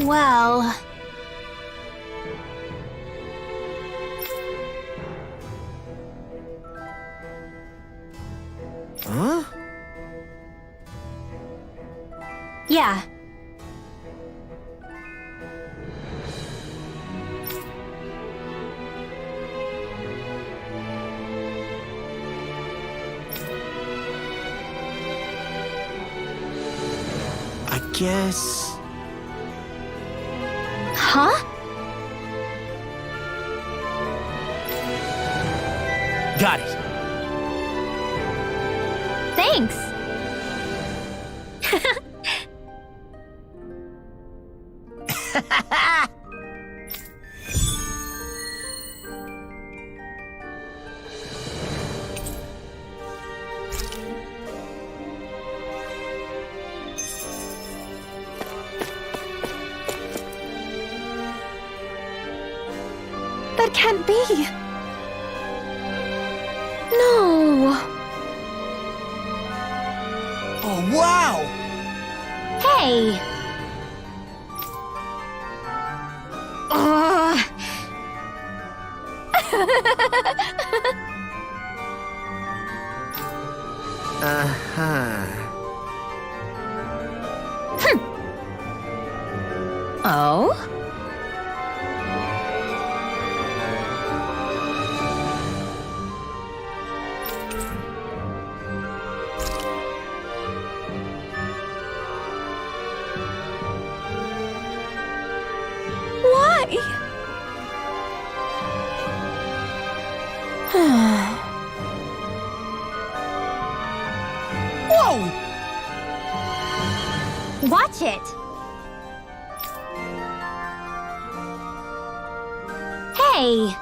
Well... Huh? Yeah. I guess... Huh? Got it. Thanks. That can't be. No. Oh, wow! Hey. Ugh. Uh-huh. Oh? Why? Whoa! Watch it. Hey.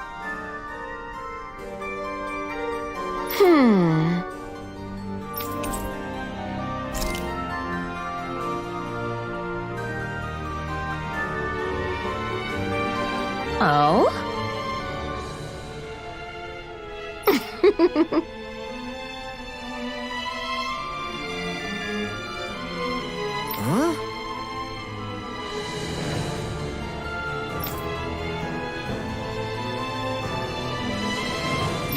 Oh? Huh?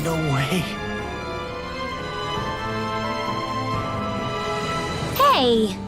No way. Hey.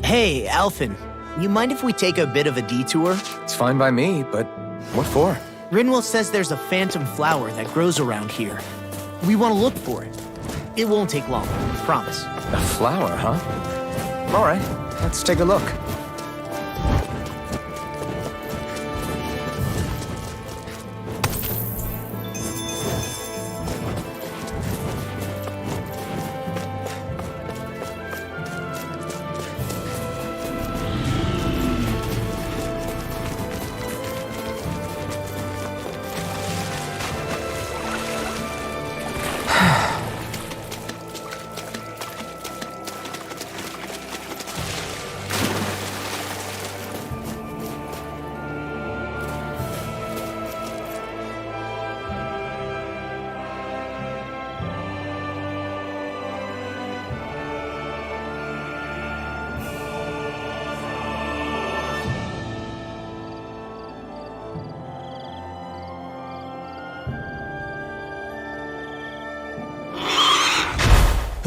Hey, Alphen, you mind if we take a bit of a detour? It's fine by me, but what for? Rinwell says there's a phantom flower that grows around here. We want to look for it. It won't take long, promise. A flower, huh? All right, let's take a look.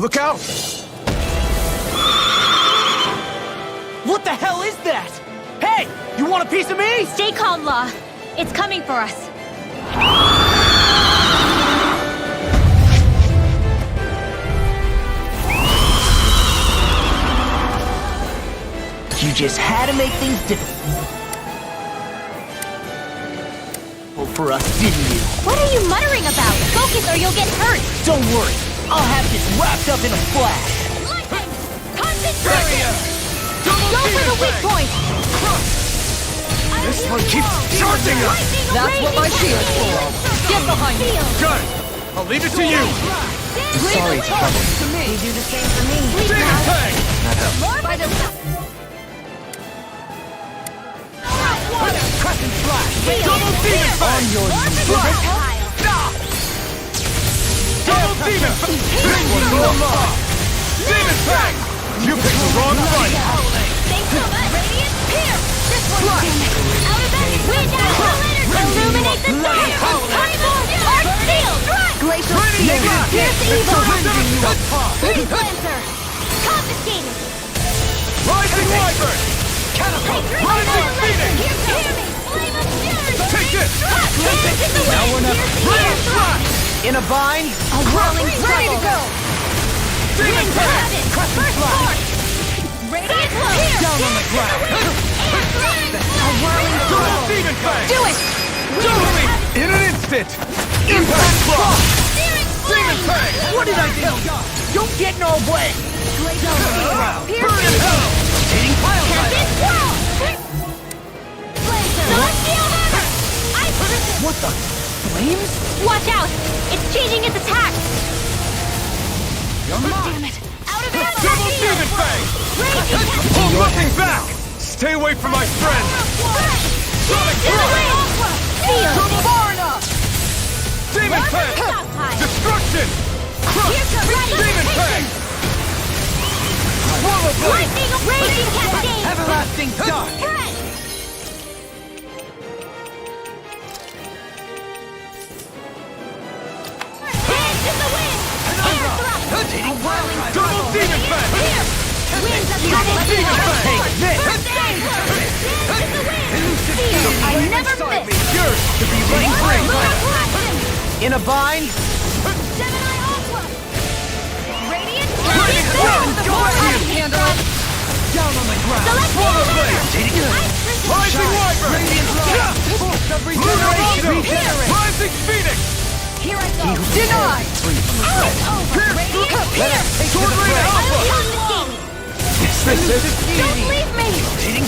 Look out! What the hell is that? Hey, you want a piece of me? Stay calm, Law. It's coming for us. You just had to make things difficult for us, didn't you? What are you muttering about? Focus or you'll get hurt. Don't worry, I'll have this wrapped up in a flash. Lightning! Concentration! Go for the weak point! This one keeps charging us! That's what my shield's for. Get behind me. Good! I'll leave it to you! Sorry, Trouble. You do the same for me. Demon Fang! Crescent flash! Double Demon Fang! On your knees. Double Demon Fang! This one's all mine! Demon Fang! You picked the wrong fight! Thanks so much. Radiant here. This one's out of it. Wind out the illuminate the dark. Primal Arc Seal. Glacial Radiant Spear. Blast! Pierce the evil. Freeze It's Lancer. Confiscated. Rising Wyvern! Catapult! Rising Phoenix! Hear me. Flame of Fury. Take this! Hands in the Now wind. we're not Rain Slash! in a bind. A whirling ready to go. Demon Fang! First force. Radiant here. Down on the ground. A whirling Double Demon Fang! Do it. In an instant! Impact Claw! Demon Fang! What did I tell you? Don't get in our way. Burn in hell! Hitting pile driver. What the? Flames? Watch out! It's changing its attack! Damn it! Out of it! Double Demon Fang! Hold nothing back! Stay away from my friend! Sonic Thrust! Demon Fang! Destruction! Crush! Demon Fang! Swallow Blade! Lightning raging cascade! Everlasting dark. Threat! Hands in the wind! Air thrust! A whirling Double Demon Fang! here! Winds of Double Demon Fang! Take this. First aid! Hands in the wind! Seal! I never miss! Yours to be laid free! Lunar Collection! In a bind. Gemini Aqua! Radiant Radiant Blast! Blast! Go ahead! Handle it! Down on the ground. Select Swallow the Blade! Rising Wyvern! Lunar Vulture! Rising Phoenix! Here I go! Denied! Sword Rain Alpha! Don't leave me!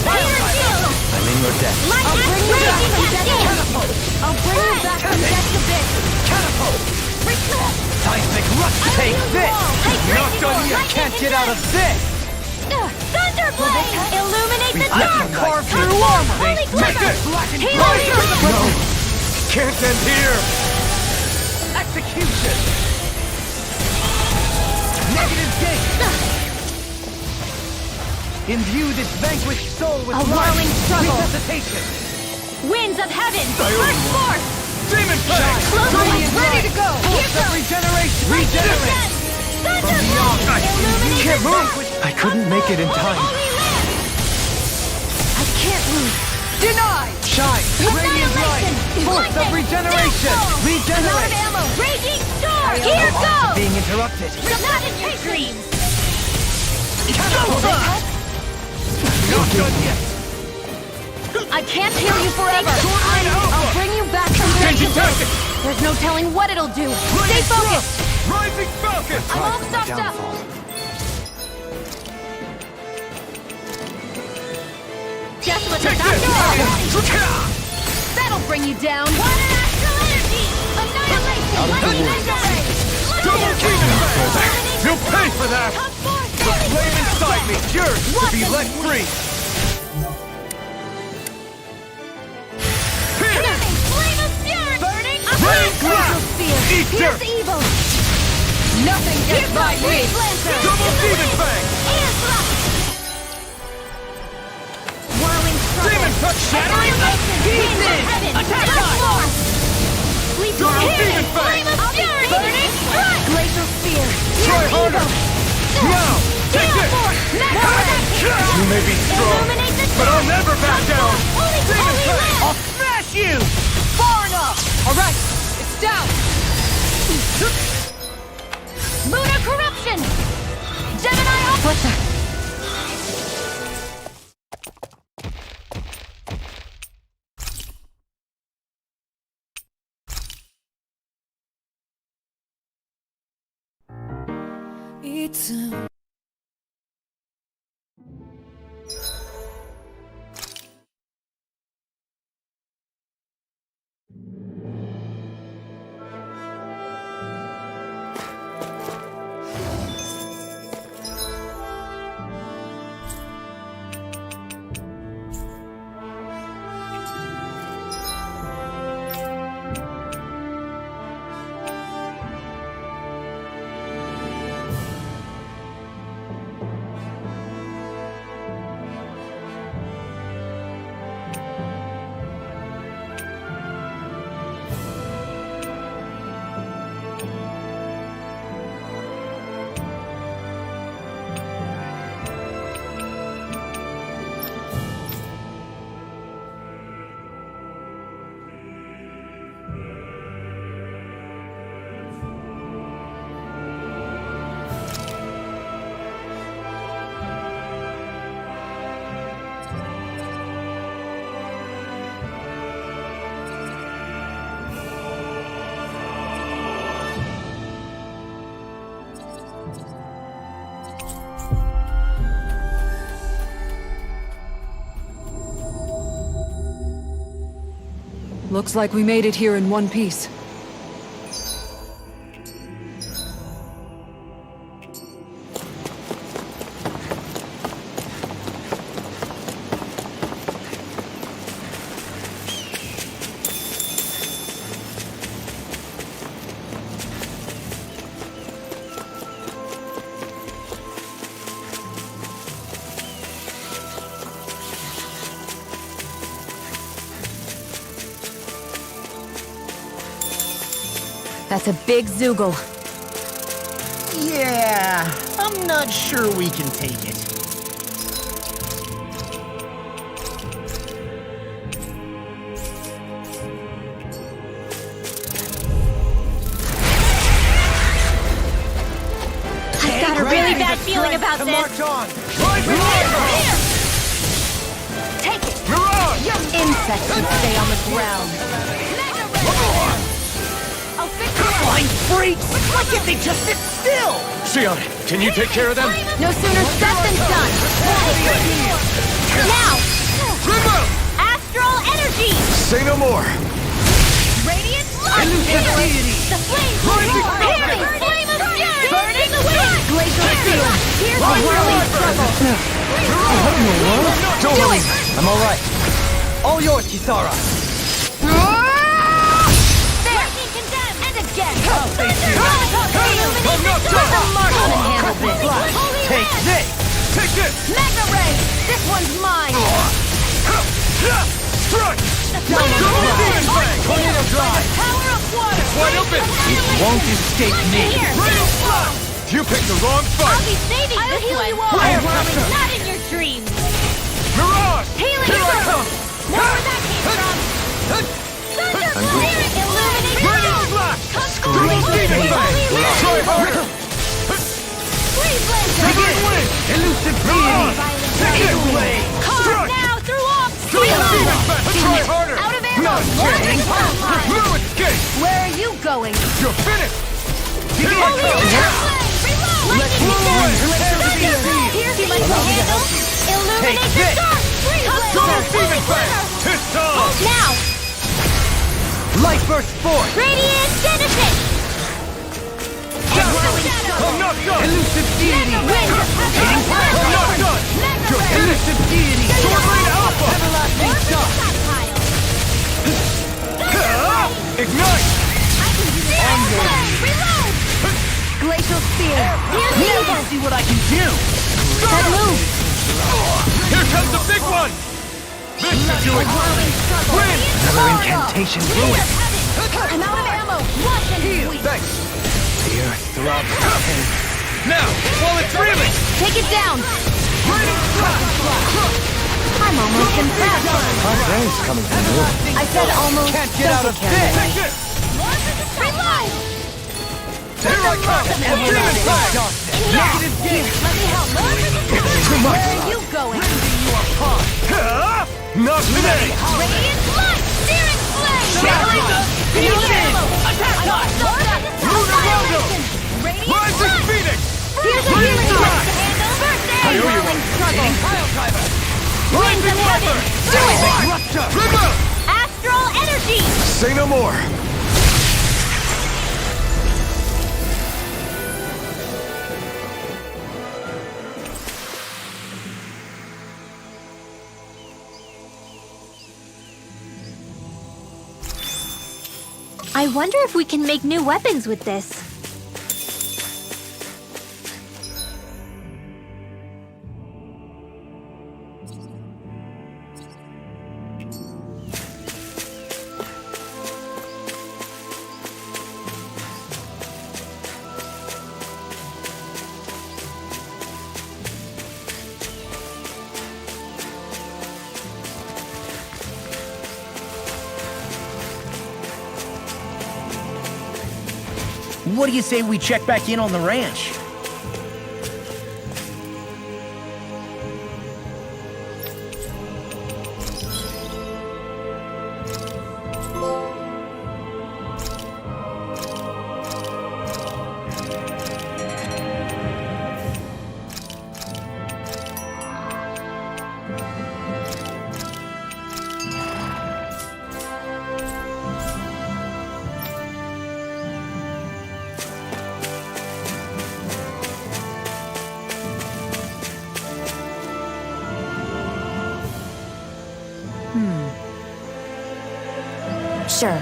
Fire Shield! I'm in your debt. Lightning Raging Cascade! I'll bring you back from death to bit! Catapult. Seismic rush. Take this. Not done yet! Can't get out of this. Thunderblade! Illuminate the I can dark! carve through armor. Holy Take Glimmer! this! Halo Fury! No! Can't end here! Execution. Negative gate. Imbue this vanquished soul with A life. whirling struggle. Resuscitation. Winds of Heaven! Diode. First force! Demon Fang! Close ready to go! Here Force of goes! regeneration. Regenerate! Thunderblade! Illuminate can't the move. dark! I couldn't make it in time. Holy Land! I can't lose! Denied! Shine. Radiant light. Force of regeneration. Out of Regenerate. ammo! Raging storm! Here goes! Being interrupted. Dramatic dreams! Not done yet! I can't heal you forever! I'll bring you back from Changing death. tactics! There's no telling what it'll do! Stay focused! Rising Falcon! I'm all stuffed up! Death with Take us after all! this! That'll bring you down! Water astral energy! Annihilation! Legendary! Double Demon Fang! You'll pay for that! Come forth! The flame inside me, yours to be let free! Pierce! Flame of fury! Burning! Rain Blast! Eat Here's dirt! evil! Nothing gets by me! Double Demon Fang! Air thrust! Whirling struggle! Demon Touch shattering! Attack time! Double Demon Fang! Flame of fury! Burning strike! Glacial spear! Try harder! Now! Take Gale it! Force! Mega Ray! You may be strong, Illuminate the but I'll never back down! Only land! I'll smash you! Far enough! Alright, it's down! Lunar Corruption! Gemini up! What the? Looks like we made it here in one piece. That's a big Zoogle. Yeah, I'm not sure we can take it. I've got a really bad feeling about this. March on! Drive it harder! Take it! Mirage! Insects should stay on the ground. I'll fix it. Flying freaks! Why can't they just sit still? Xion, can you take care of them? No sooner said than done. Now, Remote! astral energy. Say no more! Radiant light. The flames will parry. Flame of fury. Burning the wind. Glacial steel. Here's the whirling struggle. Don't worry! I'm all right. All yours, Kisara. Lightning condemned. And again. I'm not done! Take this. Take this! Mega ray. This one's mine. Strike! Tornado drive. Power of water. Wide open! It won't escape me. Here. Radiant Slash! You picked the wrong I'll fight! be saving this one. Firecracker. Not in your dreams. Mirage! Healing Here I you. come! More where that came from. Thunder Spirit. Illuminate Radiant the Slash! Holy Demon Fang! Try harder! Freeze Blazer. Win! Elusive Mirage! deity. Take it! Carve Strike! now through all Demon steel. Fang! Try harder! Out of ammo. Not Launching chance! Sunline. No escape! Where are you going? You're finished! Here I Holy come! Reload. Lightning Move away! Thunder. Here's the handle. Illuminate the this. dark. Freeze Go, Blazer. Demon Fang! It's on! Now. Light burst forth. Radiant finish it. I'm not done! Elusive deity. I'm not done! You're finished! Elusive deity. Sword Rain Alpha! Everlasting sun. Ignite! Reload! Glacial Spear. Here's the Now other. see what I can do. That move. Here comes the big one! This should do it! Whirling struggle. Win! Another incantation ruined. I'm out of ammo. Watch and squeeze. Thanks! The earth throbs with pain. Now, while it's reeling! Take it down! I'm almost impressed. Rain's coming from you. I said almost. Can't get out of this! Take this! Reload! Here I come! Demon flag! Negative Here, let me help. Too much! Where are you going? Huh? Not today! Radiant light! Searing flame! Attack time! Lunar Rondo! Radiant Rising light! Phoenix! Here's a healing Flash! hand over! I owe you Whirling one. struggle! Rising Weather! Do it! Trigger! Astral energy! Say no more! I wonder if we can make new weapons with this. What do you say we check back in on the ranch? Sure.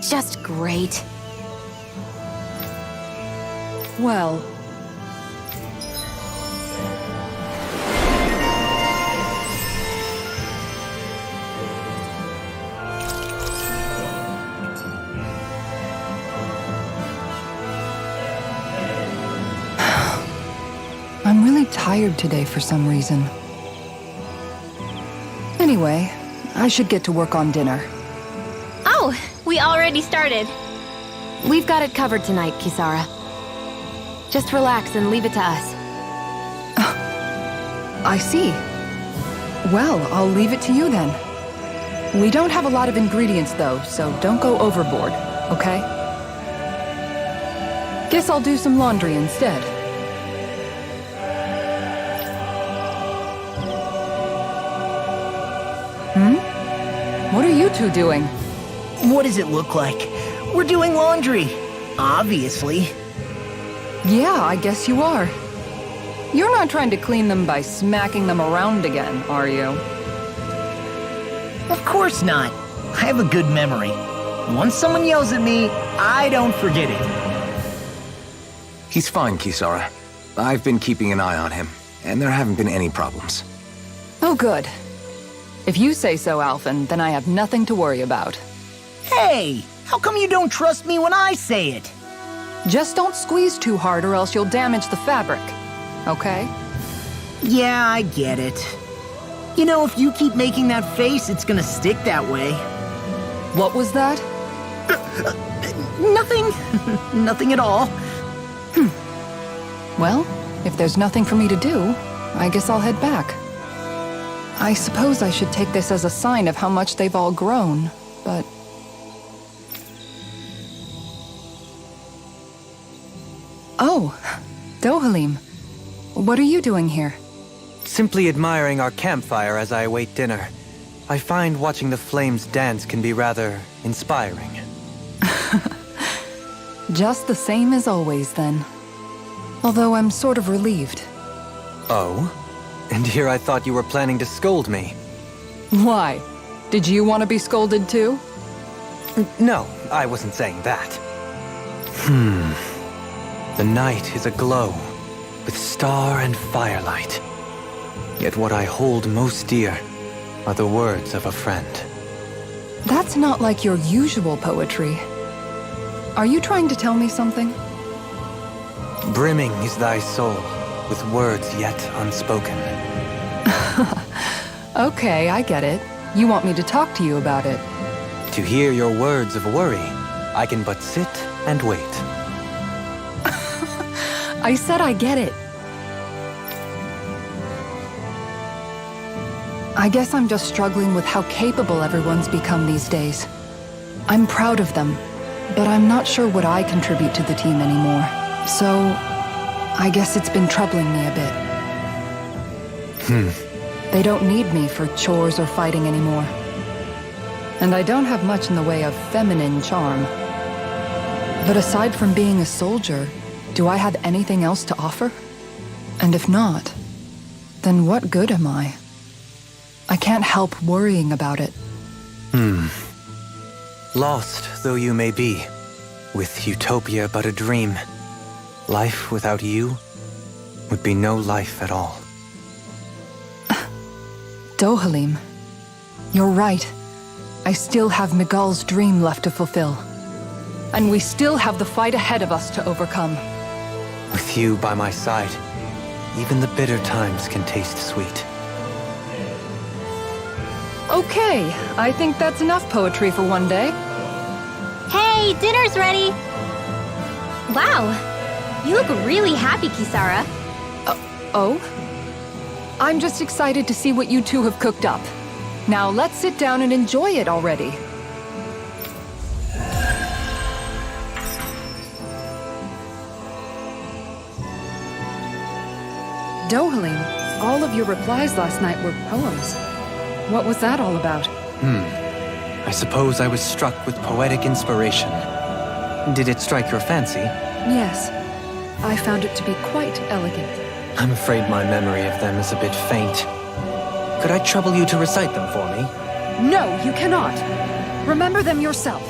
Just great. Well, I'm really tired today for some reason. Anyway, I should get to work on dinner. Oh, we already started. We've got it covered tonight, Kisara. Just relax and leave it to us. I see. Well, I'll leave it to you then. We don't have a lot of ingredients though, so don't go overboard, okay? Guess I'll do some laundry instead. What are you two doing? What does it look like? We're doing laundry. Obviously. Yeah, I guess you are. You're not trying to clean them by smacking them around again, are you? Of course not. I have a good memory. Once someone yells at me, I don't forget it. He's fine, Kisara. I've been keeping an eye on him, and there haven't been any problems. Oh, good. If you say so, Alphen, then I have nothing to worry about. Hey, how come you don't trust me when I say it? Just don't squeeze too hard or else you'll damage the fabric, okay? Yeah, I get it. You know, if you keep making that face, it's gonna stick that way. What was that? Nothing. Nothing at all. Well, if there's nothing for me to do, I guess I'll head back. I suppose I should take this as a sign of how much they've all grown, but... Oh, Dohalim. What are you doing here? Simply admiring our campfire as I await dinner. I find watching the flames dance can be rather inspiring. Just the same as always, then. Although I'm sort of relieved. Oh? And here I thought you were planning to scold me. Why? Did you want to be scolded too? No, I wasn't saying that. The night is aglow with star and firelight. Yet what I hold most dear are the words of a friend. That's not like your usual poetry. Are you trying to tell me something? Brimming is thy soul with words yet unspoken. Okay, I get it. You want me to talk to you about it. To hear your words of worry, I can but sit and wait. I said I get it. I guess I'm just struggling with how capable everyone's become these days. I'm proud of them, but I'm not sure what I contribute to the team anymore. So, I guess it's been troubling me a bit. They don't need me for chores or fighting anymore. And I don't have much in the way of feminine charm. But aside from being a soldier, do I have anything else to offer? And if not, then what good am I? I can't help worrying about it. Lost though you may be, with utopia but a dream, life without you would be no life at all. Dohalim, you're right. I still have Miguel's dream left to fulfill. And we still have the fight ahead of us to overcome. With you by my side, even the bitter times can taste sweet. Okay, I think that's enough poetry for one day. Hey, dinner's ready! Wow, you look really happy, Kisara. Oh? I'm just excited to see what you two have cooked up. Now let's sit down and enjoy it already. Dohalim, all of your replies last night were poems. What was that all about? I suppose I was struck with poetic inspiration. Did it strike your fancy? Yes, I found it to be quite elegant. I'm afraid my memory of them is a bit faint. Could I trouble you to recite them for me? No, you cannot. Remember them yourself.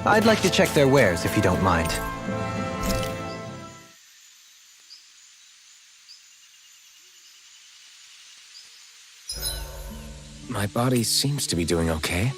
I'd like to check their wares if you don't mind. My body seems to be doing okay.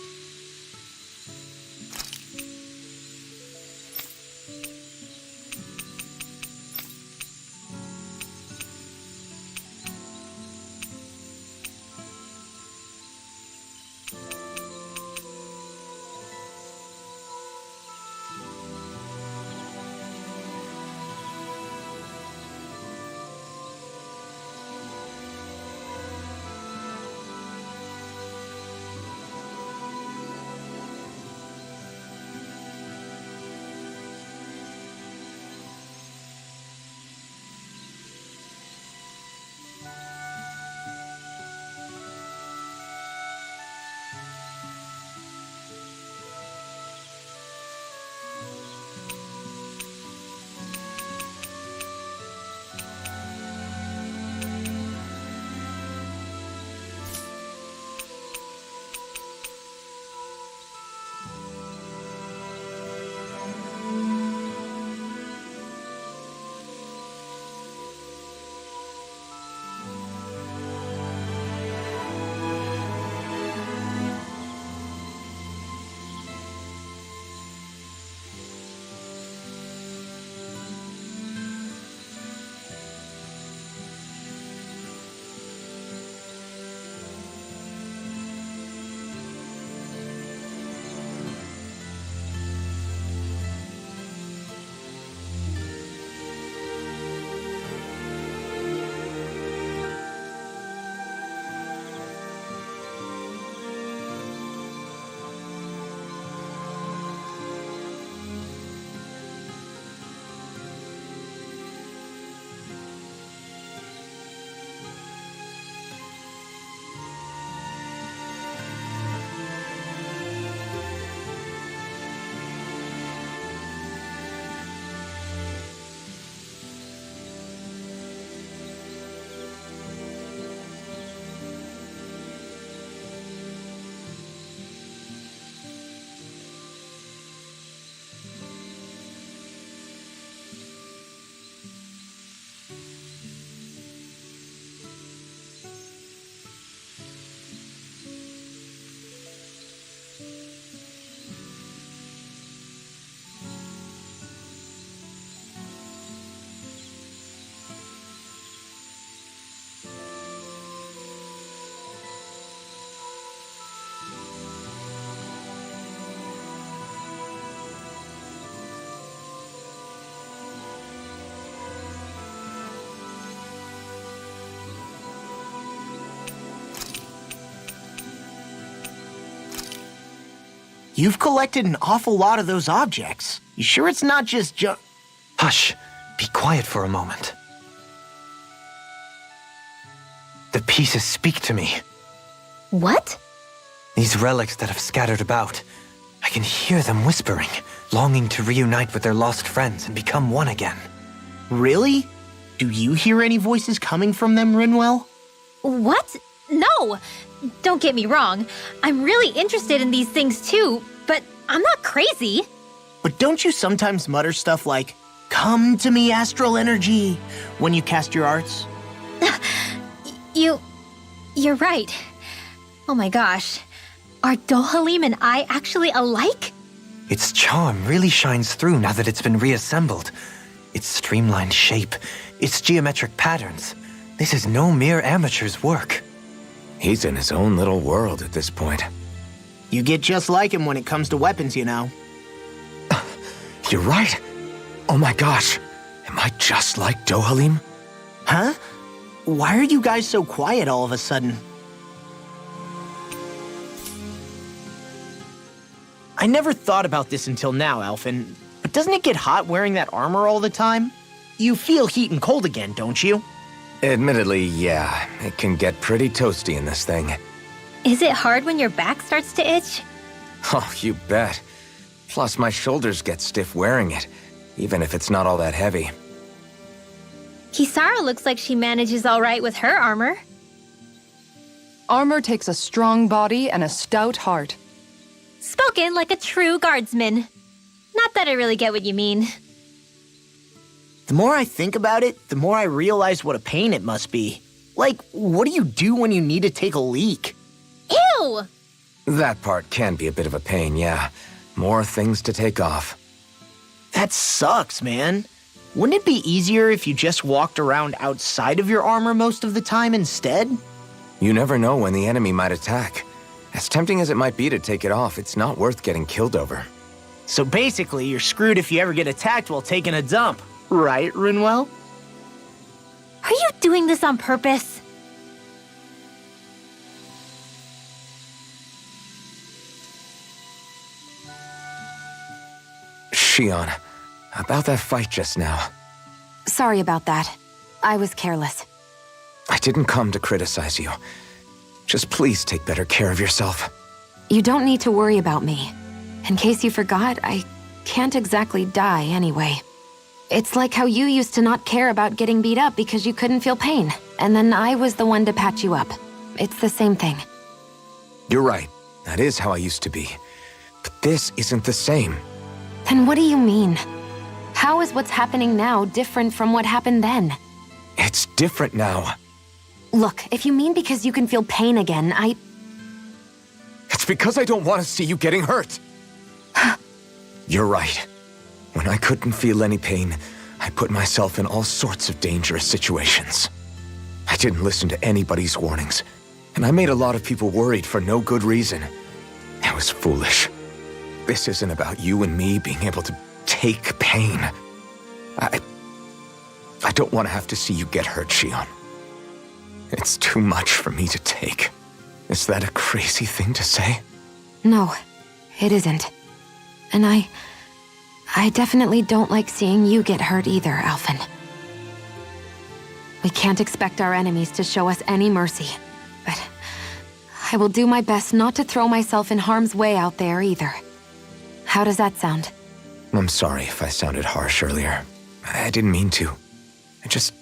You've collected an awful lot of those objects. You sure it's not just Hush. Be quiet for a moment. The pieces speak to me. What? These relics that have scattered about. I can hear them whispering, longing to reunite with their lost friends and become one again. Really? Do you hear any voices coming from them, Rinwell? What? No! Don't get me wrong. I'm really interested in these things too, but I'm not crazy. But don't you sometimes mutter stuff like, "Come to me, astral energy," when you cast your arts? You're right. Oh my gosh. Are Dohalim and I actually alike? Its charm really shines through now that it's been reassembled. Its streamlined shape, its geometric patterns. This is no mere amateur's work. He's in his own little world at this point. You get just like him when it comes to weapons, you know. You're right. Oh my gosh. Am I just like Dohalim? Huh? Why are you guys so quiet all of a sudden? I never thought about this until now, Alphen, but doesn't it get hot wearing that armor all the time? You feel heat and cold again, don't you? Admittedly, yeah. It can get pretty toasty in this thing. Is it hard when your back starts to itch? Oh, you bet. Plus, my shoulders get stiff wearing it, even if it's not all that heavy. Kisara looks like she manages all right with her armor. Armor takes a strong body and a stout heart. Spoken like a true guardsman. Not that I really get what you mean. The more I think about it, the more I realize what a pain it must be. Like, what do you do when you need to take a leak? Ew! That part can be a bit of a pain, yeah. More things to take off. That sucks, man. Wouldn't it be easier if you just walked around outside of your armor most of the time instead? You never know when the enemy might attack. As tempting as it might be to take it off, it's not worth getting killed over. So basically, you're screwed if you ever get attacked while taking a dump. Right, Rinwell? Are you doing this on purpose? Shion, about that fight just now. Sorry about that. I was careless. I didn't come to criticize you. Just please take better care of yourself. You don't need to worry about me. In case you forgot, I can't exactly die anyway. It's like how you used to not care about getting beat up because you couldn't feel pain, and then I was the one to patch you up. It's the same thing. You're right. That is how I used to be. But this isn't the same. Then what do you mean? How is what's happening now different from what happened then? It's different now. Look, if you mean because you can feel pain again, It's because I don't want to see you getting hurt. You're right. When I couldn't feel any pain, I put myself in all sorts of dangerous situations. I didn't listen to anybody's warnings, and I made a lot of people worried for no good reason. It was foolish. This isn't about you and me being able to take pain. I don't want to have to see you get hurt, Shion. It's too much for me to take. Is that a crazy thing to say? No, it isn't. And I definitely don't like seeing you get hurt either, Alphen. We can't expect our enemies to show us any mercy, but I will do my best not to throw myself in harm's way out there either. How does that sound? I'm sorry if I sounded harsh earlier. I didn't mean to. I just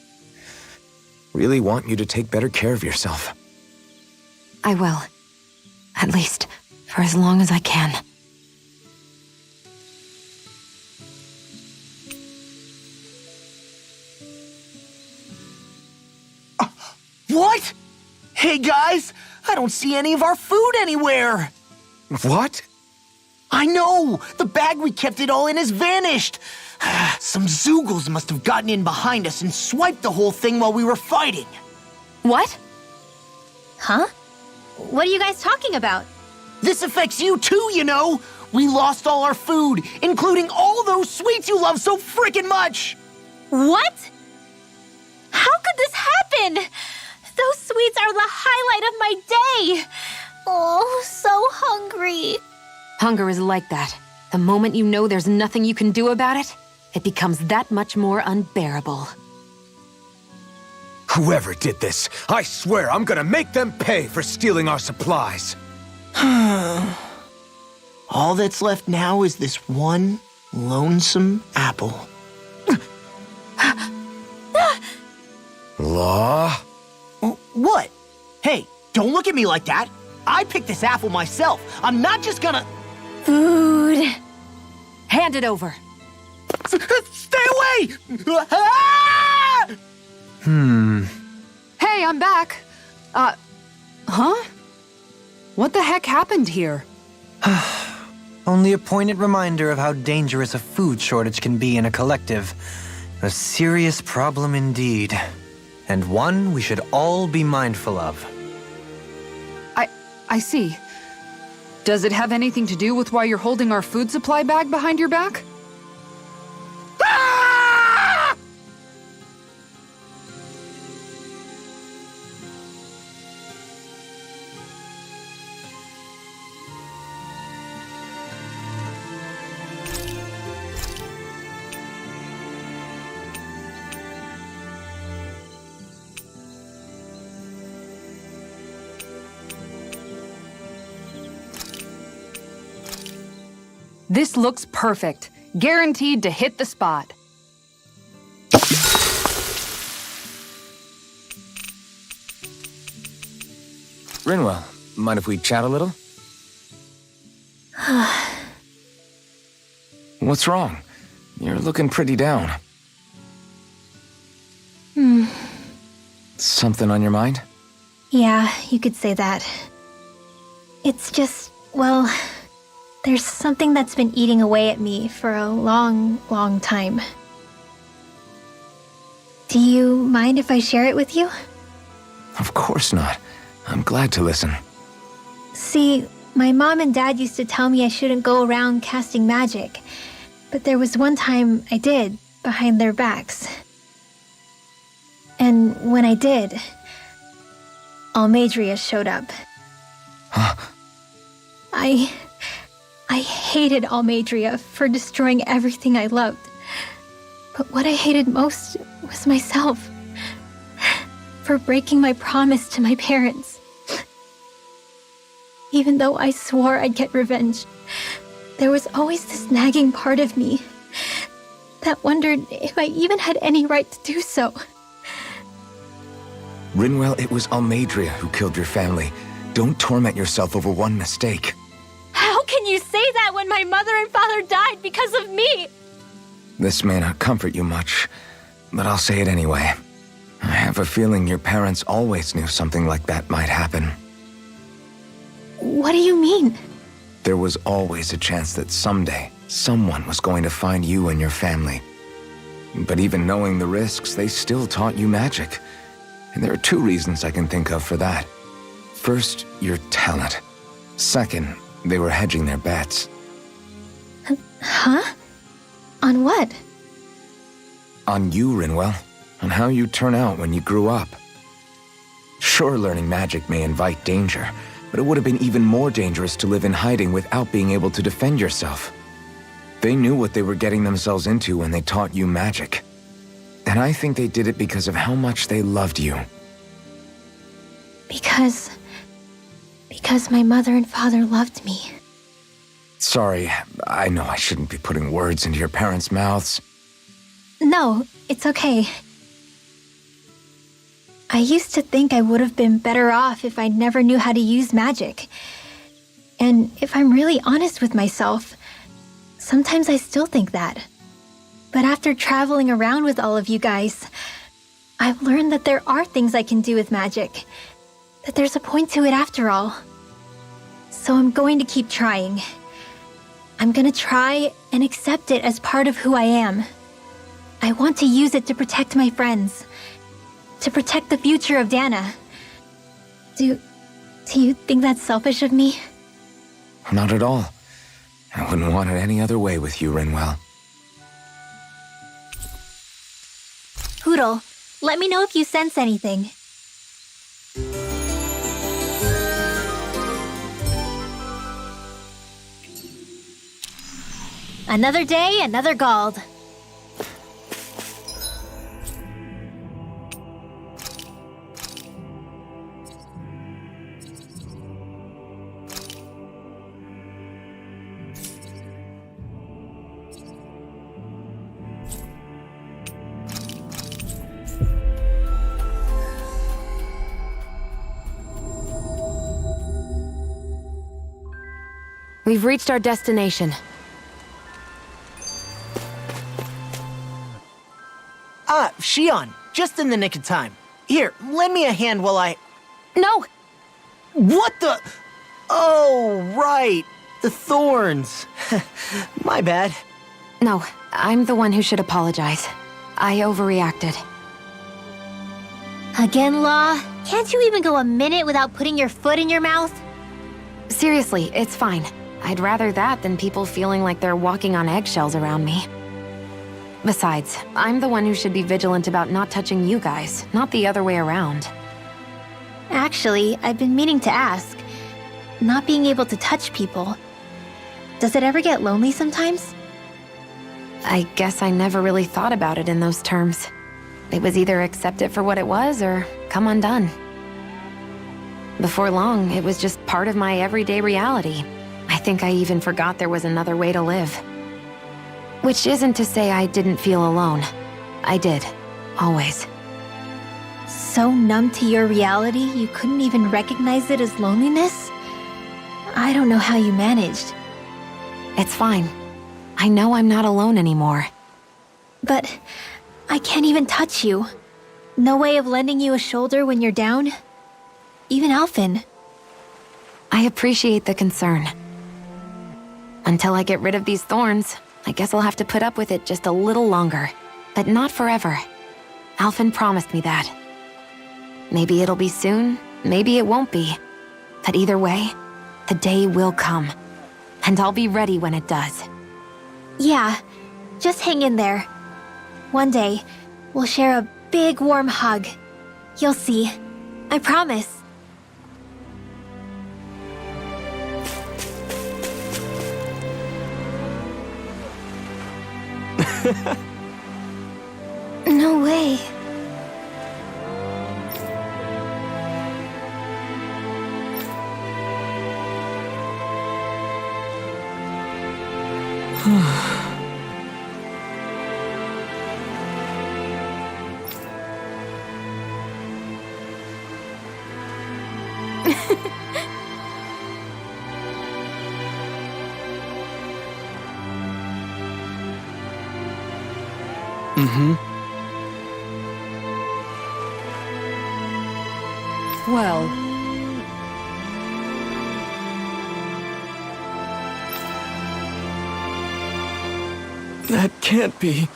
really want you to take better care of yourself. I will. At least, for as long as I can. What? Hey guys, I don't see any of our food anywhere. What? I know! The bag we kept it all in has vanished! Some Zoogles must have gotten in behind us and swiped the whole thing while we were fighting. What? Huh? What are you guys talking about? This affects you too, you know! We lost all our food, including all those sweets you love so frickin' much! What? How could this happen? Those sweets are the highlight of my day! Oh, so hungry. Hunger is like that. The moment you know there's nothing you can do about it, it becomes that much more unbearable. Whoever did this, I swear I'm gonna make them pay for stealing our supplies. All that's left now is this one lonesome apple. Law? What? Hey, don't look at me like that. I picked this apple myself. I'm not just gonna... Food. Hand it over. Stay away! Ah! Hey, I'm back. Huh? What the heck happened here? Only a poignant reminder of how dangerous a food shortage can be in a collective. A serious problem indeed. And one we should all be mindful of. I see. Does it have anything to do with why you're holding our food supply bag behind your back? Ah! This looks perfect. Guaranteed to hit the spot. Rinwell, mind if we chat a little? What's wrong? You're looking pretty down. Something on your mind? Yeah, you could say that. It's just, well, there's something that's been eating away at me for a long, long time. Do you mind if I share it with you? Of course not. I'm glad to listen. See, my mom and dad used to tell me I shouldn't go around casting magic, but there was one time I did, behind their backs. And when I did, Almadria showed up. Huh? I hated Almadria for destroying everything I loved. But what I hated most was myself. For breaking my promise to my parents. Even though I swore I'd get revenge, there was always this nagging part of me that wondered if I even had any right to do so. Rinwell, it was Almadria who killed your family. Don't torment yourself over one mistake. How can you say that when my mother and father died because of me? This may not comfort you much, but I'll say it anyway. I have a feeling your parents always knew something like that might happen. What do you mean? There was always a chance that someday, someone was going to find you and your family. But even knowing the risks, they still taught you magic. And there are two reasons I can think of for that. First, your talent. Second, they were hedging their bets. Huh? On what? On you, Rinwell. On how you turn out when you grew up. Sure, learning magic may invite danger, but it would have been even more dangerous to live in hiding without being able to defend yourself. They knew what they were getting themselves into when they taught you magic. And I think they did it because of how much they loved you. Because my mother and father loved me. Sorry, I know I shouldn't be putting words into your parents' mouths. No, it's okay. I used to think I would have been better off if I never knew how to use magic. And if I'm really honest with myself, sometimes I still think that. But after traveling around with all of you guys, I've learned that there are things I can do with magic. That there's a point to it after all. So I'm going to keep trying. I'm gonna try and accept it as part of who I am. I want to use it to protect my friends. To protect the future of Dana. Do you think that's selfish of me? Not at all. I wouldn't want it any other way with you, Rinwell. Poodle, let me know if you sense anything. Another day, another Gald. We've reached our destination. Ah, Shion, just in the nick of time. Here, lend me a hand while I... No! What the... Oh, right. The thorns. My bad. No, I'm the one who should apologize. I overreacted. Again, Law? Can't you even go a minute without putting your foot in your mouth? Seriously, it's fine. I'd rather that than people feeling like they're walking on eggshells around me. Besides, I'm the one who should be vigilant about not touching you guys, not the other way around. Actually, I've been meaning to ask. Not being able to touch people, does it ever get lonely sometimes? I guess I never really thought about it in those terms. It was either accept it for what it was or come undone. Before long, it was just part of my everyday reality. I think I even forgot there was another way to live. Which isn't to say I didn't feel alone. I did. Always. So numb to your reality, you couldn't even recognize it as loneliness? I don't know how you managed. It's fine. I know I'm not alone anymore. But I can't even touch you. No way of lending you a shoulder when you're down? Even Alphen. I appreciate the concern. Until I get rid of these thorns, I guess I'll have to put up with it just a little longer. But not forever. Alphen promised me that. Maybe it'll be soon, maybe it won't be. But either way, the day will come. And I'll be ready when it does. Yeah, just hang in there. One day, we'll share a big warm hug. You'll see. I promise. No way. Well, That can't be.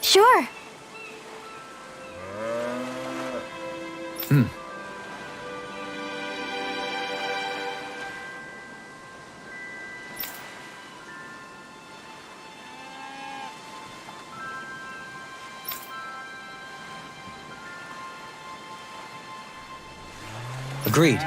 Sure. Agreed.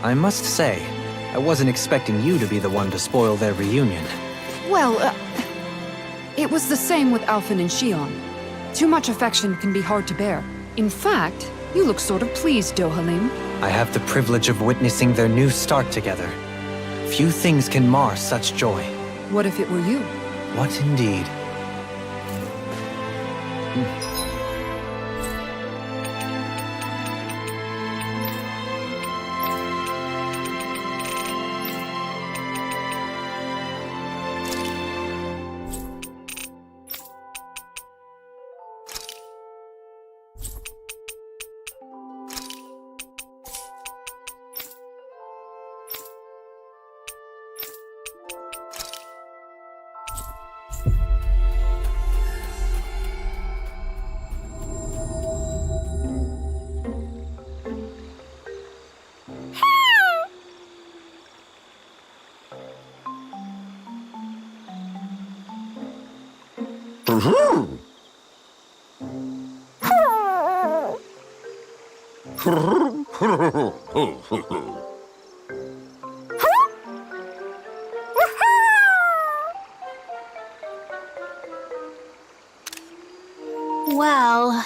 I must say, I wasn't expecting you to be the one to spoil their reunion. well, it was the same with Alphen and Shion. Too much affection can be hard to bear. In fact, you look sort of pleased, Dohalim. I have the privilege of witnessing their new start together. Few things can mar such joy. What if it were you? What indeed? Well...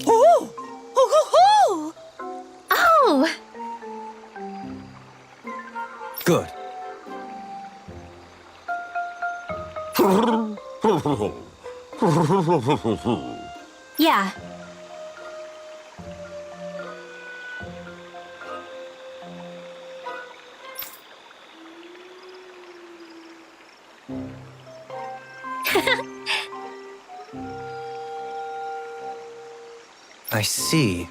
Oh! Oh! Oh! Good. Yeah. I see.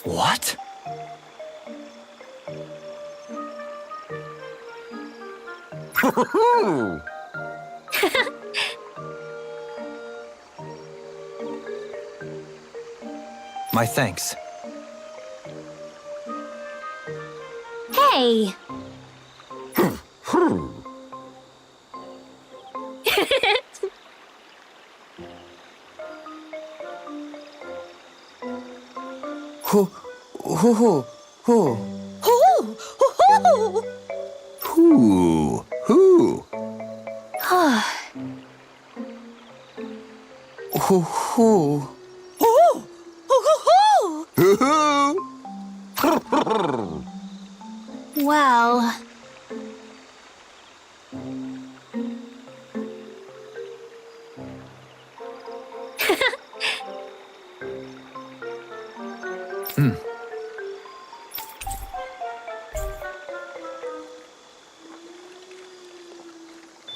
What? My thanks. Hey! Who? Who? Who? Well...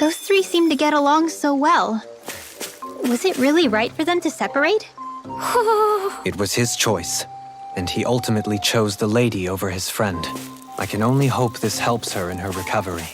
Those three seem to get along so well. Was it really right for them to separate? It was his choice, and he ultimately chose the lady over his friend. I can only hope this helps her in her recovery.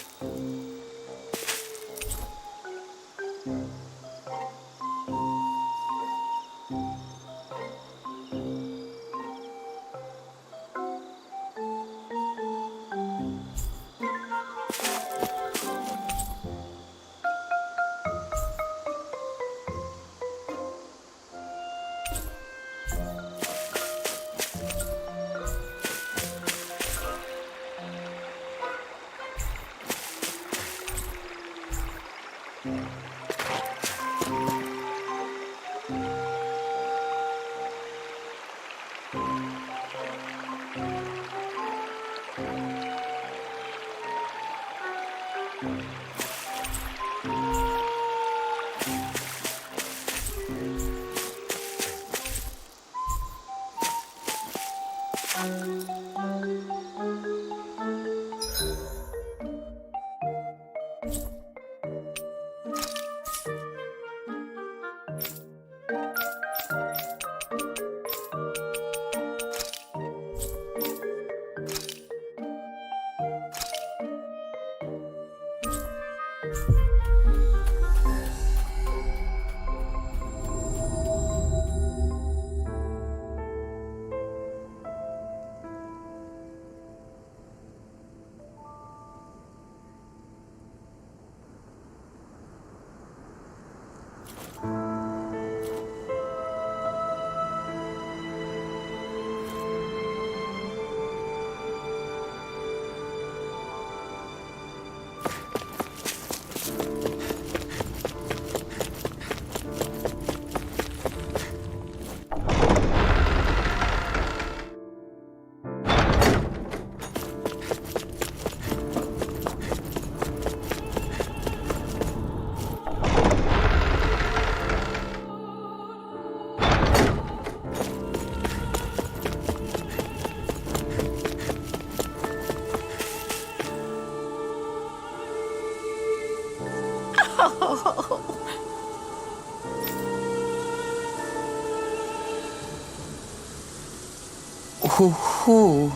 Who?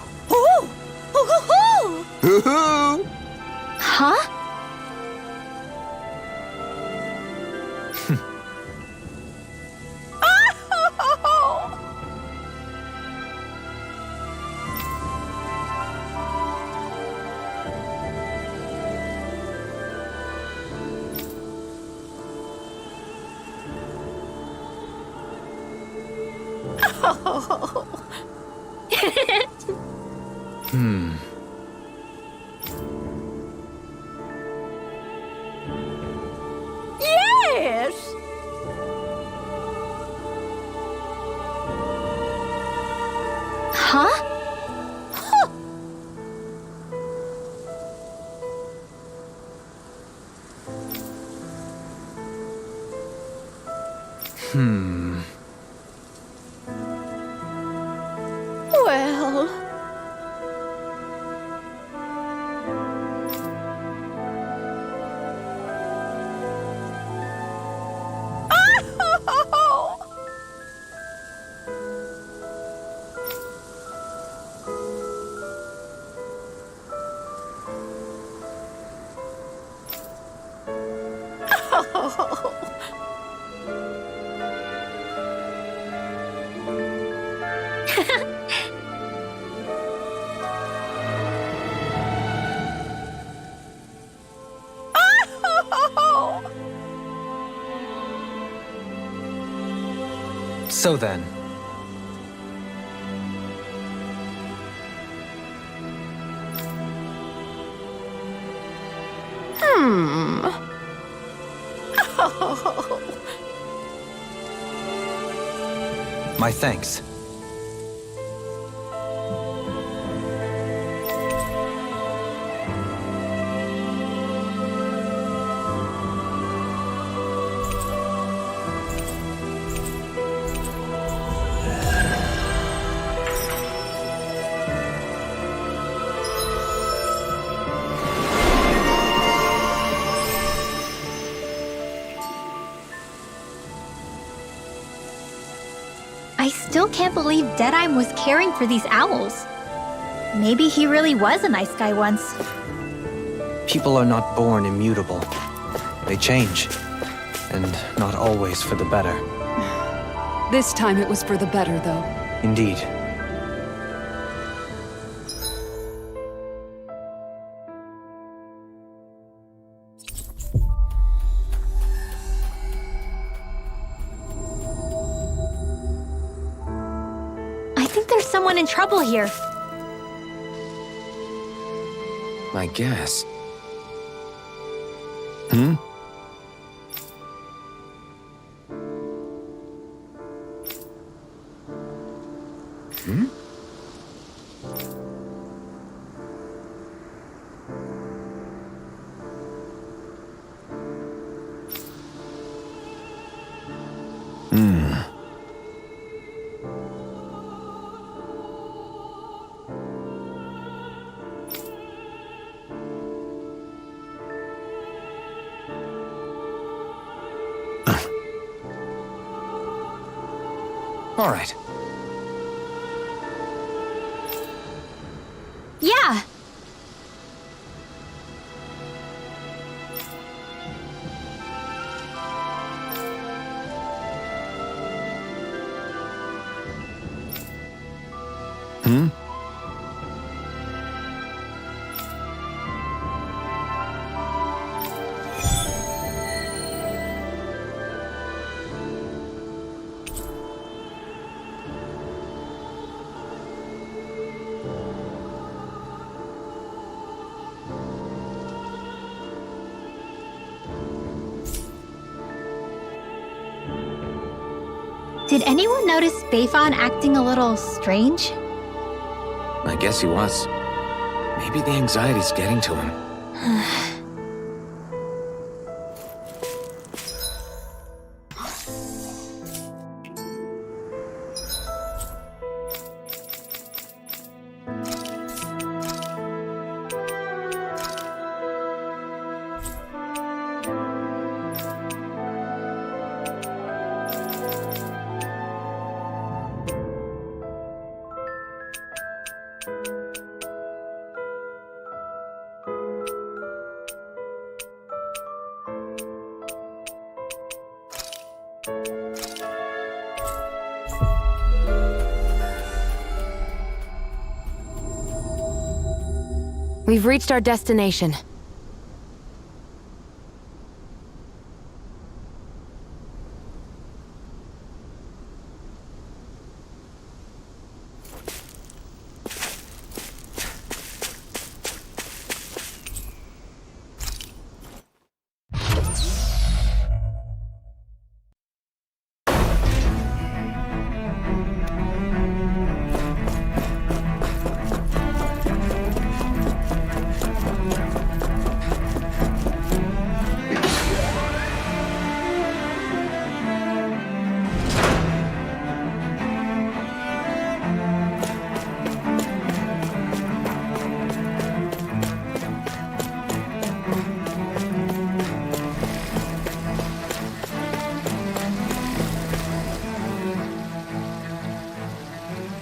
Huh? Yes! Huh? Well... So then, my thanks. I still can't believe Deadeye was caring for these owls. Maybe he really was a nice guy once. People are not born immutable. They change, and not always for the better. This time it was for the better, though. Indeed. I think there's someone in trouble here. I guess. All right. Yeah! Did anyone notice Beifan acting a little strange? I guess he was. Maybe the anxiety's getting to him. We've reached our destination.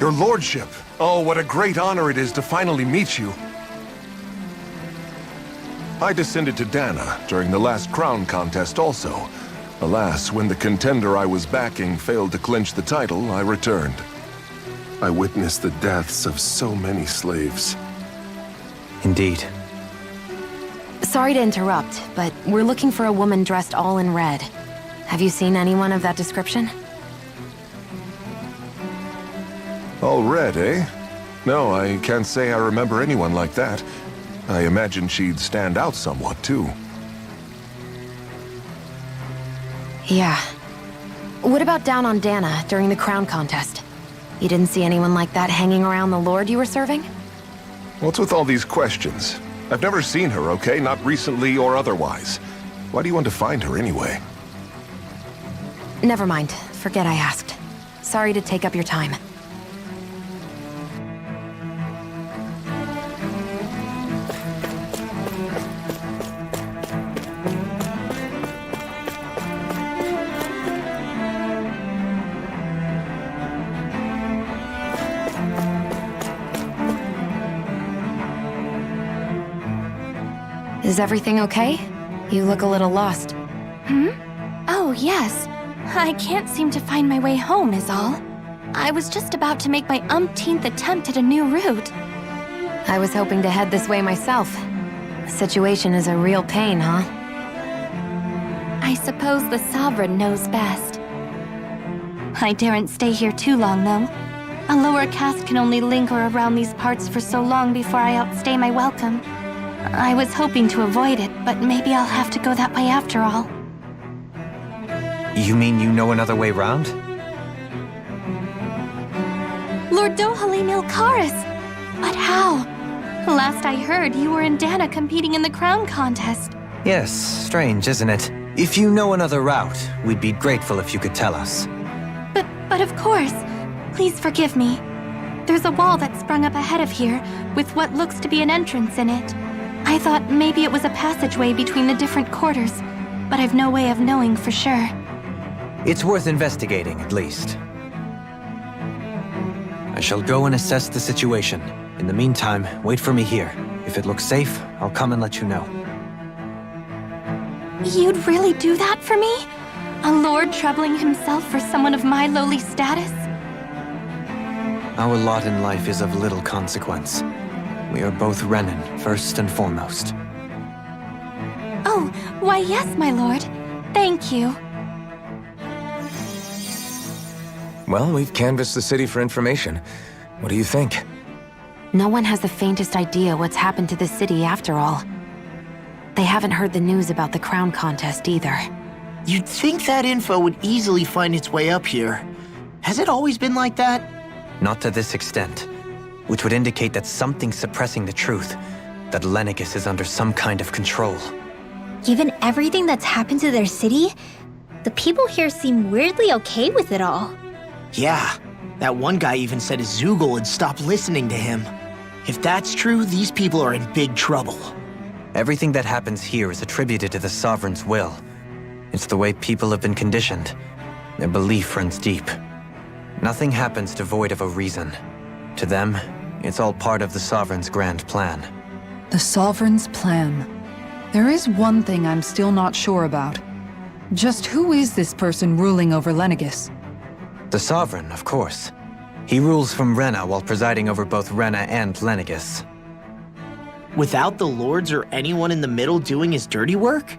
Your lordship. Oh, what a great honor it is to finally meet you. I descended to Dana during the last crown contest also. Alas, when the contender I was backing failed to clinch the title, I returned. I witnessed the deaths of so many slaves. Indeed. Sorry to interrupt, but we're looking for a woman dressed all in red. Have you seen anyone of that description? All red, eh? No, I can't say I remember anyone like that. I imagine she'd stand out somewhat, too. Yeah. What about down on Dana during the crown contest? You didn't see anyone like that hanging around the lord you were serving? What's with all these questions? I've never seen her, okay? Not recently or otherwise. Why do you want to find her anyway? Never mind. Forget I asked. Sorry to take up your time. Is everything okay? You look a little lost. Oh, yes. I can't seem to find my way home, is all. I was just about to make my umpteenth attempt at a new route. I was hoping to head this way myself. The situation is a real pain, huh? I suppose the Sovereign knows best. I daren't stay here too long, though. A lower caste can only linger around these parts for so long before I outstay my welcome. I was hoping to avoid it, but maybe I'll have to go that way after all. You mean you know another way round? Lord Dohalim Ilkaris! But how? Last I heard, you were in Dana competing in the crown contest. Yes, strange, isn't it? If you know another route, we'd be grateful if you could tell us. But of course. Please forgive me. There's a wall that sprung up ahead of here, with what looks to be an entrance in it. I thought maybe it was a passageway between the different quarters, but I've no way of knowing for sure. It's worth investigating, at least. I shall go and assess the situation. In the meantime, wait for me here. If it looks safe, I'll come and let you know. You'd really do that for me? A lord troubling himself for someone of my lowly status? Our lot in life is of little consequence. We are both Renan, first and foremost. Oh, why yes, my lord. Thank you. Well, we've canvassed the city for information. What do you think? No one has the faintest idea what's happened to the city after all. They haven't heard the news about the crown contest either. You'd think that info would easily find its way up here. Has it always been like that? Not to this extent, which would indicate that something's suppressing the truth, that Lenegis is under some kind of control. Given everything that's happened to their city, the people here seem weirdly okay with it all. Yeah, that one guy even said his Zoogle had stopped listening to him. If that's true, these people are in big trouble. Everything that happens here is attributed to the Sovereign's will. It's the way people have been conditioned. Their belief runs deep. Nothing happens devoid of a reason. To them, it's all part of the Sovereign's grand plan. The Sovereign's plan. There is one thing I'm still not sure about. Just who is this person ruling over Lenegis? The Sovereign, of course. He rules from Rena while presiding over both Rena and Lenegis. Without the lords or anyone in the middle doing his dirty work?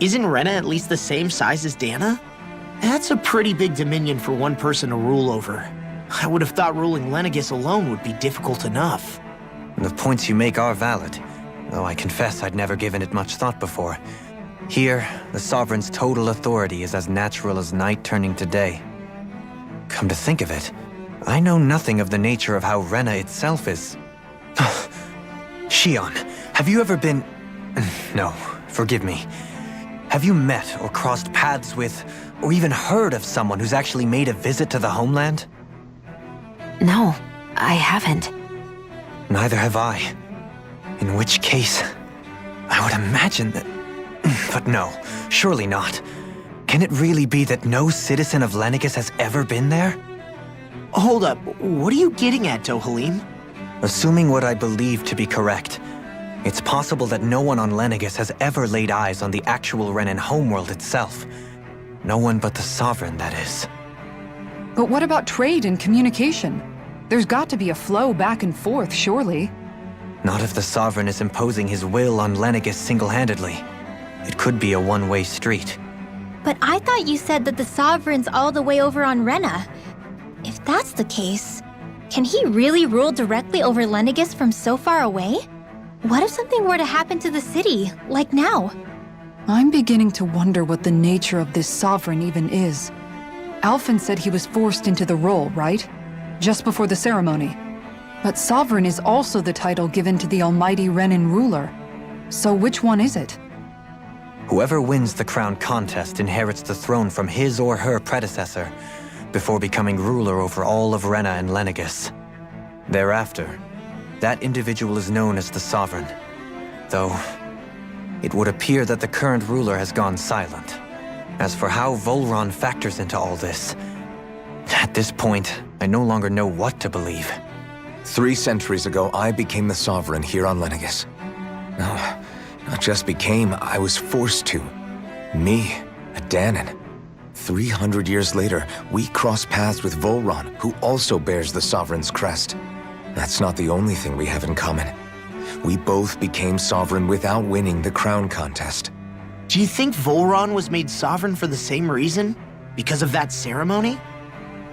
Isn't Rena at least the same size as Dana? That's a pretty big dominion for one person to rule over. I would have thought ruling Lenegis alone would be difficult enough. The points you make are valid, though I confess I'd never given it much thought before. Here, the Sovereign's total authority is as natural as night turning to day. Come to think of it, I know nothing of the nature of how Rena itself is. Shion, have you ever been... No, forgive me. Have you met or crossed paths with, or even heard of someone who's actually made a visit to the homeland? No, I haven't. Neither have I. In which case, I would imagine that... But no, surely not. Can it really be that no citizen of Lenegis has ever been there? Hold up, what are you getting at, Dohalim? Assuming what I believe to be correct, it's possible that no one on Lenegis has ever laid eyes on the actual Renan homeworld itself. No one but the Sovereign, that is. But what about trade and communication? There's got to be a flow back and forth, surely. Not if the Sovereign is imposing his will on Lenegis single-handedly. It could be a one-way street. But I thought you said that the Sovereign's all the way over on Rena. If that's the case, can he really rule directly over Lenegis from so far away? What if something were to happen to the city, like now? I'm beginning to wonder what the nature of this Sovereign even is. Alphen said he was forced into the role, right? Just before the ceremony. But Sovereign is also the title given to the almighty Renan ruler. So which one is it? Whoever wins the crown contest inherits the throne from his or her predecessor, before becoming ruler over all of Rena and Lenegis. Thereafter, that individual is known as the Sovereign. Though, it would appear that the current ruler has gone silent. As for how Volron factors into all this, at this point, I no longer know what to believe. 3 centuries ago, I became the Sovereign here on Lenegis. No, not just became, I was forced to. Me, a Dahnan. 300 years later, we cross paths with Volron, who also bears the Sovereign's crest. That's not the only thing we have in common. We both became Sovereign without winning the crown contest. Do you think Volron was made sovereign for the same reason? Because of that ceremony?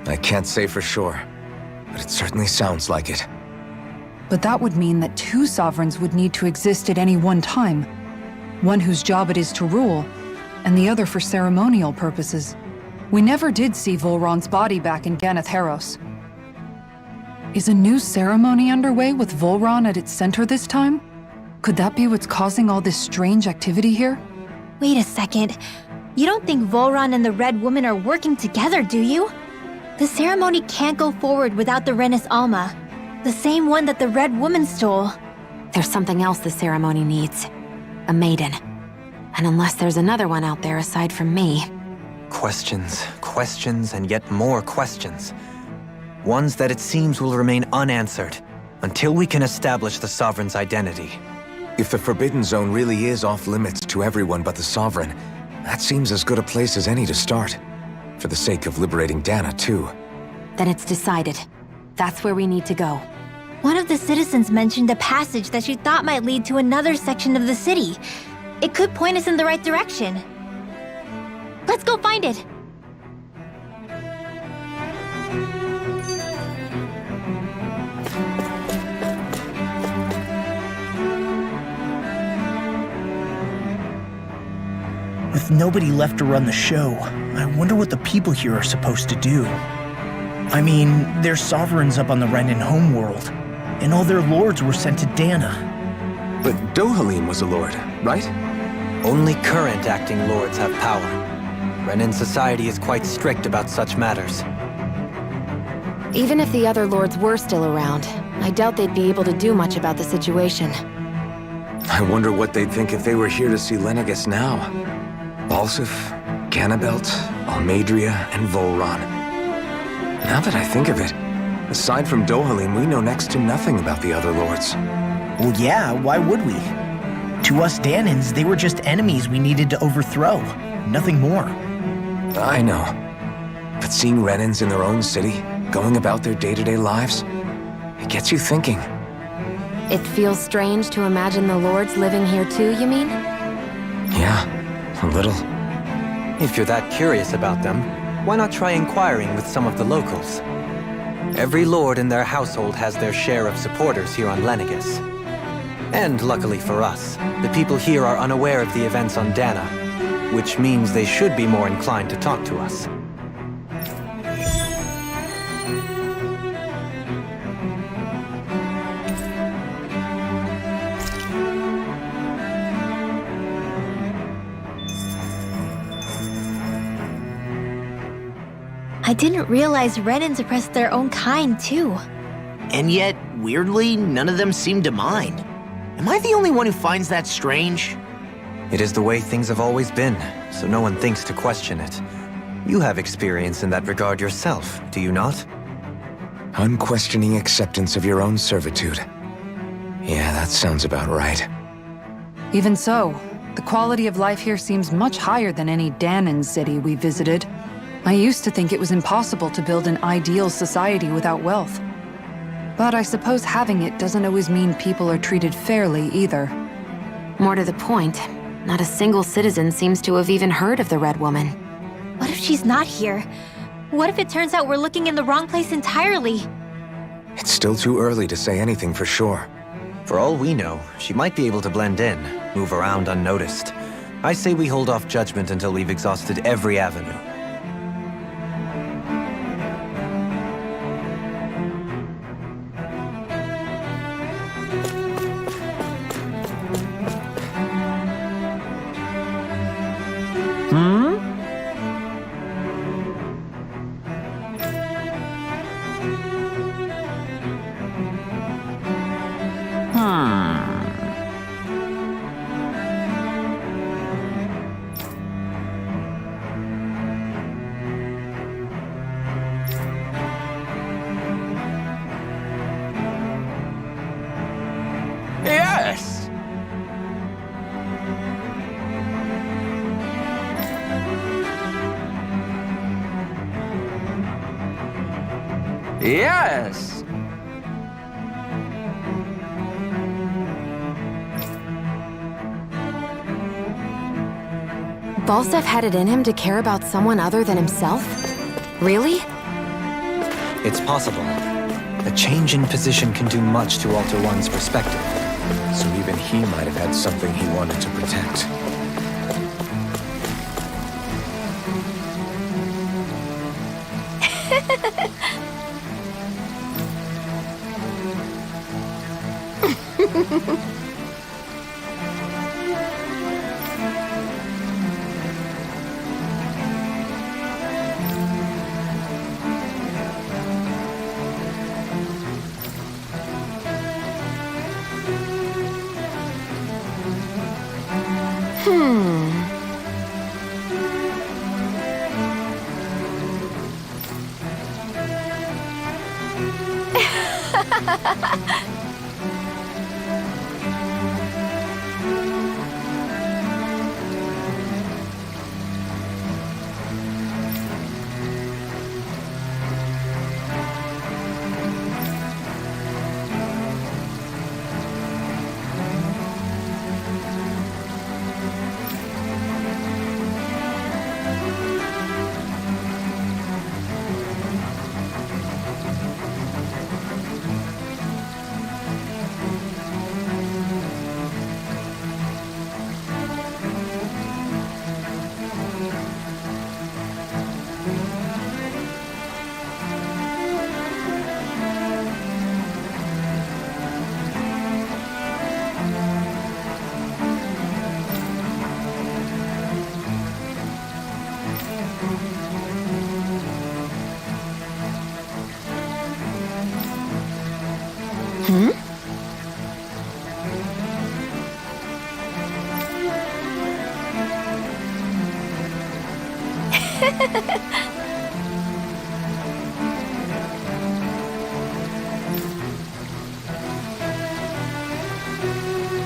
I can't say for sure, but it certainly sounds like it. But that would mean that 2 sovereigns would need to exist at any one time. One whose job it is to rule, and the other for ceremonial purposes. We never did see Volron's body back in Ganath Haros. Is a new ceremony underway with Volron at its center this time? Could that be what's causing all this strange activity here? Wait a second. You don't think Volron and the Red Woman are working together, do you? The ceremony can't go forward without the Renis Alma, the same one that the Red Woman stole. There's something else the ceremony needs. A maiden. And unless there's another one out there aside from me... Questions, questions, and yet more questions. Ones that it seems will remain unanswered, until we can establish the Sovereign's identity. If the Forbidden Zone really is off-limits to everyone but the Sovereign, that seems as good a place as any to start. For the sake of liberating Dana, too. Then it's decided. That's where we need to go. One of the citizens mentioned a passage that she thought might lead to another section of the city. It could point us in the right direction. Let's go find it! With nobody left to run the show, I wonder what the people here are supposed to do. I mean, there's sovereigns up on the Renan homeworld, and all their lords were sent to Dana. But Dohalim was a lord, right? Only current acting lords have power. Renan society is quite strict about such matters. Even if the other lords were still around, I doubt they'd be able to do much about the situation. I wonder what they'd think if they were here to see Lenegis now. Balsif, Ganabelt, Almadria, and Volron. Now that I think of it, aside from Dohalim, we know next to nothing about the other lords. Well, yeah, why would we? To us Dahnans, they were just enemies we needed to overthrow. Nothing more. I know. But seeing Renans in their own city, going about their day-to-day lives, it gets you thinking. It feels strange to imagine the lords living here too, you mean? Yeah, a little. If you're that curious about them, why not try inquiring with some of the locals? Every lord in their household has their share of supporters here on Lenegis. And luckily for us, the people here are unaware of the events on Dana, which means they should be more inclined to talk to us. I didn't realize Renans oppressed their own kind, too. And yet, weirdly, none of them seem to mind. Am I the only one who finds that strange? It is the way things have always been, so no one thinks to question it. You have experience in that regard yourself, do you not? Unquestioning acceptance of your own servitude. Yeah, that sounds about right. Even so, the quality of life here seems much higher than any Dahnan city we visited. I used to think it was impossible to build an ideal society without wealth. But I suppose having it doesn't always mean people are treated fairly either. More to the point, not a single citizen seems to have even heard of the Red Woman. What if she's not here? What if it turns out we're looking in the wrong place entirely? It's still too early to say anything for sure. For all we know, she might be able to blend in, move around unnoticed. I say we hold off judgment until we've exhausted every avenue. Yes! Yes! Balseph had it in him to care about someone other than himself? Really? It's possible. A change in position can do much to alter one's perspective. So even he might have had something he wanted to protect.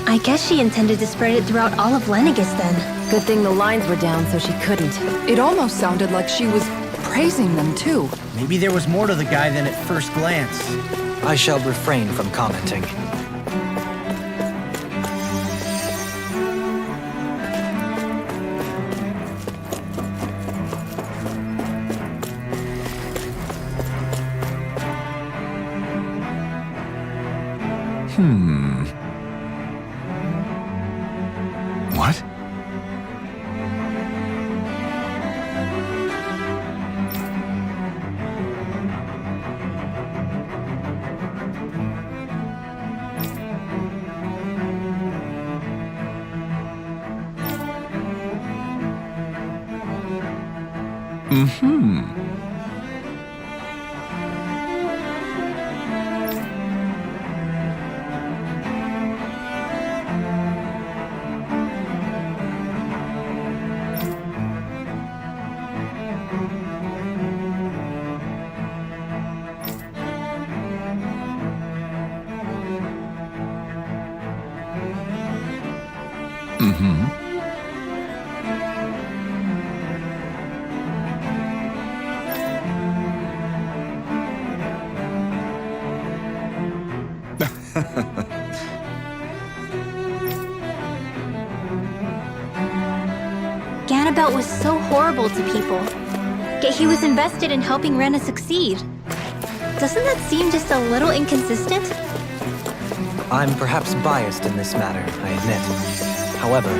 I guess she intended to spread it throughout all of Lenegis then. Good thing the lines were down so she couldn't. It almost sounded like she was praising them too. Maybe there was more to the guy than at first glance. I shall refrain from commenting. What? Ganabelt was so horrible to people, yet he was invested in helping Rena succeed. Doesn't that seem just a little inconsistent? I'm perhaps biased in this matter, I admit. However,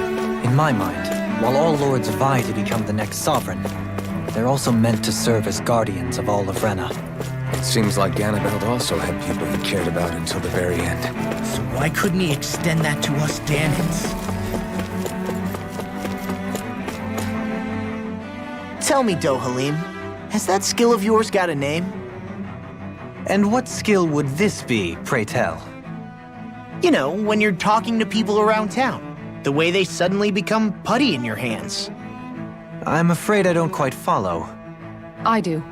in my mind, while all lords vie to become the next sovereign, they're also meant to serve as guardians of all of Rena. It seems like Ganabelt also had people he cared about until the very end. So why couldn't he extend that to us Danans? Tell me, Dohalim, has that skill of yours got a name? And what skill would this be, pray tell? You know, when you're talking to people around town. The way they suddenly become putty in your hands. I'm afraid I don't quite follow. I do.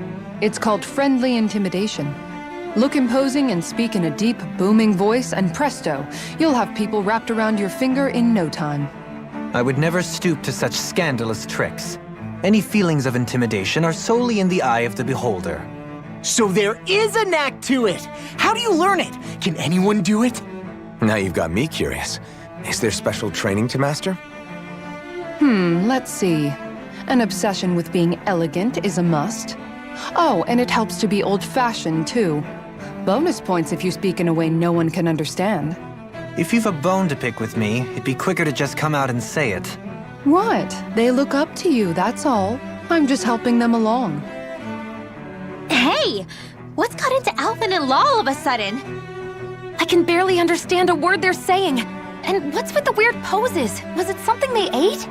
It's called friendly intimidation. Look imposing and speak in a deep, booming voice, and presto, you'll have people wrapped around your finger in no time. I would never stoop to such scandalous tricks. Any feelings of intimidation are solely in the eye of the beholder. So there is a knack to it! How do you learn it? Can anyone do it? Now you've got me curious. Is there special training to master? Let's see. An obsession with being elegant is a must. Oh, and it helps to be old-fashioned, too. Bonus points if you speak in a way no one can understand. If you've a bone to pick with me, it'd be quicker to just come out and say it. What? They look up to you, that's all. I'm just helping them along. Hey! What's got into Alvin and Law all of a sudden? I can barely understand a word they're saying. And what's with the weird poses? Was it something they ate?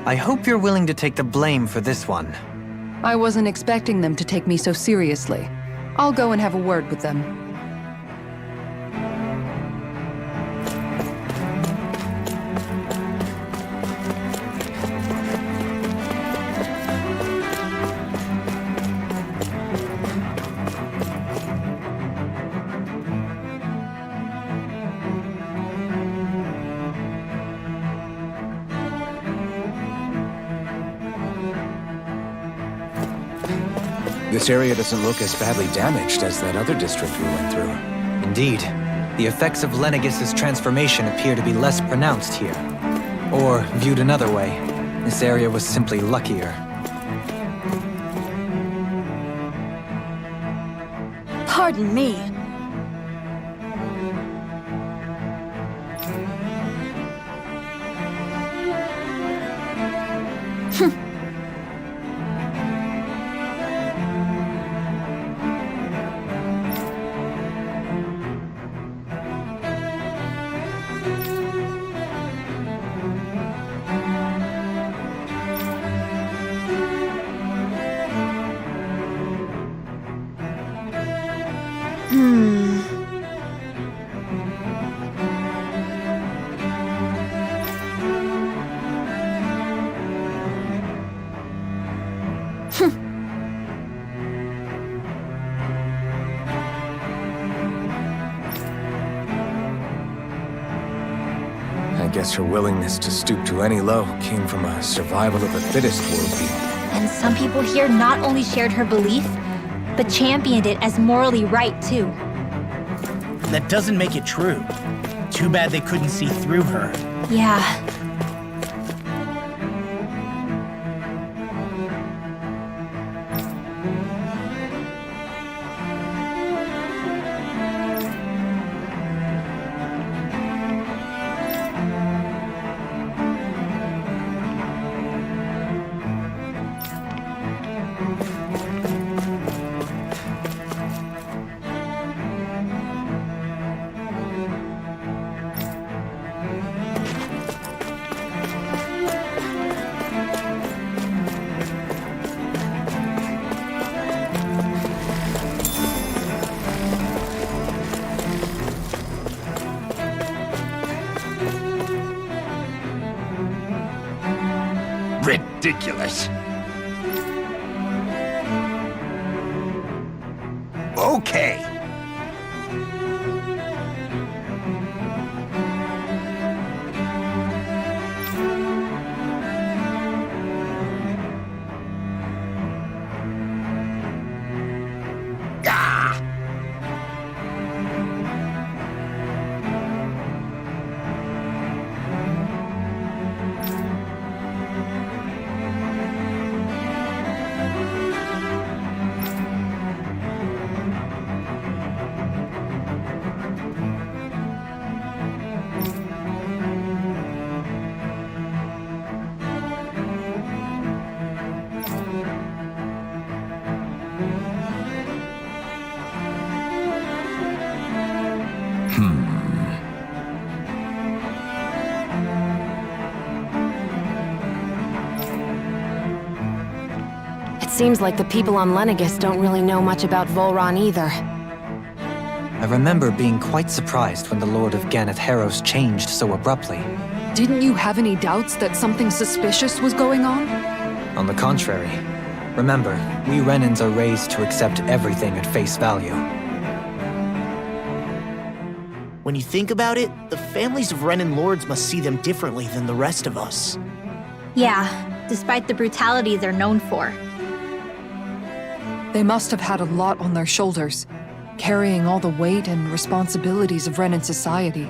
I hope you're willing to take the blame for this one. I wasn't expecting them to take me so seriously. I'll go and have a word with them. This area doesn't look as badly damaged as that other district we went through. Indeed. The effects of Lenegis' transformation appear to be less pronounced here. Or, viewed another way, this area was simply luckier. Pardon me. I guess her willingness to stoop to any low came from a survival of the fittest worldview. And some people here not only shared her belief, but championed it as morally right, too. That doesn't make it true. Too bad they couldn't see through her. Yeah. Ridiculous. Okay. It seems like the people on Lenegis don't really know much about Volron either. I remember being quite surprised when the Lord of Ganeth Haros changed so abruptly. Didn't you have any doubts that something suspicious was going on? On the contrary. Remember, we Renans are raised to accept everything at face value. When you think about it, the families of Renan lords must see them differently than the rest of us. Yeah, despite the brutality they're known for. They must have had a lot on their shoulders, carrying all the weight and responsibilities of Renan society.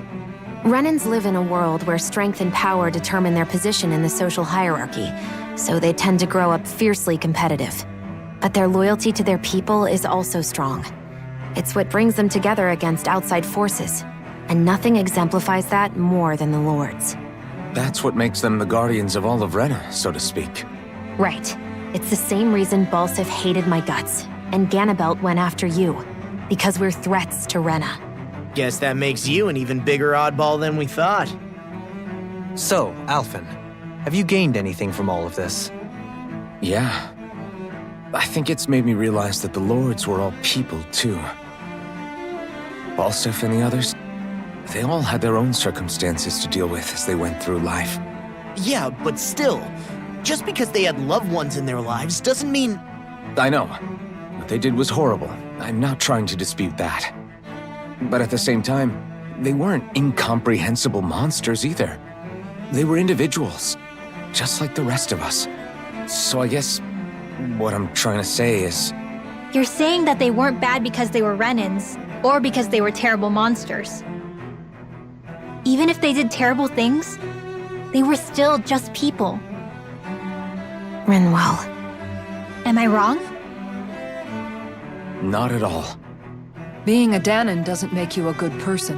Renans live in a world where strength and power determine their position in the social hierarchy, so they tend to grow up fiercely competitive. But their loyalty to their people is also strong. It's what brings them together against outside forces, and nothing exemplifies that more than the Lords. That's what makes them the guardians of all of Rena, so to speak. Right. It's the same reason Balsif hated my guts, and Ganabelt went after you. Because we're threats to Rena. Guess that makes you an even bigger oddball than we thought. So, Alphen, have you gained anything from all of this? Yeah. I think it's made me realize that the Lords were all people, too. Balsif and the others, they all had their own circumstances to deal with as they went through life. Yeah, but still, just because they had loved ones in their lives doesn't mean... I know. What they did was horrible. I'm not trying to dispute that. But at the same time, they weren't incomprehensible monsters either. They were individuals, just like the rest of us. So I guess what I'm trying to say is... You're saying that they weren't bad because they were Renans, or because they were terrible monsters. Even if they did terrible things, they were still just people. Rinwell. Am I wrong? Not at all. Being a Danan doesn't make you a good person.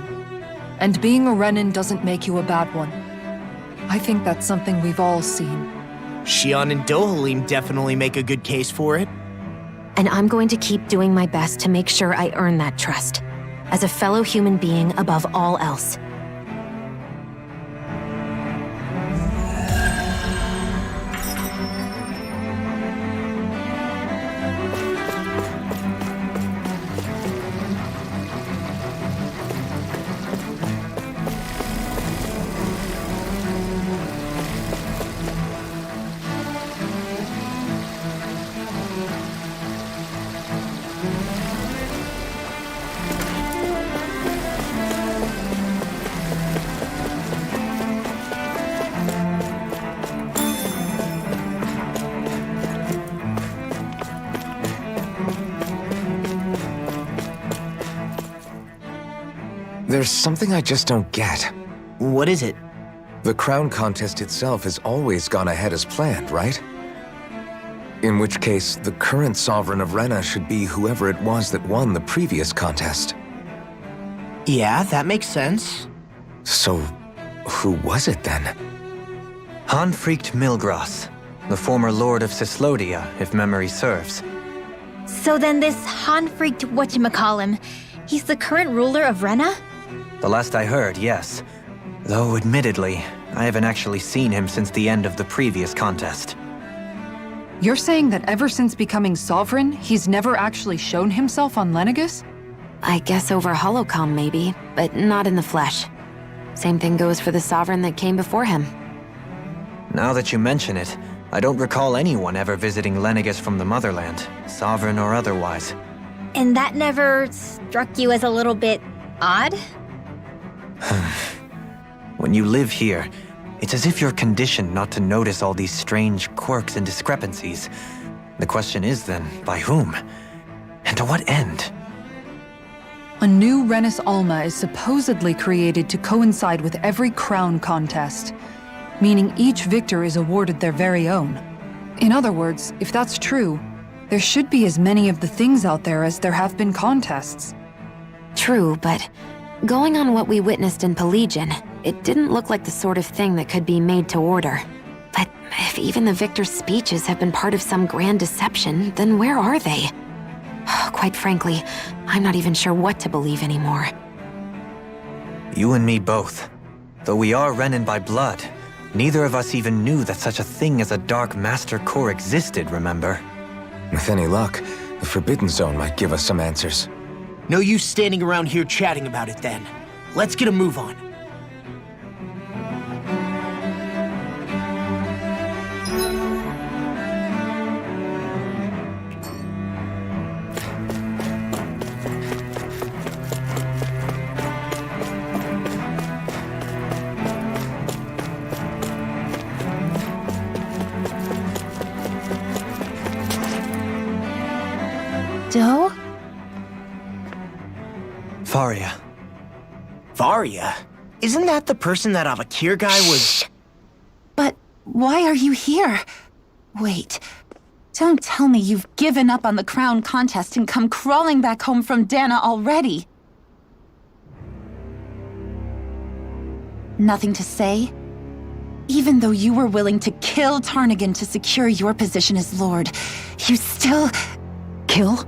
And being a Renan doesn't make you a bad one. I think that's something we've all seen. Shion and Dohalim definitely make a good case for it. And I'm going to keep doing my best to make sure I earn that trust. As a fellow human being above all else. There's something I just don't get. What is it? The crown contest itself has always gone ahead as planned, right? In which case, the current sovereign of Rena should be whoever it was that won the previous contest. Yeah, that makes sense. So, who was it then? Hanfrikt Milgras, the former Lord of Cyslodia, if memory serves. So then this Hanfrikt whatchamacallem, he's the current ruler of Rena? The last I heard, yes. Though, admittedly, I haven't actually seen him since the end of the previous contest. You're saying that ever since becoming sovereign, he's never actually shown himself on Lenegis? I guess over Holocom maybe, but not in the flesh. Same thing goes for the sovereign that came before him. Now that you mention it, I don't recall anyone ever visiting Lenegis from the motherland, sovereign or otherwise. And that never struck you as a little bit odd? When you live here, it's as if you're conditioned not to notice all these strange quirks and discrepancies. The question is then, by whom? And to what end? A new Renis Alma is supposedly created to coincide with every crown contest, meaning each victor is awarded their very own. In other words, if that's true, there should be as many of the things out there as there have been contests. True, but going on what we witnessed in Pelagian, it didn't look like the sort of thing that could be made to order. But if even the victor's speeches have been part of some grand deception, then where are they? Quite frankly, I'm not even sure what to believe anymore. You and me both. Though we are Renan by blood, neither of us even knew that such a thing as a Dark Master Core existed, remember? With any luck, the Forbidden Zone might give us some answers. No use standing around here chatting about it then. Let's get a move on. Doe? Faria. Varia? Isn't that the person that Avakir guy was... But why are you here? Wait. Don't tell me you've given up on the crown contest and come crawling back home from Dana already. Nothing to say? Even though you were willing to kill Tarnigan to secure your position as Lord, you still... Kill?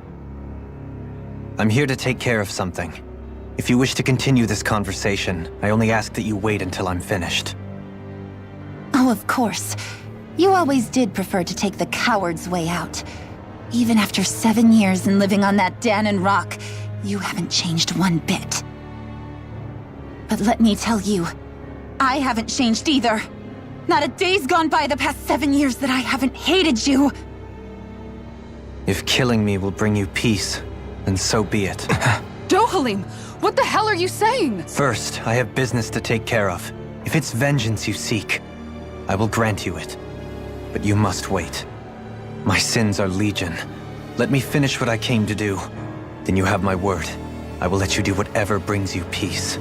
I'm here to take care of something. If you wish to continue this conversation, I only ask that you wait until I'm finished. Oh, of course. You always did prefer to take the coward's way out. Even after 7 years and living on that Danon rock, you haven't changed one bit. But let me tell you, I haven't changed either. Not a day's gone by the past 7 years that I haven't hated you. If killing me will bring you peace, then so be it. Dohalim, what the hell are you saying? First, I have business to take care of. If it's vengeance you seek, I will grant you it. But you must wait. My sins are legion. Let me finish what I came to do. Then you have my word. I will let you do whatever brings you peace.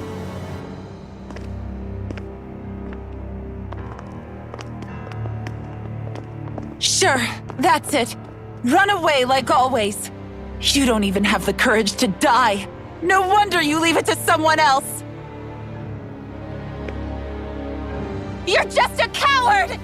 Sure, that's it. Run away like always. You don't even have the courage to die. No wonder you leave it to someone else. You're just a coward!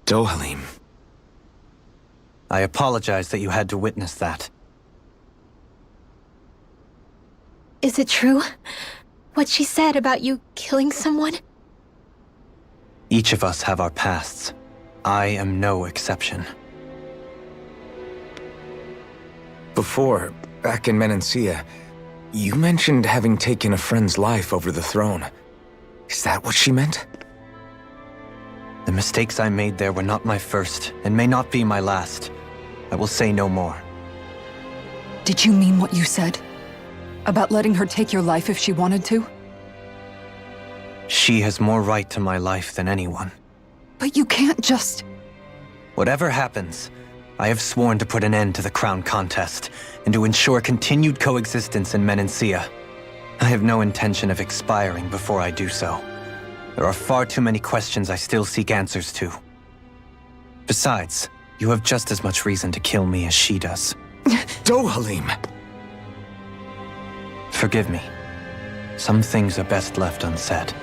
Dohalim. I apologize that you had to witness that. Is it true? What she said about you killing someone? Each of us have our pasts. I am no exception. Before, back in Menancia, you mentioned having taken a friend's life over the throne. Is that what she meant? The mistakes I made there were not my first, and may not be my last. I will say no more. Did you mean what you said? About letting her take your life if she wanted to? She has more right to my life than anyone. But you can't just... Whatever happens, I have sworn to put an end to the crown contest, and to ensure continued coexistence in Menancia. I have no intention of expiring before I do so. There are far too many questions I still seek answers to. Besides, you have just as much reason to kill me as she does. Dohalim! Forgive me. Some things are best left unsaid.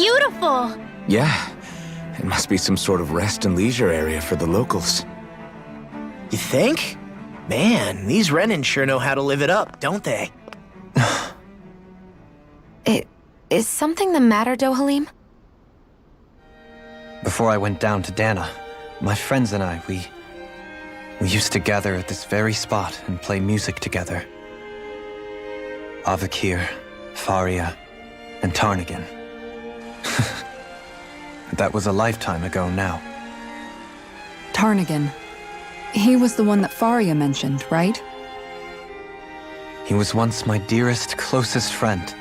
beautiful! Yeah, it must be some sort of rest and leisure area for the locals. You think? Man, these Renan sure know how to live it up, don't they? Is something the matter, Dohalim? Before I went down to Dana, my friends and I, we used to gather at this very spot and play music together. Avakir, Faria, and Tarnagin. That was a lifetime ago now. Tarnagin. He was the one that Faria mentioned, right? He was once my dearest, closest friend.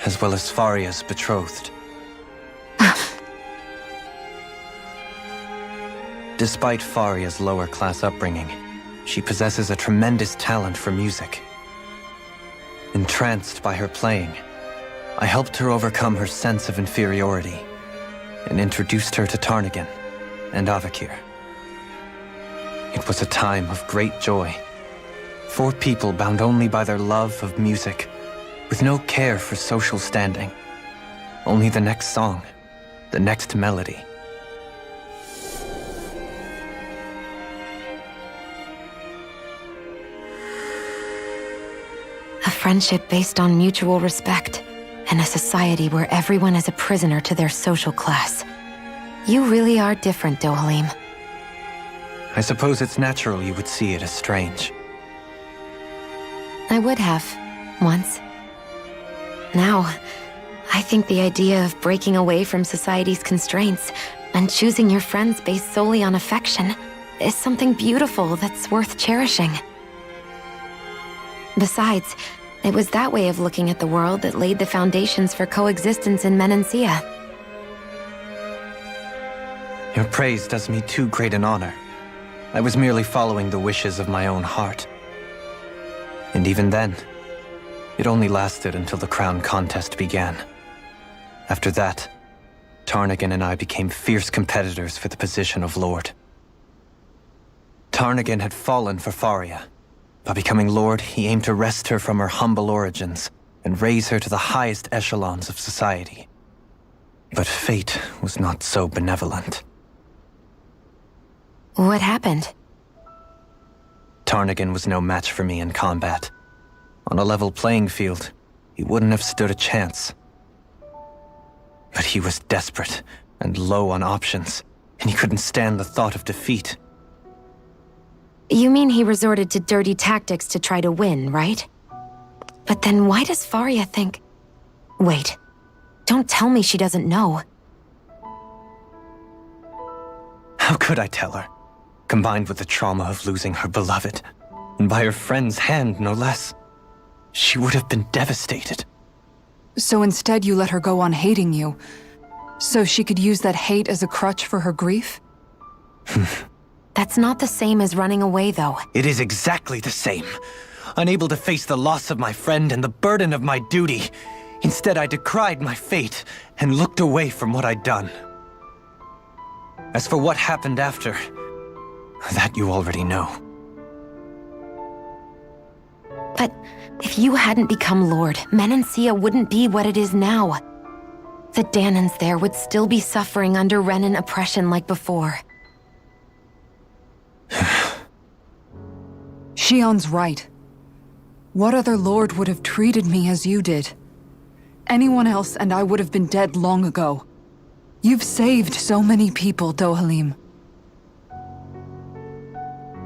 As well as Faria's betrothed. Despite Faria's lower-class upbringing, she possesses a tremendous talent for music. Entranced by her playing, I helped her overcome her sense of inferiority and introduced her to Tarnagin and Avakir. It was a time of great joy. 4 people bound only by their love of music, with no care for social standing. Only the next song, the next melody. A friendship based on mutual respect, and a society where everyone is a prisoner to their social class. You really are different, Dohalim. I suppose it's natural you would see it as strange. I would have, once. Now, I think the idea of breaking away from society's constraints and choosing your friends based solely on affection is something beautiful that's worth cherishing. Besides, it was that way of looking at the world that laid the foundations for coexistence in Menancia. Your praise does me too great an honor. I was merely following the wishes of my own heart. And even then, it only lasted until the crown contest began. After that, Tarnagin and I became fierce competitors for the position of Lord. Tarnagin had fallen for Faria. By becoming Lord, he aimed to wrest her from her humble origins and raise her to the highest echelons of society. But fate was not so benevolent. What happened? Tarnagin was no match for me in combat. On a level playing field, he wouldn't have stood a chance. But he was desperate and low on options, and he couldn't stand the thought of defeat. You mean he resorted to dirty tactics to try to win, right? But then why does Faria think... Wait, don't tell me she doesn't know. How could I tell her? Combined with the trauma of losing her beloved, and by her friend's hand, no less, she would have been devastated. So instead you let her go on hating you, so she could use that hate as a crutch for her grief? That's not the same as running away, though. It is exactly the same. Unable to face the loss of my friend and the burden of my duty, instead I decried my fate and looked away from what I'd done. As for what happened after, that you already know. But if you hadn't become Lord, Menancia wouldn't be what it is now. The Danans there would still be suffering under Renan oppression like before. Shion's right. What other lord would have treated me as you did? Anyone else and I would have been dead long ago. You've saved so many people, Dohalim.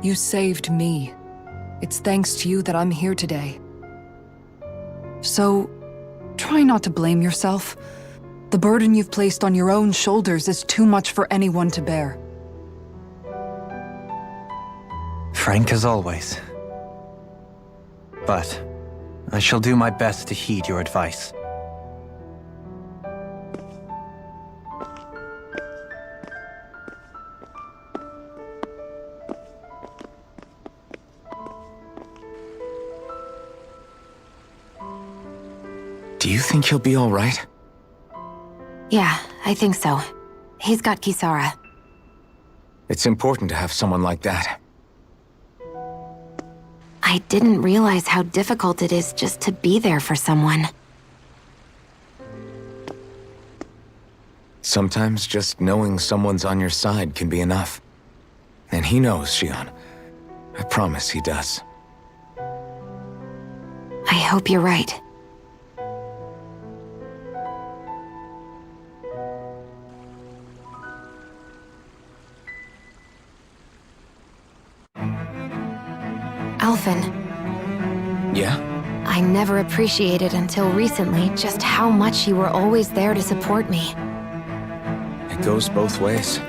You saved me. It's thanks to you that I'm here today. So, try not to blame yourself. The burden you've placed on your own shoulders is too much for anyone to bear. Frank as always. But I shall do my best to heed your advice. Do you think he'll be all right? Yeah, I think so. He's got Kisara. It's important to have someone like that. I didn't realize how difficult it is just to be there for someone. Sometimes just knowing someone's on your side can be enough. And he knows, Xion. I promise he does. I hope you're right. Alphen, Yeah? I never appreciated until recently just how much you were always there to support me. It goes both ways.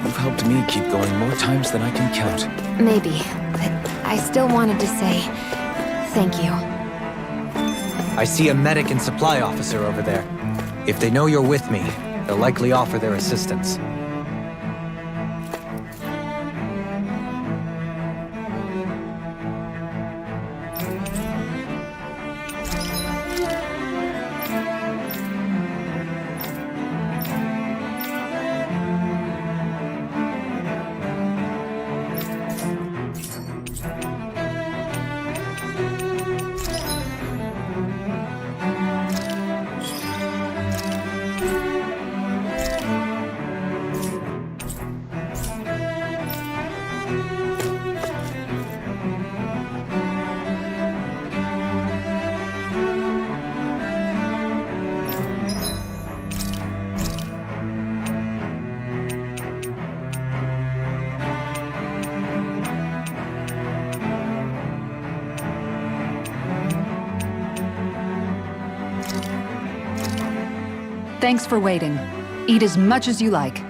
You've helped me keep going more times than I can count. Maybe, but I still wanted to say thank you. I see a medic and supply officer over there. If they know you're with me, they'll likely offer their assistance. Thanks for waiting. Eat as much as you like.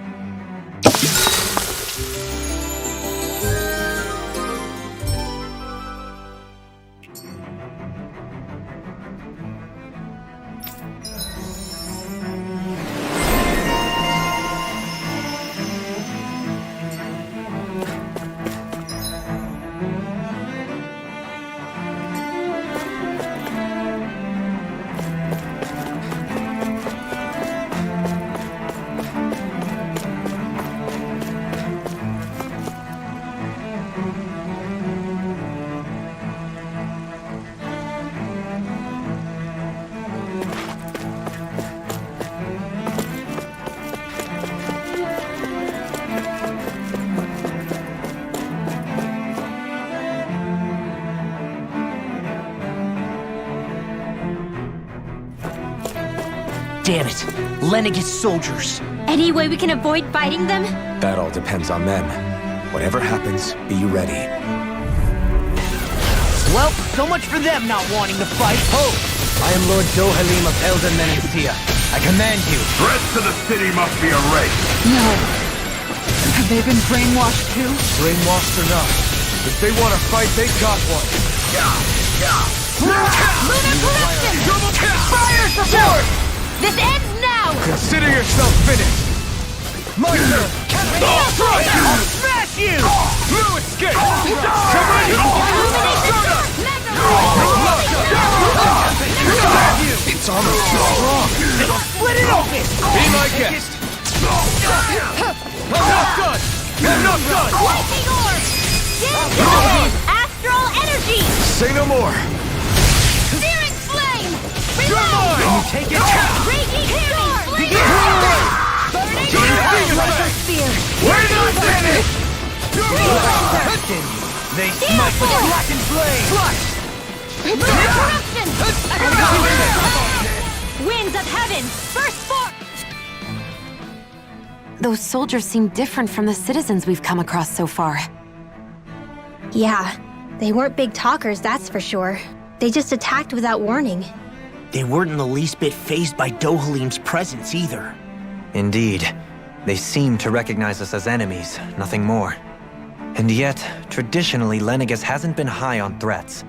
Damn it! Lenegis soldiers! Any way we can avoid fighting them? That all depends on them. Whatever happens, be ready. Well, so much for them not wanting to fight. Ho! I am Lord Dohalim of Elden Menencia. I command you. Threats to the city must be erased. No. Have they been brainwashed too? Brainwashed or not, if they want to fight, they got one. Lunar corruption! Fire support! This ends now! Consider yourself finished. My turn. I'll smash you! Blue escape. It's almost too strong. Split it open! Be my guest. I'm not done. I'm not done. Lightning orb! Dive! Astral energy! Say no more. Searing flame! You're mine. Reload! Take it. Raging storm! Burning Spear. We're not finished. They smite with blackened flame. Lunar corruption! Winds of heaven! First form! Those soldiers seem different from the citizens we've come across so far. Yeah, they weren't big talkers, that's for sure. They just attacked without warning. They weren't in the least bit fazed by Dohalim's presence either. Indeed. They seem to recognize us as enemies, nothing more. And yet, traditionally, Lenegis hasn't been high on threats.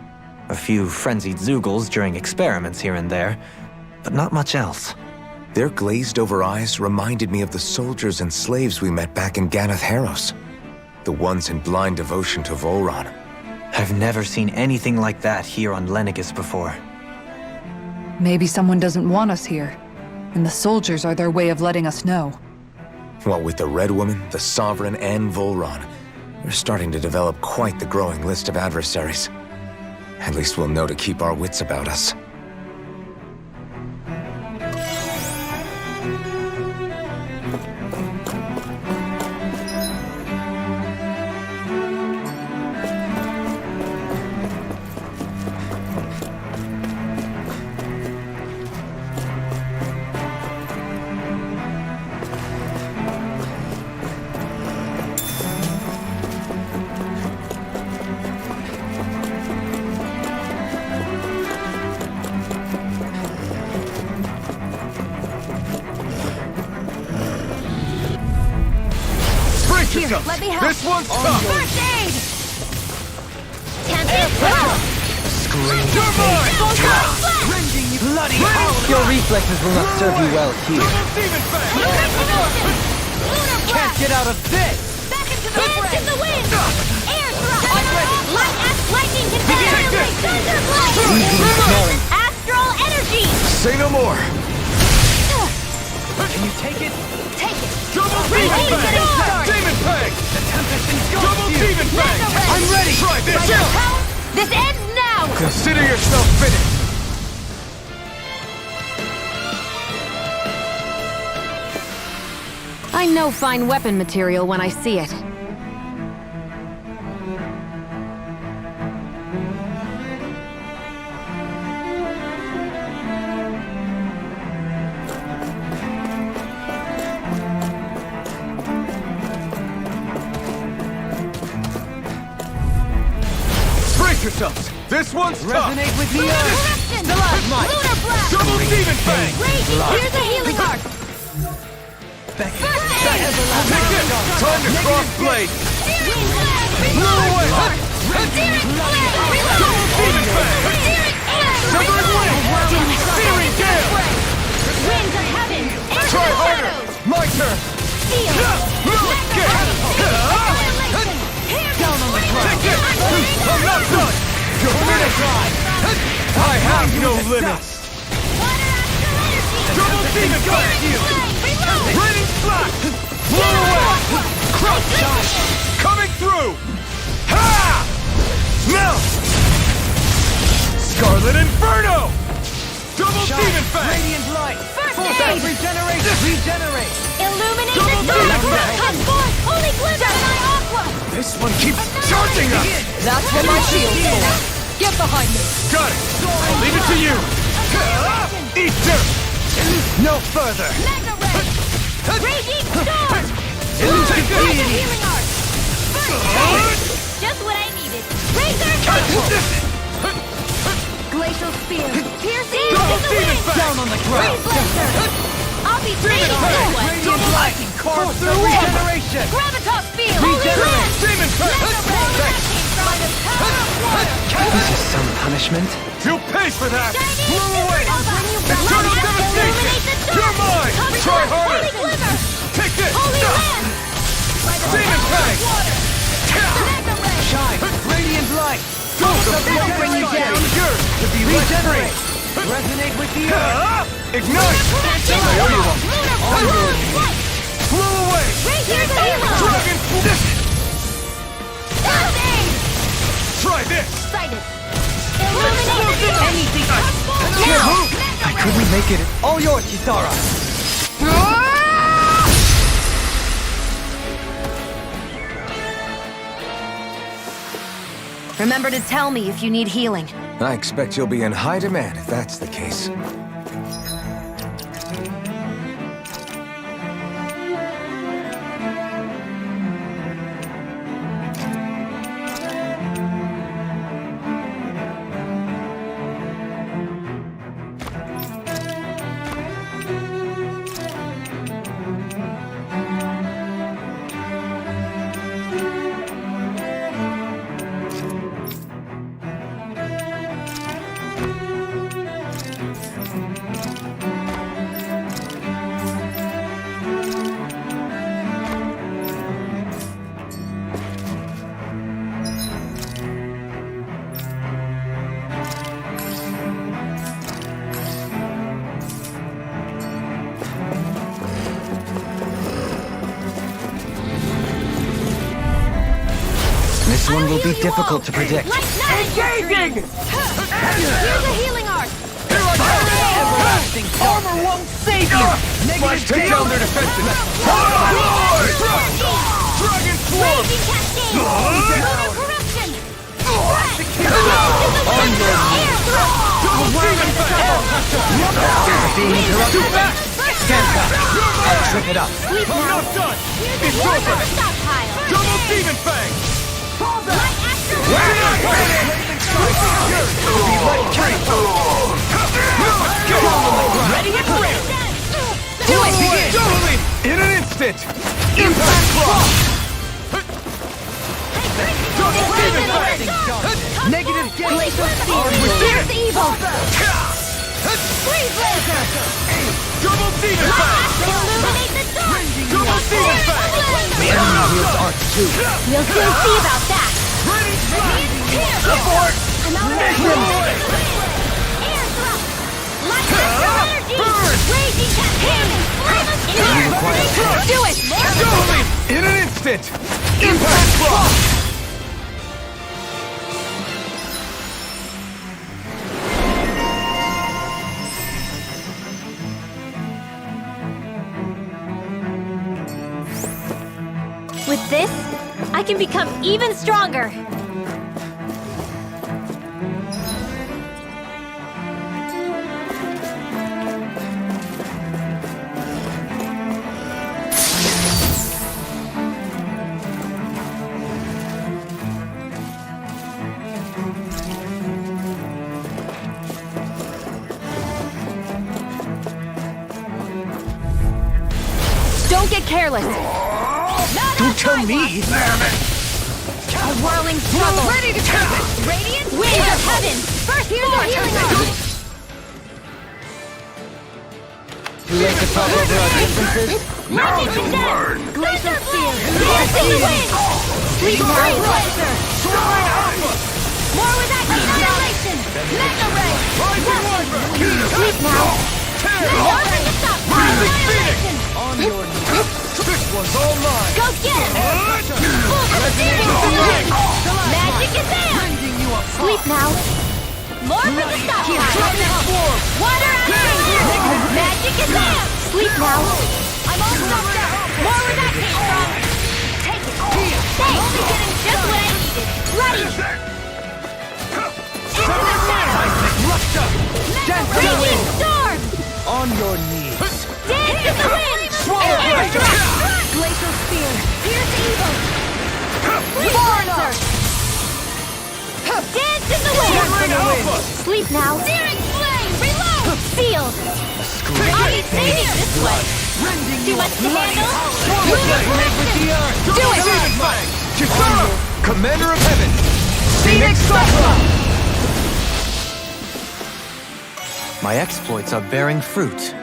A few frenzied Zeugles during experiments here and there, but not much else. Their glazed-over eyes reminded me of the soldiers and slaves we met back in Ganath Haros. The ones in blind devotion to Volron. I've never seen anything like that here on Lenegis before. Maybe someone doesn't want us here, and the soldiers are their way of letting us know. What with the Red Woman, the Sovereign, and Volron, we're starting to develop quite the growing list of adversaries. At least we'll know to keep our wits about us. yourself. Let me help. This one's tough. First aid! Can't You're mine! Bloody hell! Your reflexes will not serve you well here. Demon Fang! Can't get out of this! Back into the wind! Air thrust! Lightning confederate! Thunder blade! Astral energy! Say no more! Can you take it? Take it! Double Demon Fang! Demon Fang! The tempest engulfs Double you! Demon Fang! I'm ready! Try this! This ends now! Consider yourself finished! I know fine weapon material when I see it. Brace yourselves! This one's tough! Resonate with the earth! Stalagmite! Lunar blast! Double Demon Fang! Raging! Here's a healing arc! Take this! Time to cross blade! Blow away! Demon Fang! Severing Wind! Searing Gale! Winds of heaven! Try harder! My turn! Down on the ground! Take this! I'm not done! Go I have no limits! Double Demon Fang! Raining Slash! Blow away! Crush! Coming through! Ha! Now! Scarlet Inferno! Double Demon Fang! Radiant light! First aid! Regenerate! Regenerate! Illuminate Double the Demon dark! Fang! Come forth! Holy Glimmer! Gemini Aqua! This one keeps charging us! That's what my shield's for. Get behind me. Got it! I'll leave it to you! Eat dirt! No further! Mega Ray! Raging Storm! Take Laser this! healing arc! First aid! Just what I needed! Razor! Glacial Spear! Piercing Double in the Demon wind! Fang! Down on the ground! Freeze Laser! I'll be taking Fang! this one! Radiant light! Carve through regeneration! Gravitas Field! Holy Regenerate! Wind! Demon Fang! By the power of water! This is some punishment. You pay for that! Shining Blow away! Supernova! Eternal devastation! Illuminate the You're dark! mine! Cover Try us! harder! Holy Glimmer! Take this! Holy Land! By the Demon power Fang! of water! Mega Ray! Shine! Radiant light! Don't bring you down. Yours to be Regenerate! Resonate with the earth! Ignite! I owe you one. Onward! Blow away! Here's a hero! Dragon! First aid! Try this! Sighted! Illuminate the Anything! Now! I couldn't make it. All yours, Kisara! Remember to tell me if you need healing. I expect you'll be in high demand if that's the case. This one will be difficult to predict. Engaging! Here's a healing arc! Everlasting armor won't save you! Flash, take down their defenses! Dragon Swarm! Raging Cascade! Lunar Corruption! Air thrust! Demon Fang! Being interrupted. Stand back. I'll trip it up. Sleep I'm now! not done! Here's It's a over! water stockpile! Double Demon Fang! Light Astral Ready and ready. Do it! In an instant! Impact Cross! Glacial Spear! Fierce Evil! Freeze Laser! Double Demon Fang! Illuminate the dark! Double Demon Fang! The enemy heals art too. We'll soon see about that! Abort! I'm out of Air Thrust! Lightning Energy! Burn! Raging Cannon! Flame of Fear! Do it! In an instant! Impact Block! With this, I can become even stronger. Don't get careless. Don't tell me. A whirling struggle! Ready to take it! Radiant Winds of Heaven! First, here's our healing arm! Too late to talk over our differences. Lightning Condemn! Glacial Spear! Piercing the wind! Sleep Freeze Laser! More with that Annihilation! Mega Ray! Sleep now! More with the stop! Annihilation! On your knees. This one's all mine. Go get him! Magic is there! Sleep now! More for the stop! Water out! Magic is there! Sleep now! I'm all stopped up! More where that came from! Take it! Thanks! Only getting just what I needed! Ready! Into the shadow! Raging Storm! On your knees. Dance in the wind! Air Thrust! Glacial Spear! Pierce Evil! Foreigner! Dance in the wind! Sleep now! Searing Flame! Reload! Seal! I'll be saving this way! Too much to handle? Lunar Corruption! Do it! Kisara! Commander of Heaven! Phoenix Cyclone! My exploits are bearing fruit.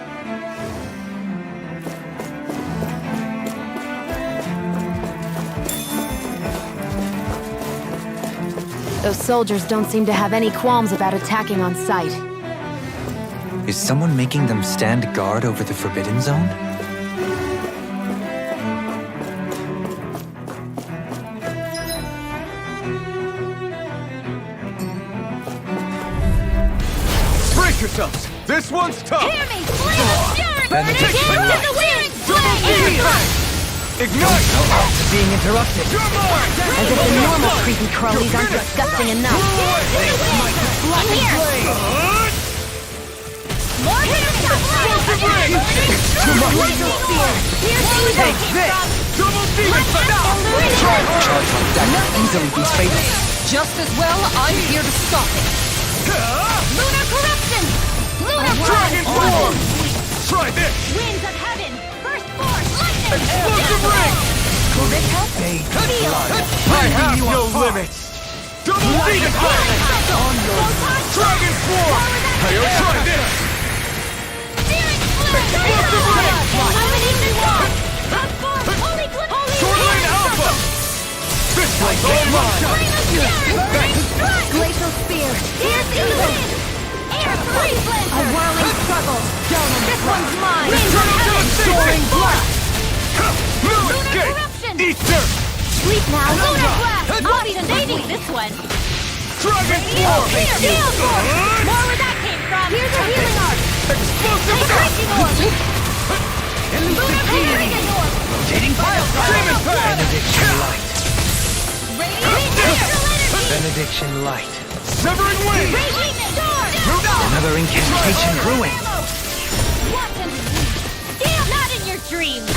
Those soldiers don't seem to have any qualms about attacking on sight. Is someone making them stand guard over the Forbidden Zone? Brace yourselves! This one's tough! Hear me! Flame of Fury! Burning Take Dance your in the wind! Air Thrust! Ignite! Being interrupted. As if the normal creepy crawlies aren't disgusting enough. I'm here! More Glacial Spear! Piercing Take this! Double Demon Fang! That can easily be faded. Just as well, I'm here to stop it. Lunar Corruption! Lunar Dragon Form! Try this! Winds of Heaven! First Force! Lightning! Explosive Ring! I have no limits! Double Demon Fang! Dragon Form! Try this! Explosive Ring! Shoreline Alpha! This one's all mine! Glacial Spear! Pierce in the wind! Air Freeze Laser! A whirling struggle! This one's mine! Winds of Heaven! Soaring Blast! Lunar Escape! Corruption! Eat dirt! Sleep now! Lunar Blast! I'll be saving this one! Dragon Form! Steel Force! More where that came from! Here's a healing arc! Explosive Increasing orb! Lunar Radiant Orb! Rotating Pile Demon Fang! Radiant Natural Energy! Benediction Light. Severing Wing! Raging Storm! Another incantation brewing. Watch and Steel! Not in your dreams!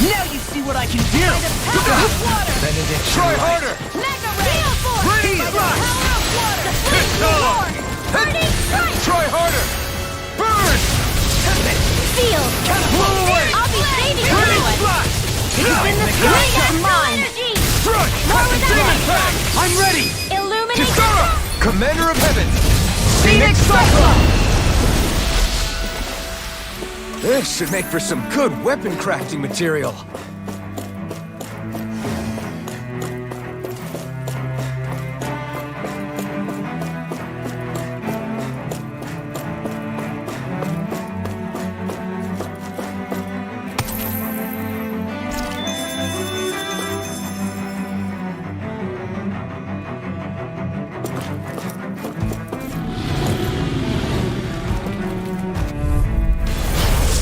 Now you see what I can do. By the power of water! Benediction Try Light. harder! Mega Ray! Steel Force! Radiant By the Blast! power of water! The Flaming Hit Lord! Burning Strike! Try harder! Burn! Steel! Blow away! I'll be saving this Burning one! Blast! It's in the sky of mine! Strike! More with that Demon one! Fang! I'm ready! Illuminate Kisara! Commander of Heaven! Phoenix Cyclops! This should make for some good weapon crafting material.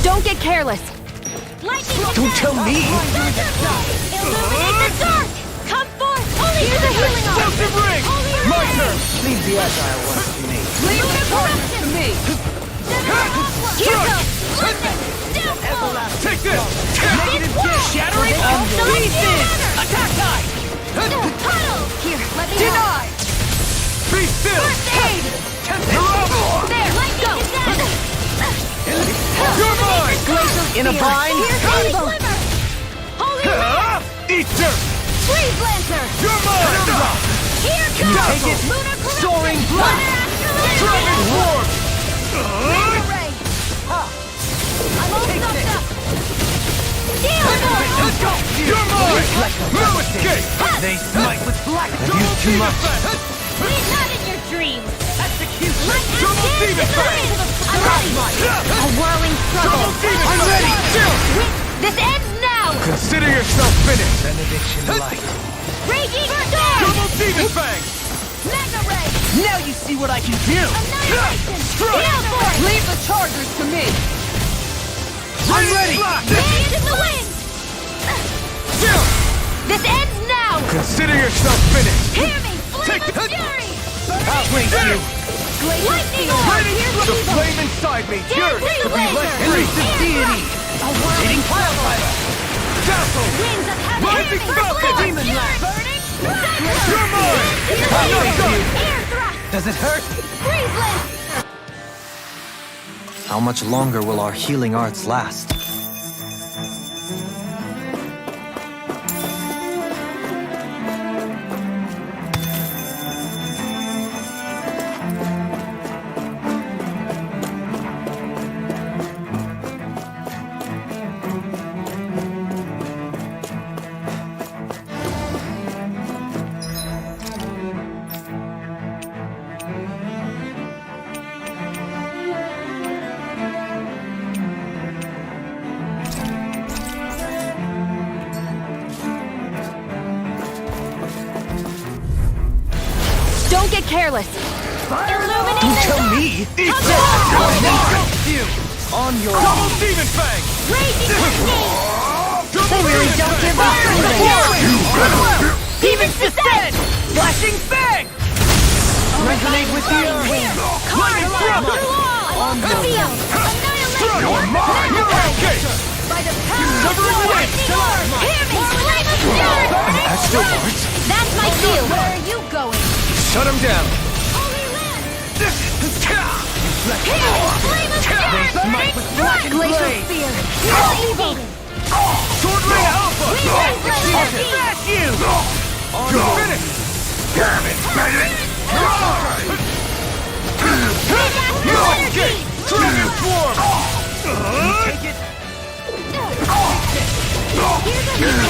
Don't get careless! Don't tell me! Illuminate the dark! Come forth! Holy Here's a healing arm! Celtic Ring! My turn! Leave the agile ones to me. Leave the corruption! To me! Here goes! Lightning! Downfall! Take this! Shattering! Pieces! Attack time! Puddle! Here, let me Deny! Be still! First aid! There! Lightning is dead! You're mine! In a bind? Here comes Glimmer! Holy Ring! Eat dirt! Freeze Lancer! You're mine! Here comes Take it! Lunar Corruption! Soaring blast! Dragon Swarm! Mega Ray! I'm all knocked up! Steel Ball! Let's go! You're mine! No escape! They smite with black. I've used too much. We're not in your dreams! Execution! My Double axe Demon is Fang! I'm ready! A whirling struggle! Double Demon I'm Fang! ready! Chill! This ends now! Consider yourself finished! Benediction light. Raging Storm! Double Demon Fang! Mega Ray! Now you see what I can do! Annihilation! Strike! Heal Force! Leave the chargers to me! I'm ready! Hand in the wind! Chill! This ends now! Consider yourself finished! Hear me! Flame Take of the- Fury! I'll bring you! Lightning Orb! Ready! Here's The evil! flame inside me! Yours Freeze to be let Laser! free! Deity! A whirling struggle! Dazzle! Winds of heaven! Rising Hear me! Falcon! Flame of Demon Fury! Burning! You're mine! I'm not done! Air thrust! Does it hurt? Freeze Laser! How much longer will our healing arts last? Don't get careless! Illuminate Don't the tell dark! me! Eat Come this! on! On your Double Demon Fang! Raging Lightning! Double Really Demon don't Fang! give up, do they? Demons descend! Flashing Fang! resonate with the earth. Lightning Thrust! On the field! Annihilate! You're mine! You're okay! By the power of Severing the Wind! lightning orb! Hear me! Flame of Fury! That still works. That's my field! Where are you going? Shut him down! Holy Land! Hear me! Flame of Fury! smite with black and Glacial blade. Spear! Heal evil! Sword Ray Alpha! We raise Land! Smash you! Finish! Damn it, Bennett! You escape! Dragon Swarm! Take it. Here's a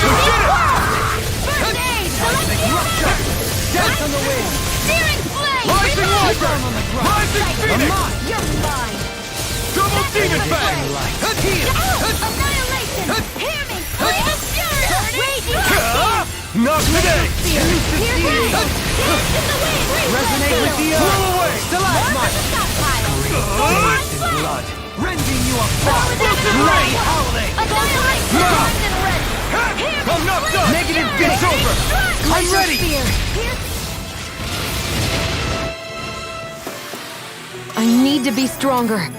First aid! Celestial! Death on the wind. Searing flame! Rising Wyvern! Rising Phoenix! You're mine! Double Demon Fang! Annihilation! Hear me! Flame of Fury! Raging Not today! Here goes! Dance in the wind! Resonate with the Blow earth. away! Stalagmite. Stockpile! Bathed in blood. Rending you apart. Wilson Bloody Ray! howling. Annihilate! No! Primed and ready! Hear me! I'm not done! Negative It's over! I'm ready. I need to be stronger.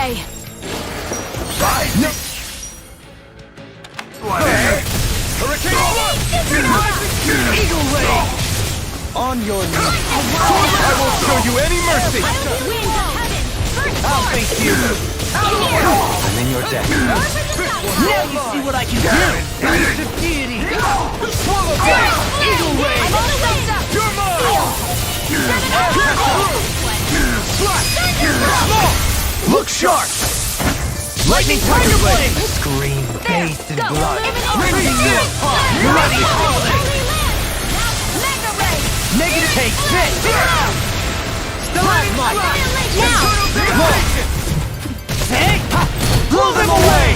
Ray! Eagle Ray! On your knees. I won't show you any mercy! I'll face you! I'm in your debt. Now you see what I can do! Elusive deity! Swallow that! Eagle Ray! You're mine! Look sharp! Lightning Tiger Blade! Scream, faith, and blood. Ripping you apart! Bloody holiday! Negative take this! Stalagmite! Now! Hey! Blow them away!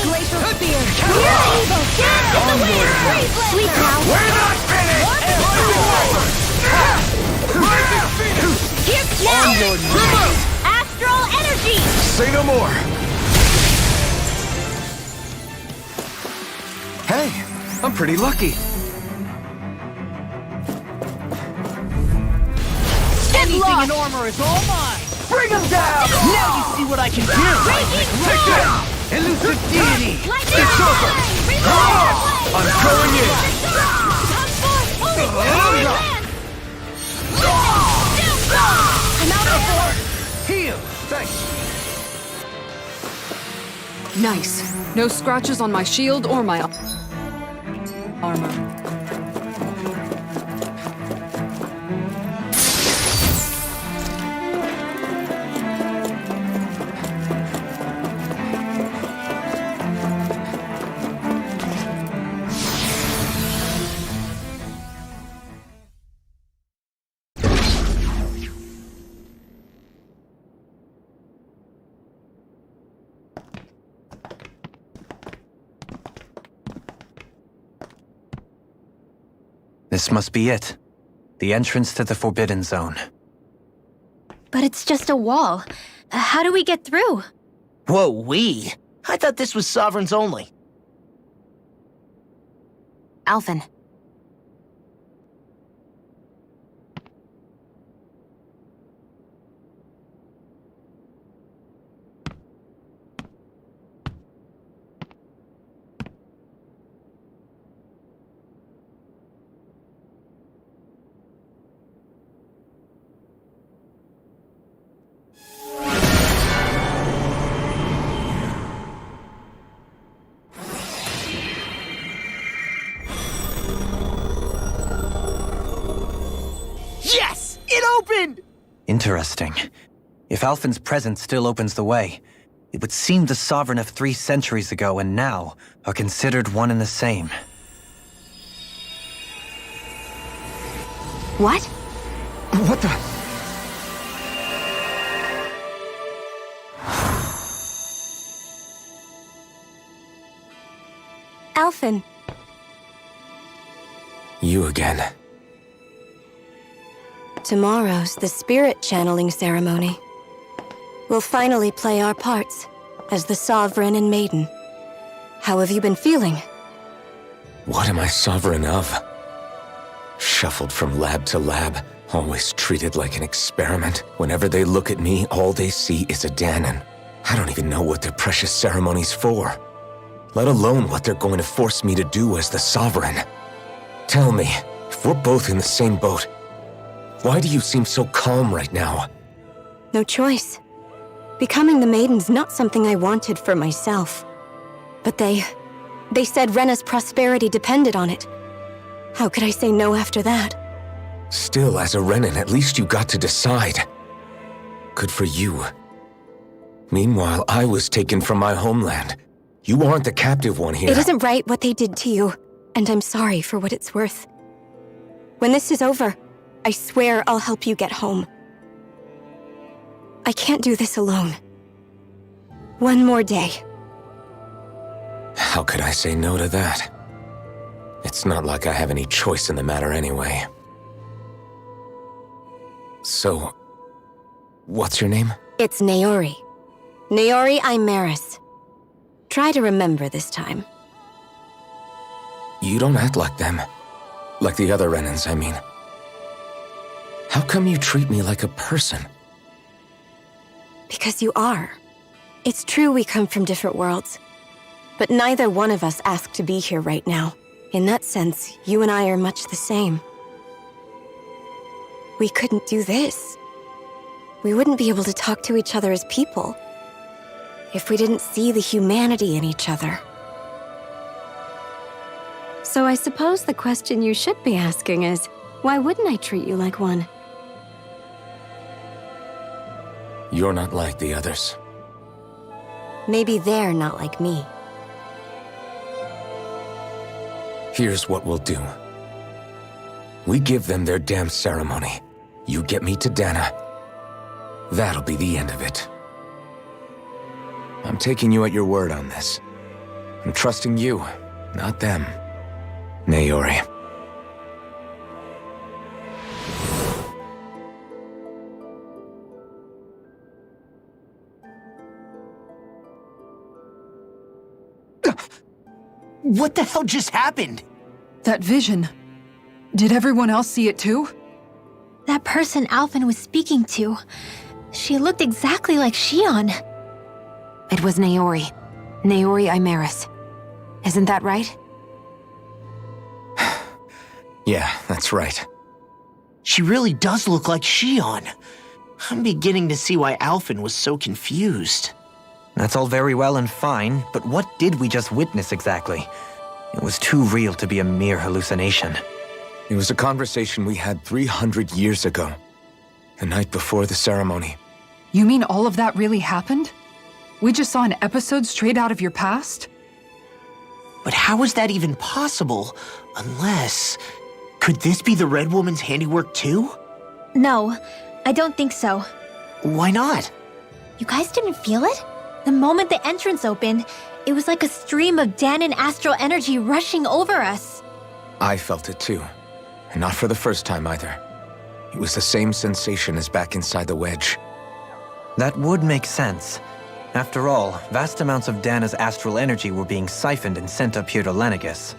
Glacial Spear! You're evil! Get out of the way! Sleep now! We're not finished! Here now! Astral energy! Say no more! Hey, I'm pretty lucky. Anything in armor is all mine! Bring them down! Now you see what I can do! Take that! Elusive deity! It's over! I'm going in! I'm out of force! Heal! Thanks. Nice. No scratches on my shield or my armor. This must be it. The entrance to the Forbidden Zone. But it's just a wall. How do we get through? Whoa, we? I thought this was Sovereigns only. Alphen. Yes! It opened! Interesting. If Alphen's presence still opens the way, it would seem the Sovereign of 3 centuries ago and now are considered one and the same. What? What the? Alphen. You again. Tomorrow's the spirit channeling ceremony. We'll finally play our parts as the Sovereign and Maiden. How have you been feeling? What am I sovereign of? Shuffled from lab to lab, always treated like an experiment. Whenever they look at me, all they see is a Dahnan. I don't even know what their precious ceremony's for, let alone what they're going to force me to do as the Sovereign. Tell me, if we're both in the same boat, why do you seem so calm right now? No choice. Becoming the Maiden's not something I wanted for myself. But they said Rena's prosperity depended on it. How could I say no after that? Still, as a Renan, at least you got to decide. Good for you. Meanwhile, I was taken from my homeland. You aren't the captive one here. It isn't right what they did to you, and I'm sorry for what it's worth. When this is over, I swear I'll help you get home. I can't do this alone. One more day. How could I say no to that? It's not like I have any choice in the matter anyway. So, what's your name? It's Naori. Naori Imaris. Try to remember this time. You don't act like them. Like the other Renans, I mean. How come you treat me like a person? Because you are. It's true we come from different worlds, but neither one of us asked to be here right now. In that sense, you and I are much the same. We couldn't do this. We wouldn't be able to talk to each other as people if we didn't see the humanity in each other. So I suppose the question you should be asking is, why wouldn't I treat you like one? You're not like the others. Maybe they're not like me. Here's what we'll do. We give them their damn ceremony. You get me to Dana. That'll be the end of it. I'm taking you at your word on this. I'm trusting you, not them. Naori. What the hell just happened? That vision. Did everyone else see it too? That person Alphen was speaking to, she looked exactly like Shion. It was Naori. Naori Imeris. Isn't that right? Yeah, that's right. She really does look like Shion. I'm beginning to see why Alphen was so confused. That's all very well and fine, but what did we just witness exactly? It was too real to be a mere hallucination. It was a conversation we had 300 years ago. The night before the ceremony. You mean all of that really happened? We just saw an episode straight out of your past? But how is that even possible? Unless... Could this be the Red Woman's handiwork too? No, I don't think so. Why not? You guys didn't feel it? The moment the entrance opened, it was like a stream of Danon astral energy rushing over us. I felt it too. And not for the first time either. It was the same sensation as back inside the wedge. That would make sense. After all, vast amounts of Dana's astral energy were being siphoned and sent up here to Lenegus.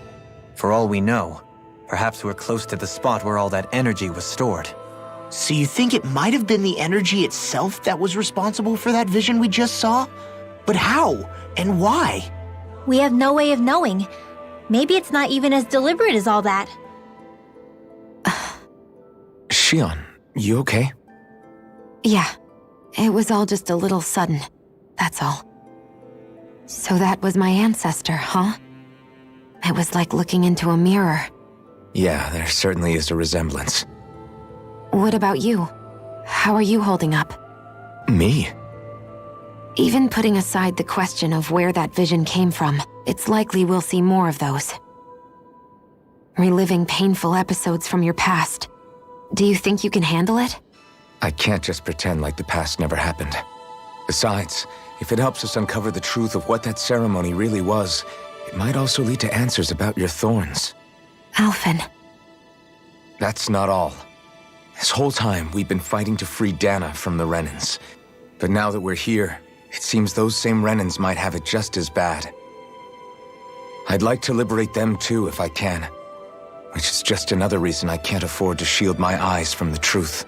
For all we know, perhaps we're close to the spot where all that energy was stored. So you think it might have been the energy itself that was responsible for that vision we just saw? But how? And why? We have no way of knowing. Maybe it's not even as deliberate as all that. Shion, you okay? Yeah. It was all just a little sudden. That's all. So that was my ancestor, huh? It was like looking into a mirror. Yeah, there certainly is a resemblance. What about you? How are you holding up? Me? Even putting aside the question of where that vision came from, it's likely we'll see more of those. Reliving painful episodes from your past. Do you think you can handle it? I can't just pretend like the past never happened. Besides, if it helps us uncover the truth of what that ceremony really was, it might also lead to answers about your thorns. Alphen. That's not all. This whole time, we've been fighting to free Dana from the Renans. But now that we're here, it seems those same Renans might have it just as bad. I'd like to liberate them too if I can. Which is just another reason I can't afford to shield my eyes from the truth.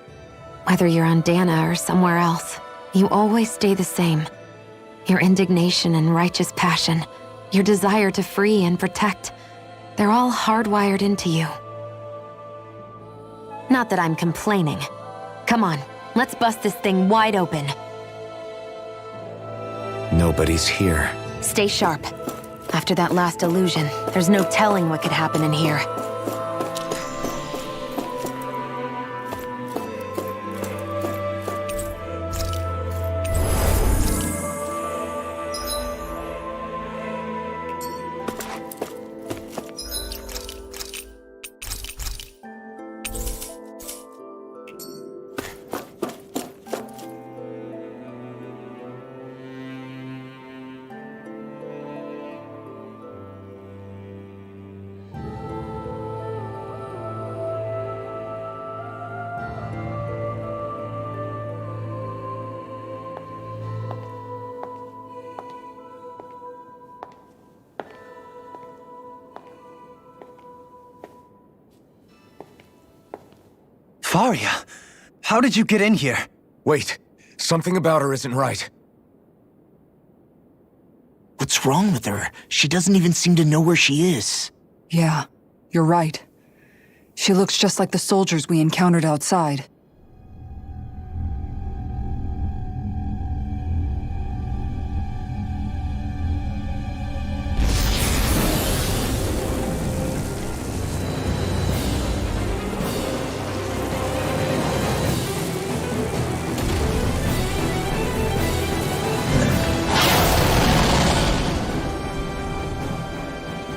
Whether you're on Dana or somewhere else, you always stay the same. Your indignation and righteous passion, your desire to free and protect, they're all hardwired into you. Not that I'm complaining. Come on, let's bust this thing wide open. Nobody's here. Stay sharp. After that last illusion, there's no telling what could happen in here. Faria, How did you get in here? Wait, something about her isn't right. What's wrong with her? She doesn't even seem to know where she is. Yeah, you're right. She looks just like the soldiers we encountered outside.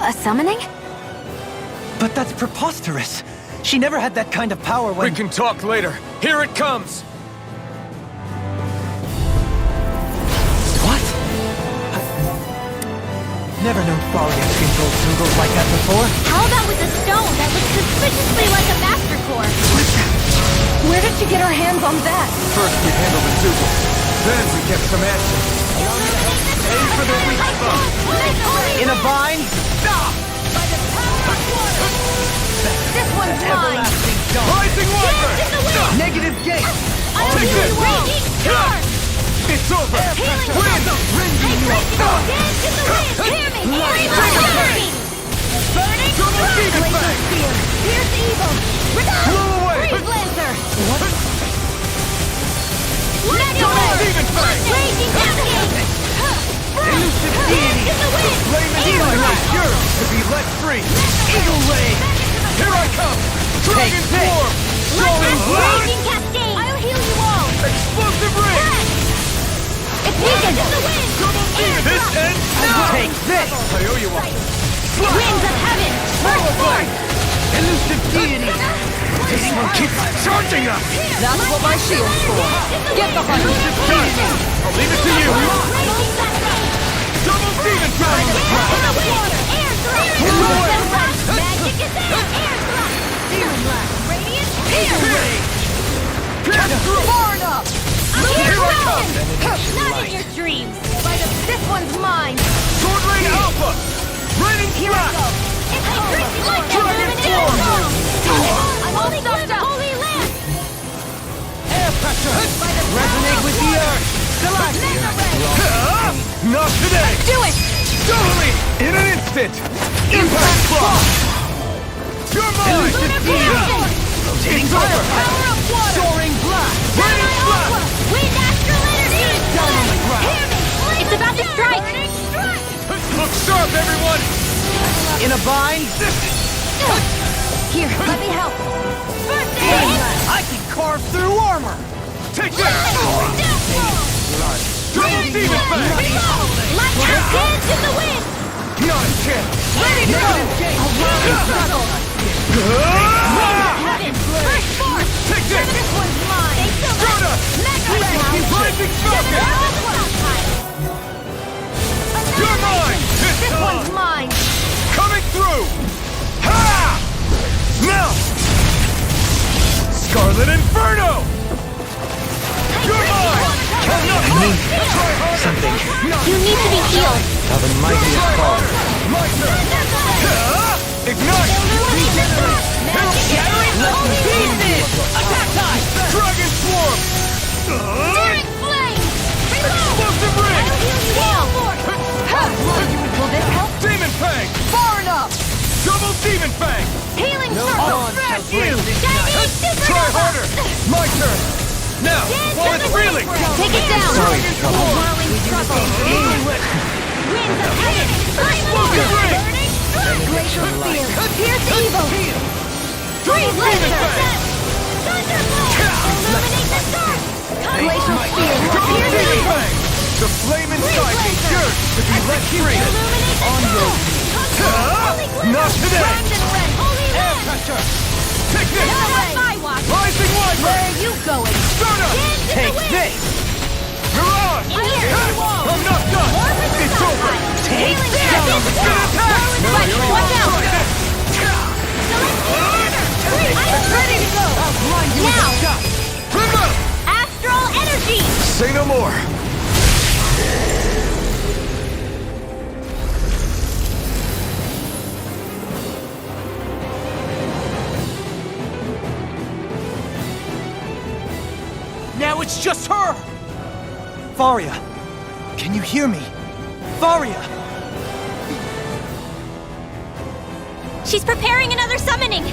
A summoning? But that's preposterous. She never had that kind of power when— We can talk later. Here it comes! What? Never known Thalia to control symbols like that before. How about with a stone that looks suspiciously like a master core? Where did she get her hands on that? First we handled the Zoogle. Then we get some action. Aim for the weak spot. In a vine? This one's mine! Rising Wiper! Negative gate! I'll heal you all! Charge! It's over! Healing Win! Hey, Crazy Ball! Dance in the wind! Hear me! Burning! Double Demon Glacial Fang! Spear! Here's evil! Blow away! Freeze Lancer! Double Demon Fang! Raging Cascade! Elusive Dance deity! in the wind! Flame and Eagle Fire Blast! is yours to be let free! Eagle Ray! Here I come! Dragon this! Swarm! Soaring Blast! Raging Cascade! I'll heal you all! Explosive Ring! It's weakened! In the wind! This ends now! Take this! I owe you one! Winds of Heaven! First force! Elusive deity! This one keeps charging us! That's what my shield's for. Get the hunter! I'll leave it to you! Double Demon Fang! Magic is out! Air thrust! Demon blast! Radiant! Far enough! I'm here Here I alone! come! Not in your dreams! This one's mine! Sword Rain Alpha! Raining Blast! It's over! Like Dragon illuminated Swarm! stone! I'm all stuffed up! Holy Land! Air pressure! Resonate with the earth! Not today! Do it! Totally! In an instant! Impact Blast! You're mine! It's over! Power of water! Soaring blast! Raining Blast! Wind astral energy! Down on the ground! Hear me! It's about to strike! Look sharp, everyone! In a vine? Here, let me help! First aid! I can carve through armor! Take that! Double Demon Fang! Lighthouse dance in the wind! Not a chance! Ready to go! A wild struggle! Heaven! First force! Take this! This one's mine! Jonah! Mega Ray! Rising Falcon! You're mine! This This one's time! mine! Coming through! Ha! Now! Scarlet Inferno! You're mine! Try harder! Something. You need to be healed! How the mighty is called. Ignite! Attack time! Dragon Swarm! Daring flame! Explosive Ring! Will this help? Demon Fang! Far enough! Double Demon Fang! Healing No circle! one shall Smash break you! this Chinese supernova! Try harder! My turn! Now, while it's reeling! Take it down! Sorry, trouble. Whirling struggle! Winds of heaven! Explosive Ring! Glacial spear! Pierce evil! Freeze laser! Thunderbolt! Illuminate the dark! Glacial spear! Double Pierce Demon evil! Fang! The flame inside is yours to be let free! Illuminate the storm! Holy glitter! Not today! Round and red! Holy Air land! pressure! Take this! Skywalk! Rising Wiper! Where are you going? Jonah! Dance in Take the wind! this! Mirage! Here! I'm not done! It's over! Take this! It's an attack! Watch out! Try this! I'm ready to go! Now! Remember! Astral energy! Say no more! Now it's just her! Faria! Can you hear me? Faria! She's preparing another summoning!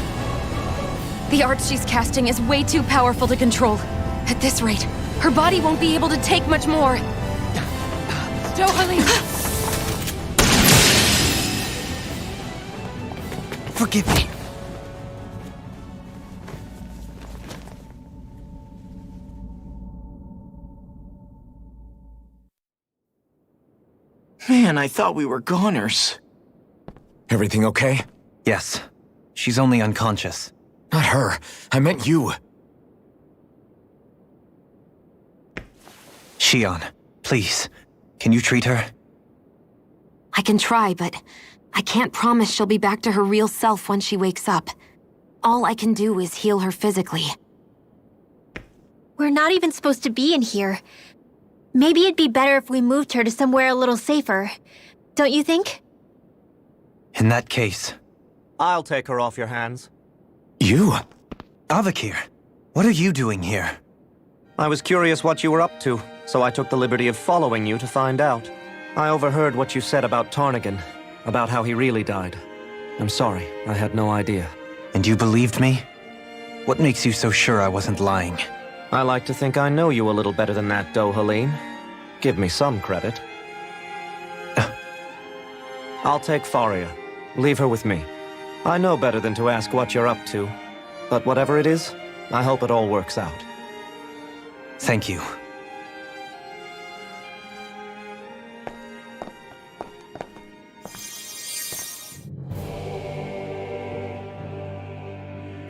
The art she's casting is way too powerful to control. At this rate, her body won't be able to take much more. Dohalim! Forgive me. Man, I thought we were goners. Everything okay? Yes. She's only unconscious. Not her. I meant you. Shion, please. Can you treat her? I can try, but I can't promise she'll be back to her real self when she wakes up. All I can do is heal her physically. We're not even supposed to be in here. Maybe it'd be better if we moved her to somewhere a little safer. Don't you think? In that case... I'll take her off your hands. You? Avakir, what are you doing here? I was curious what you were up to, so I took the liberty of following you to find out. I overheard what you said about Tarnagin, about how he really died. I'm sorry, I had no idea. And you believed me? What makes you so sure I wasn't lying? I like to think I know you a little better than that, Dohalim. Give me some credit. I'll take Faria. Leave her with me. I know better than to ask what you're up to. But whatever it is, I hope it all works out. Thank you.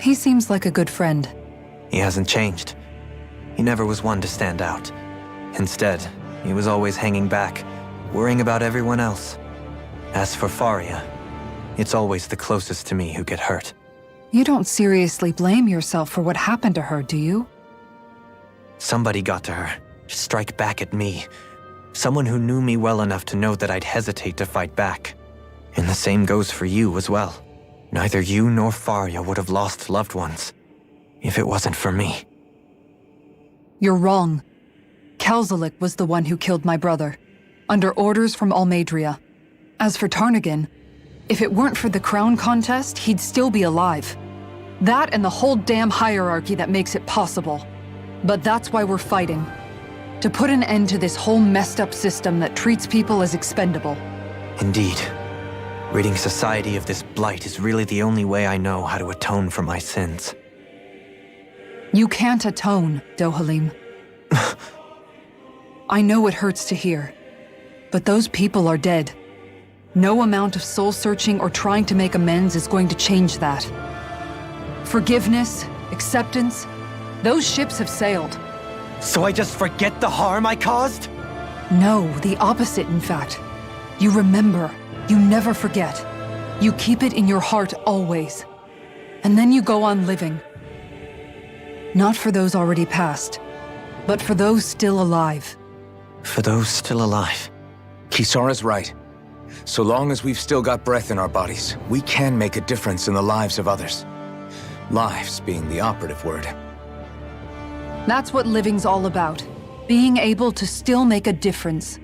He seems like a good friend. He hasn't changed. He never was one to stand out. Instead, he was always hanging back, worrying about everyone else. As for Faria, it's always the closest to me who get hurt. You don't seriously blame yourself for what happened to her, do you? Somebody got to her, to strike back at me. Someone who knew me well enough to know that I'd hesitate to fight back. And the same goes for you as well. Neither you nor Faria would have lost loved ones, if it wasn't for me. You're wrong. Kelzelik was the one who killed my brother, under orders from Almeidria. As for Tarnagin, if it weren't for the crown contest, he'd still be alive. That and the whole damn hierarchy that makes it possible. But that's why we're fighting. To put an end to this whole messed up system that treats people as expendable. Indeed. Ridding society of this blight is really the only way I know how to atone for my sins. You can't atone, Dohalim. I know it hurts to hear, but those people are dead. No amount of soul-searching or trying to make amends is going to change that. Forgiveness, acceptance, those ships have sailed. So I just forget the harm I caused? No, the opposite, in fact. You remember. You never forget. You keep it in your heart always. And then you go on living. Not for those already past, but for those still alive. For those still alive. Kisara's right. So long as we've still got breath in our bodies, we can make a difference in the lives of others. Lives being the operative word. That's what living's all about. Being able to still make a difference.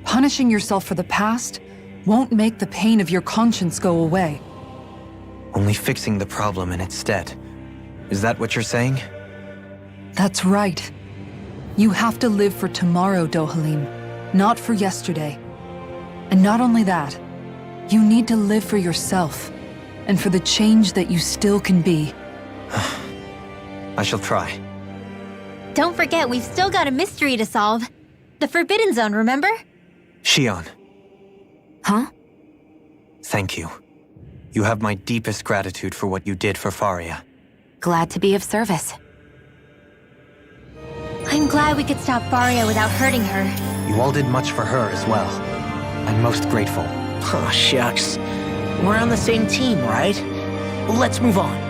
Punishing yourself for the past won't make the pain of your conscience go away. Only fixing the problem in its stead. Is that what you're saying? That's right. You have to live for tomorrow, Dohalim, not for yesterday. And not only that, you need to live for yourself, and for the change that you still can be. I shall try. Don't forget, we've still got a mystery to solve. The Forbidden Zone, remember? Shion. Huh? Thank you. You have my deepest gratitude for what you did for Faria. Glad to be of service. I'm glad we could stop Faria without hurting her. You all did much for her as well. I'm most grateful. Oh, shucks. We're on the same team, right? Let's move on.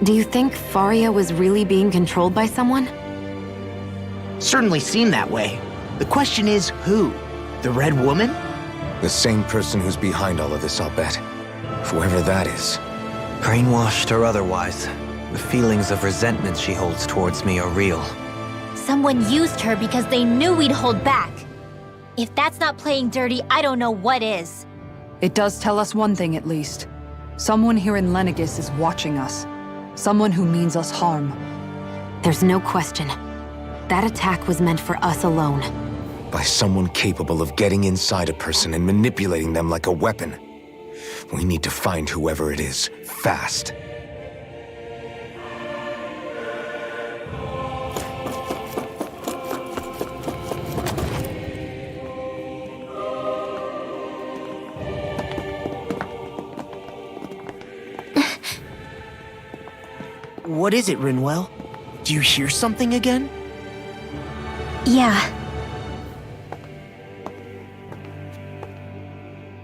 Do you think Faria was really being controlled by someone? certainly seemed that way. The question is, who? The Red Woman? The same person who's behind all of this, I'll bet. Whoever that is. Brainwashed or otherwise, the feelings of resentment she holds towards me are real. Someone used her because they knew we'd hold back. If that's not playing dirty, I don't know what is. It does tell us one thing at least. Someone here in Lenegis is watching us. Someone who means us harm. There's no question. That attack was meant for us alone. By someone capable of getting inside a person and manipulating them like a weapon. We need to find whoever it is, fast. What is it, Rinwell? Do you hear something again? Yeah.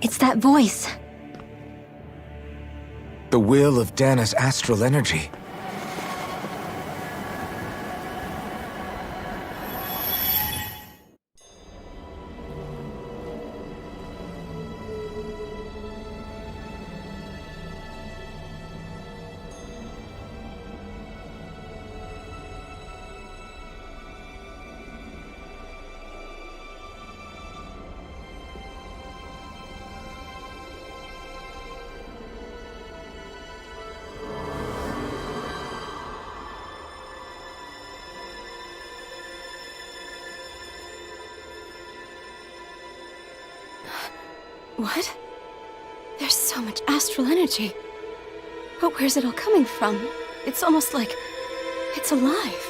It's that voice. The will of Dana's astral energy. What? There's so much astral energy. But where's it all coming from? It's almost like it's alive.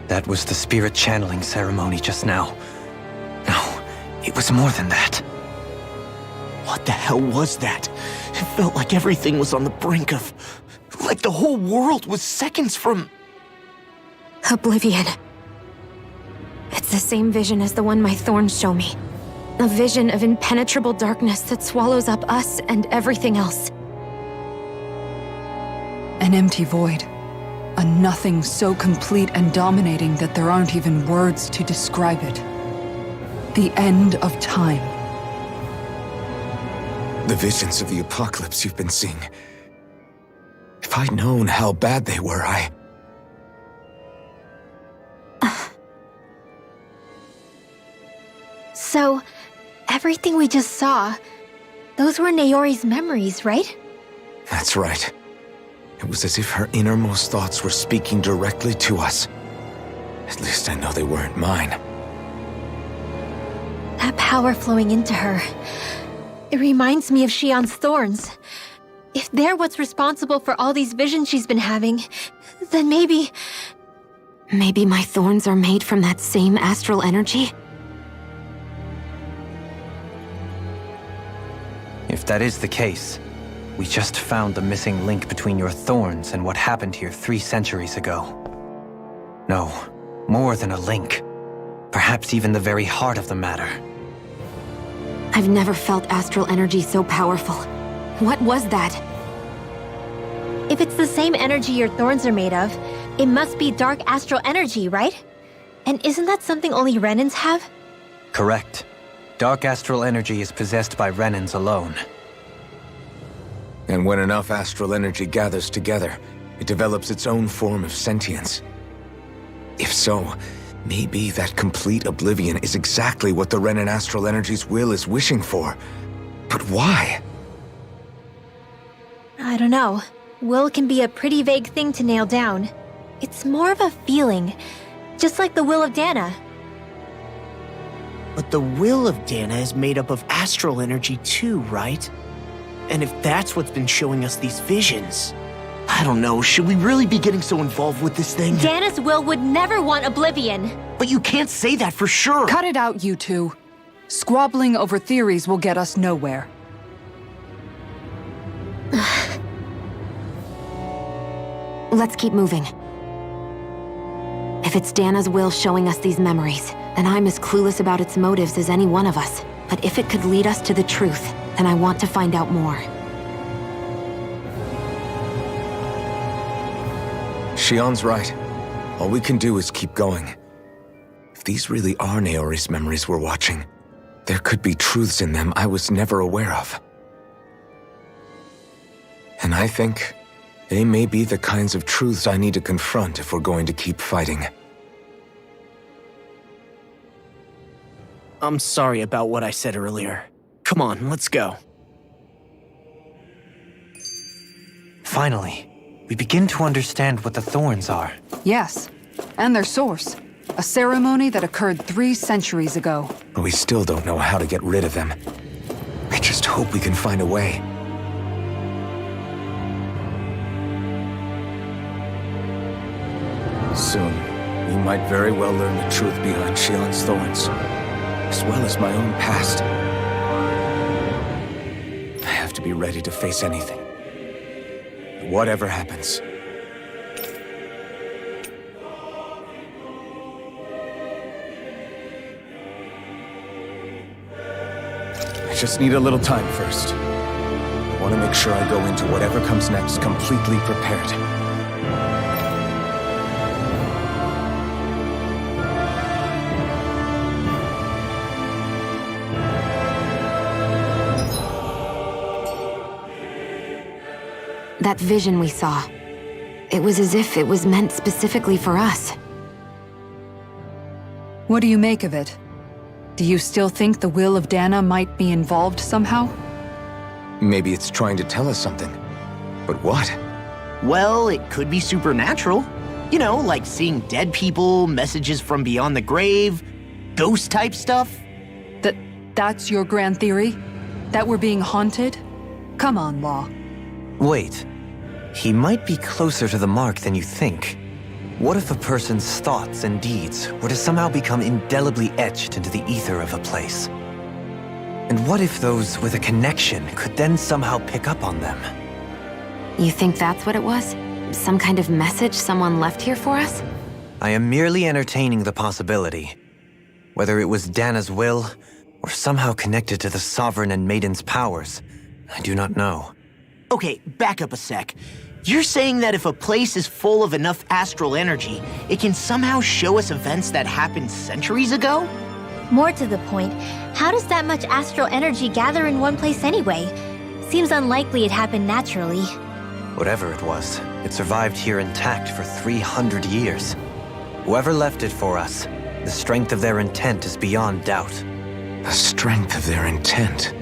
That was the spirit channeling ceremony just now. No, it was more than that. What the hell was that? It felt like everything was on the brink of... like the whole world was seconds from... Oblivion. It's the same vision as the one my thorns show me. A vision of impenetrable darkness that swallows up us and everything else. An empty void. A nothing so complete and dominating that there aren't even words to describe it. The end of time. The visions of the apocalypse you've been seeing. If I'd known how bad they were, So, everything we just saw, those were Naori's memories, right? That's right. It was as if her innermost thoughts were speaking directly to us. At least I know they weren't mine. That power flowing into her. It reminds me of Shion's thorns. If they're what's responsible for all these visions she's been having, then maybe... Maybe my thorns are made from that same astral energy? If that is the case, we just found the missing link between your thorns and what happened here 3 centuries ago. No, More than a link. Perhaps even the very heart of the matter. I've never felt astral energy so powerful. What was that? If it's the same energy your thorns are made of, it must be dark astral energy, right? And isn't that something only Renans have? Correct. Dark astral energy is possessed by Renans alone. And when enough astral energy gathers together, it develops its own form of sentience. If so, maybe that complete oblivion is exactly what the Renan astral energy's will is wishing for. But why? I don't know. Will can be a pretty vague thing to nail down. It's more of a feeling, just like the will of Dana. But the will of Dana is made up of astral energy too, right? And if that's what's been showing us these visions, I don't know, should we really be getting so involved with this thing? Dana's will would never want oblivion. But you can't say that for sure. Cut it out, you two. Squabbling over theories will get us nowhere. Let's keep moving. If it's Dana's will showing us these memories, then I'm as clueless about its motives as any one of us. But if it could lead us to the truth, then I want to find out more. Shion's right. All we can do is keep going. If these really are Naori's memories we're watching, there could be truths in them I was never aware of. And I think they may be the kinds of truths I need to confront if we're going to keep fighting. I'm sorry about what I said earlier. Come on, let's go. Finally, we begin to understand what the thorns are. Yes, and their source. A ceremony that occurred 3 centuries ago. But we still don't know how to get rid of them. I just hope we can find a way. Soon, we might very well learn the truth behind Shion's thorns, as well as my own past. I have to be ready to face anything. Whatever happens. I just need a little time first. I want to make sure I go into whatever comes next completely prepared. That vision we saw. It was as if it was meant specifically for us. What do you make of it? Do you still think the will of Dana might be involved somehow? Maybe it's trying to tell us something. But what? Well, it could be supernatural. You know, like seeing dead people, messages from beyond the grave, ghost-type stuff. That's your grand theory? That we're being haunted? Come on, Law. Wait. He might be closer to the mark than you think. What if a person's thoughts and deeds were to somehow become indelibly etched into the ether of a place? And what if those with a connection could then somehow pick up on them? You think that's what it was? Some kind of message someone left here for us? I am merely entertaining the possibility. Whether it was Dana's will, or somehow connected to the Sovereign and Maiden's powers, I do not know. Okay, back up a sec. You're saying that if a place is full of enough astral energy, it can somehow show us events that happened centuries ago? More to the point, how does that much astral energy gather in one place anyway? Seems unlikely it happened naturally. Whatever it was, it survived here intact for 300 years. Whoever left it for us, the strength of their intent is beyond doubt. The strength of their intent?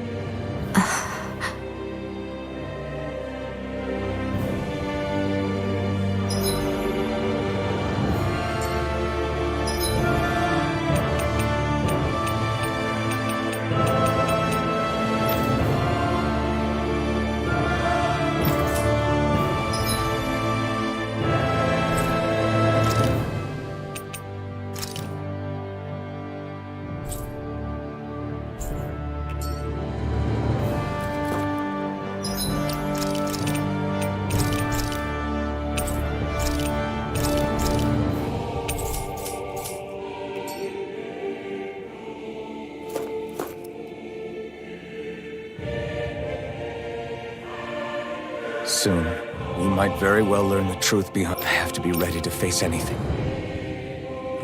soon, we might very well learn the truth behind. I have to be ready to face anything.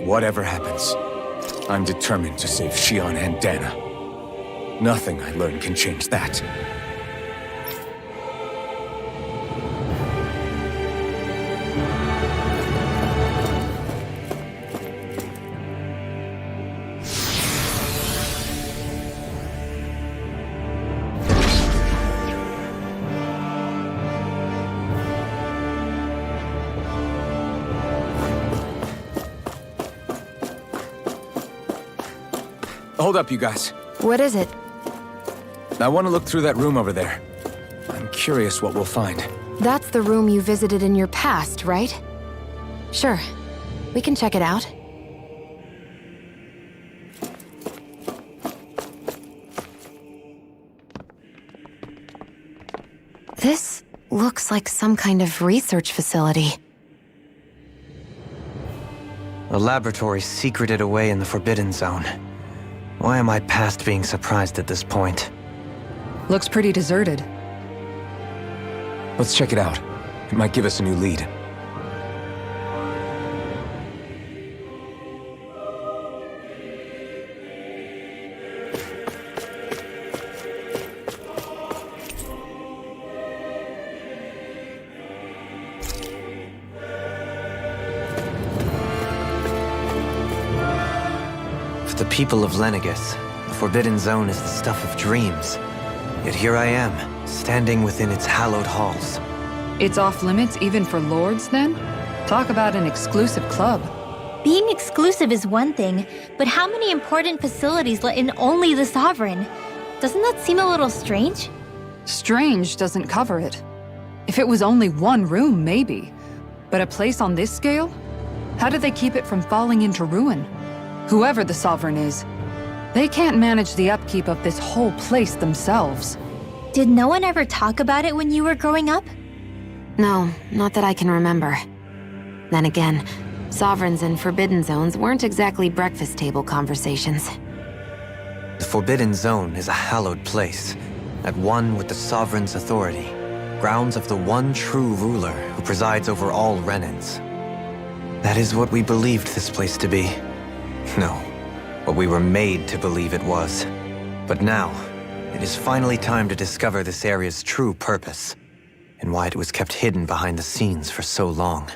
Whatever happens, I'm determined to save Xion and Dana. Nothing I learn can change that. Hold up, you guys. What is it? I want to look through that room over there. I'm curious what we'll find. That's the room you visited in your past, right? Sure. We can check it out. This looks like some kind of research facility. A laboratory secreted away in the Forbidden Zone. Why am I past being surprised at this point? Looks pretty deserted. Let's check it out. It might give us a new lead. For the people of Lenegis, the Forbidden Zone is the stuff of dreams. Yet here I am, standing within its hallowed halls. It's off limits even for lords, then? Talk about an exclusive club. Being exclusive is one thing, but how many important facilities let in only the Sovereign? Doesn't that seem a little strange? Strange doesn't cover it. If it was only one room, maybe. But a place on this scale? How do they keep it from falling into ruin? Whoever the Sovereign is, they can't manage the upkeep of this whole place themselves. Did no one ever talk about it when you were growing up? No, not that I can remember. Then again, Sovereigns and Forbidden Zones weren't exactly breakfast table conversations. The Forbidden Zone is a hallowed place, at one with the Sovereign's authority, grounds of the one true ruler who presides over all Renans. That is what we believed this place to be. No, what we were made to believe it was. But now, it is finally time to discover this area's true purpose, and why it was kept hidden behind the scenes for so long.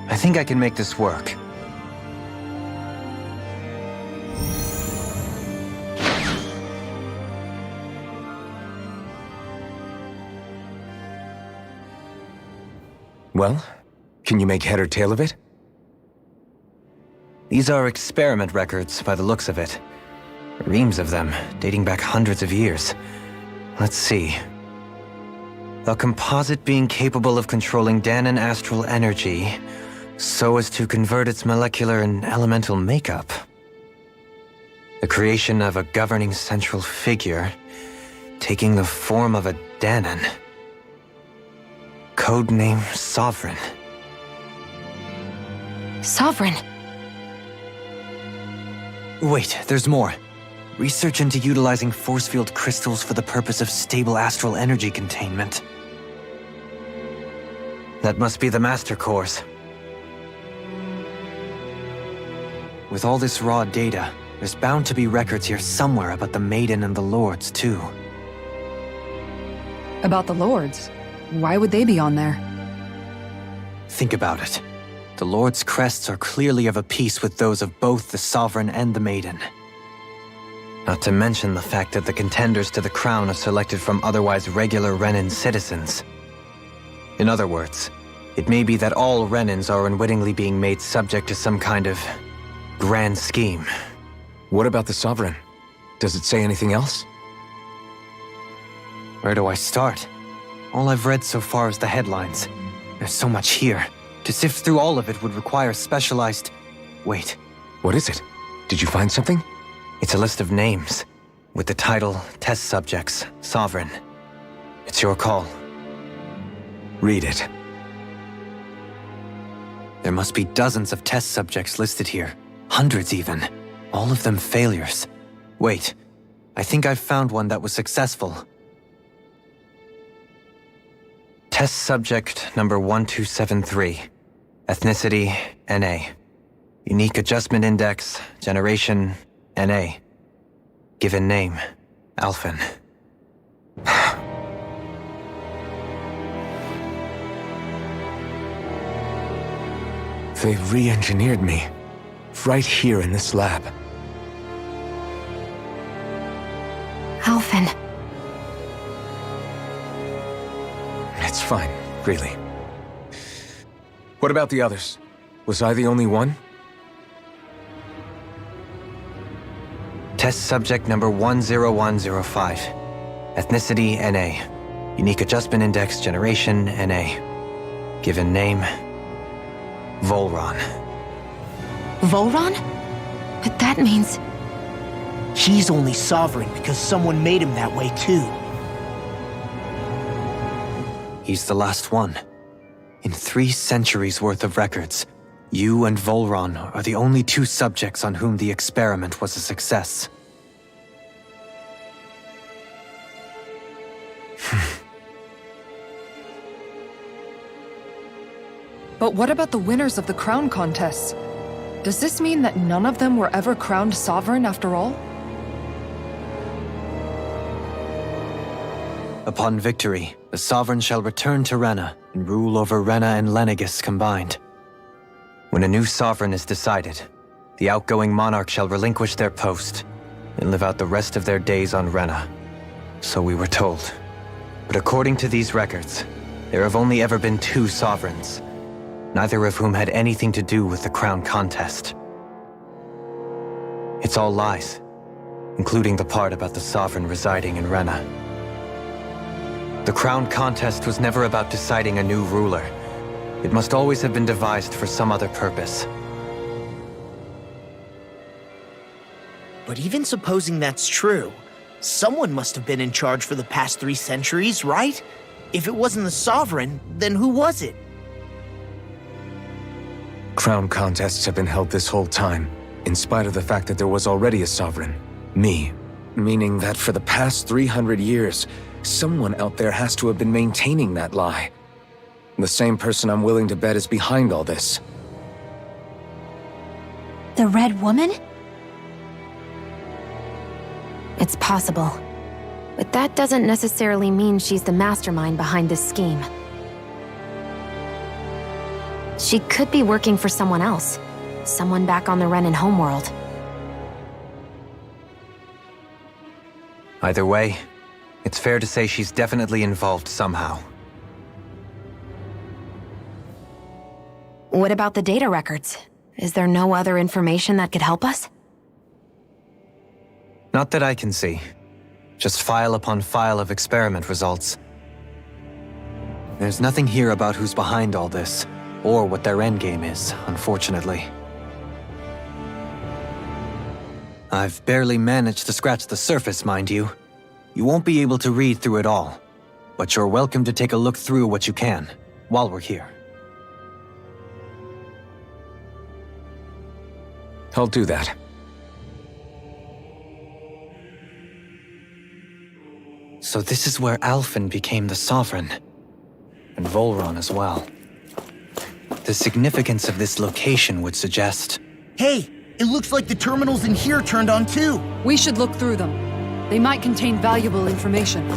I think I can make this work. Well, can you make head or tail of it? These are experiment records by the looks of it. Reams of them, dating back hundreds of years. Let's see. A composite being capable of controlling Danan astral energy so as to convert its molecular and elemental makeup. The creation of a governing central figure, taking the form of a Danan. Codename Sovereign. Sovereign? Wait, there's more. Research into utilizing force field crystals for the purpose of stable astral energy containment. That must be the Master Course. With all this raw data, there's bound to be records here somewhere about the Maiden and the Lords, too. About the Lords? Why would they be on there? Think about it. The Lord's crests are clearly of a piece with those of both the Sovereign and the Maiden. Not to mention the fact that the contenders to the crown are selected from otherwise regular Renan citizens. In other words, it may be that all Renans are unwittingly being made subject to some kind of grand scheme. What about the Sovereign? Does it say anything else? Where do I start? All I've read so far is the headlines. There's so much here. To sift through all of it would require specialized... Wait. What is it? Did you find something? It's a list of names, with the title, Test Subjects, Sovereign. It's your call. Read it. There must be dozens of test subjects listed here. Hundreds even. All of them failures. Wait, I think I've found one that was successful. Test subject number 1273. Ethnicity, NA. Unique adjustment index, generation, NA. Given name, Alphen. They re-engineered me. Right here in this lab. Alphen. It's fine, really. What about the others? Was I the only one? Test subject number 10105. Ethnicity, NA. Unique adjustment index, generation, NA. Given name, Volron. Volron? But that means... He's only sovereign because someone made him that way too. He's the last one. In 3 centuries worth of records, you and Volron are the only 2 subjects on whom the experiment was a success. But what about the winners of the crown contests? Does this mean that none of them were ever crowned sovereign after all? Upon victory, the sovereign shall return to Rena and rule over Rena and Lenegis combined. When a new sovereign is decided, the outgoing monarch shall relinquish their post and live out the rest of their days on Rena. So we were told. But according to these records, there have only ever been 2 sovereigns, neither of whom had anything to do with the crown contest. It's all lies, including the part about the sovereign residing in Rena. The crown contest was never about deciding a new ruler. It must always have been devised for some other purpose. But even supposing that's true, someone must have been in charge for the past 3 centuries, right? If it wasn't the sovereign, then who was it? Crown contests have been held this whole time, in spite of the fact that there was already a sovereign. Me. Meaning that for the past 300 years, someone out there has to have been maintaining that lie. The same person I'm willing to bet is behind all this. The Red Woman? It's possible. But that doesn't necessarily mean she's the mastermind behind this scheme. She could be working for someone else. Someone back on the Renan homeworld. Either way, it's fair to say she's definitely involved somehow. What about the data records? Is there no other information that could help us? Not that I can see. Just file upon file of experiment results. There's nothing here about who's behind all this, or what their endgame is, unfortunately. I've barely managed to scratch the surface, mind you. You won't be able to read through it all, but you're welcome to take a look through what you can, while we're here. I'll do that. So this is where Alphen became the Sovereign, and Volron as well. The significance of this location would suggest... Hey, it looks like the terminals in here turned on too. We should look through them. They might contain valuable information.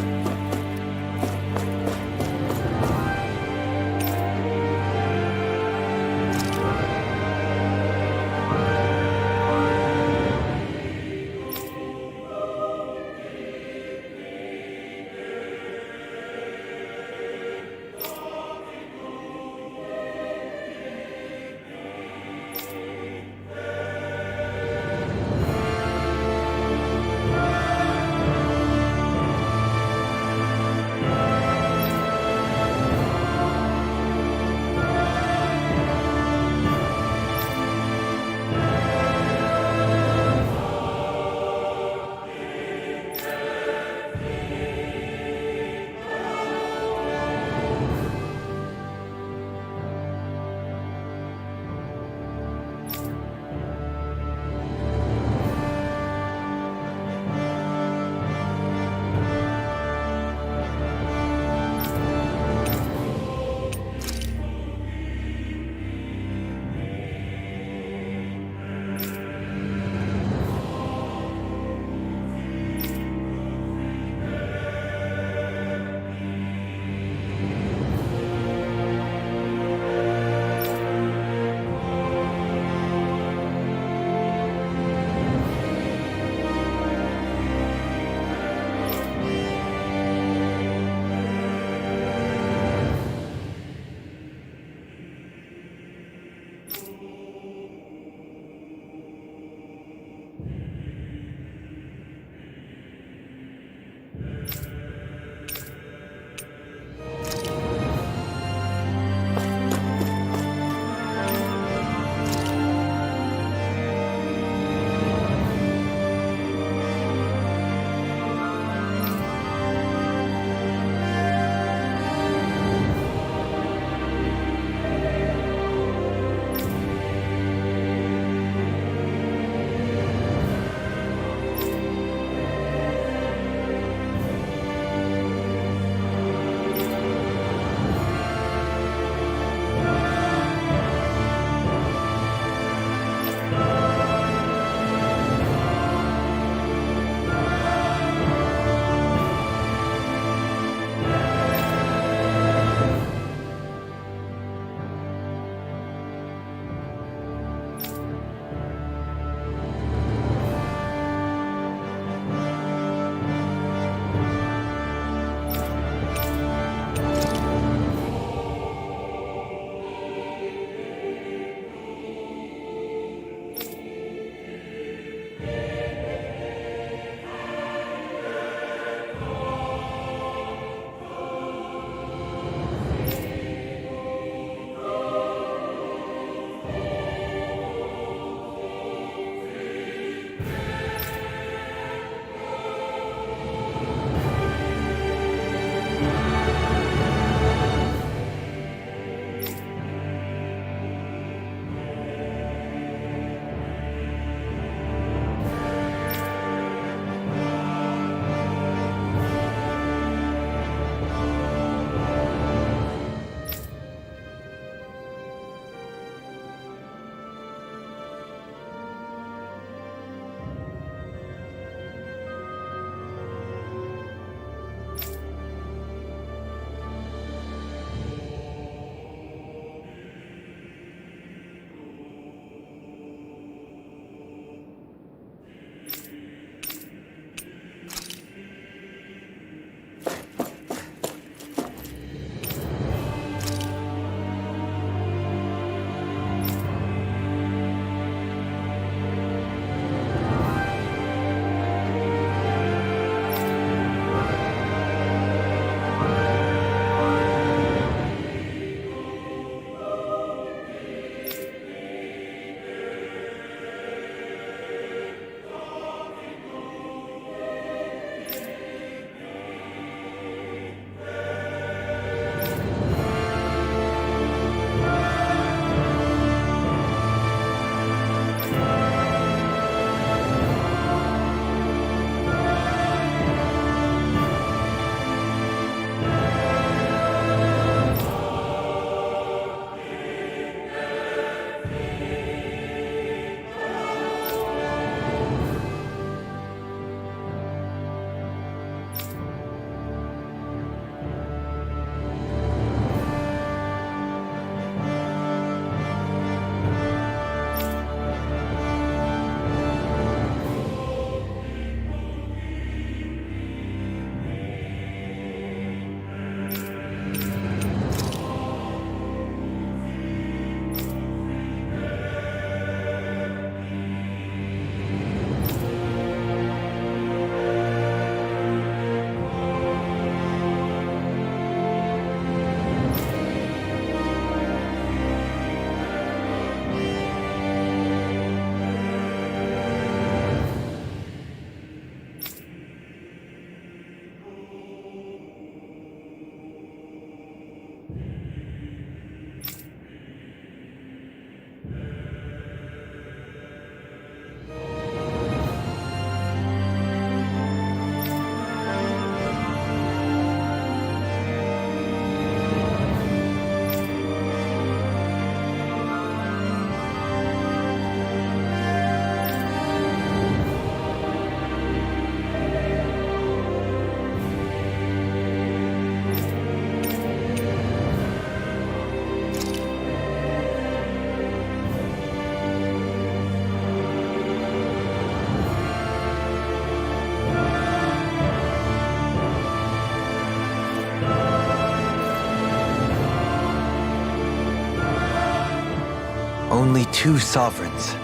only 2 sovereigns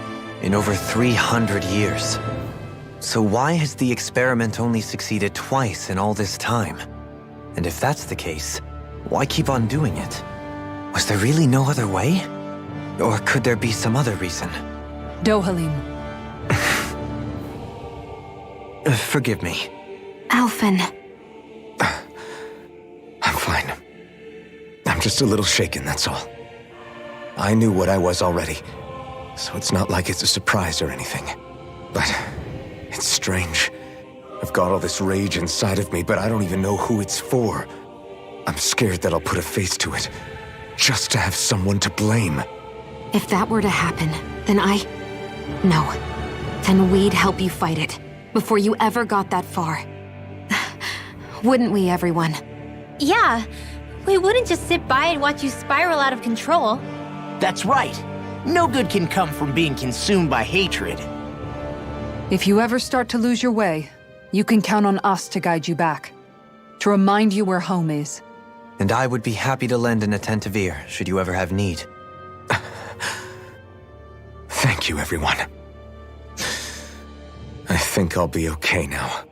in over 300 years. So why has the experiment only succeeded twice in all this time? And if that's the case, why keep on doing it? Was there really no other way? Or could there be some other reason? Dohalim. Forgive me. Alphen. I'm fine. I'm just a little shaken, that's all. I knew what I was already, so it's not like it's a surprise or anything. But it's strange. I've got all this rage inside of me, but I don't even know who it's for. I'm scared that I'll put a face to it, just to have someone to blame. If that were to happen, then No. Then we'd help you fight it, before you ever got that far. Wouldn't we, everyone? Yeah, we wouldn't just sit by and watch you spiral out of control. That's right. No good can come from being consumed by hatred. If you ever start to lose your way, you can count on us to guide you back. To remind you where home is. And I would be happy to lend an attentive ear, should you ever have need. Thank you, everyone. I think I'll be okay now.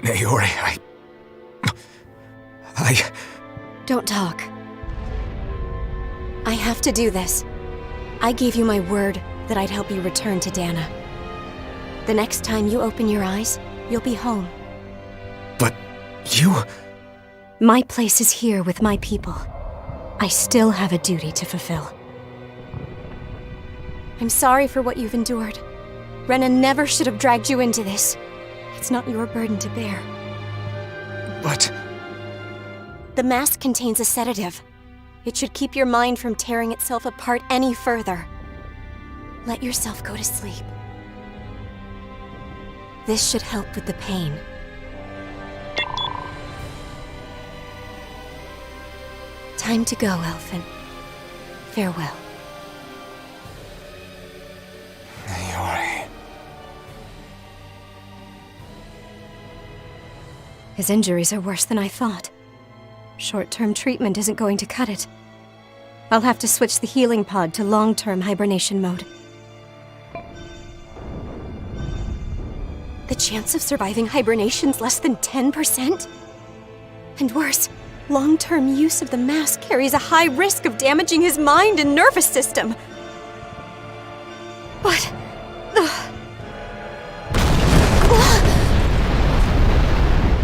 Naori, Don't talk. I have to do this. I gave you my word that I'd help you return to Dana. The next time you open your eyes, you'll be home. But you... My place is here with my people. I still have a duty to fulfill. I'm sorry for what you've endured. Rena never should have dragged you into this. It's not your burden to bear. But... The mask contains a sedative. It should keep your mind from tearing itself apart any further. Let yourself go to sleep. This should help with the pain. Time to go, Elfin. Farewell. Naori... His injuries are worse than I thought. Short-term treatment isn't going to cut it. I'll have to switch the healing pod to long-term hibernation mode. The chance of surviving hibernation's less than 10%? And worse, long-term use of the mask carries a high risk of damaging his mind and nervous system. But...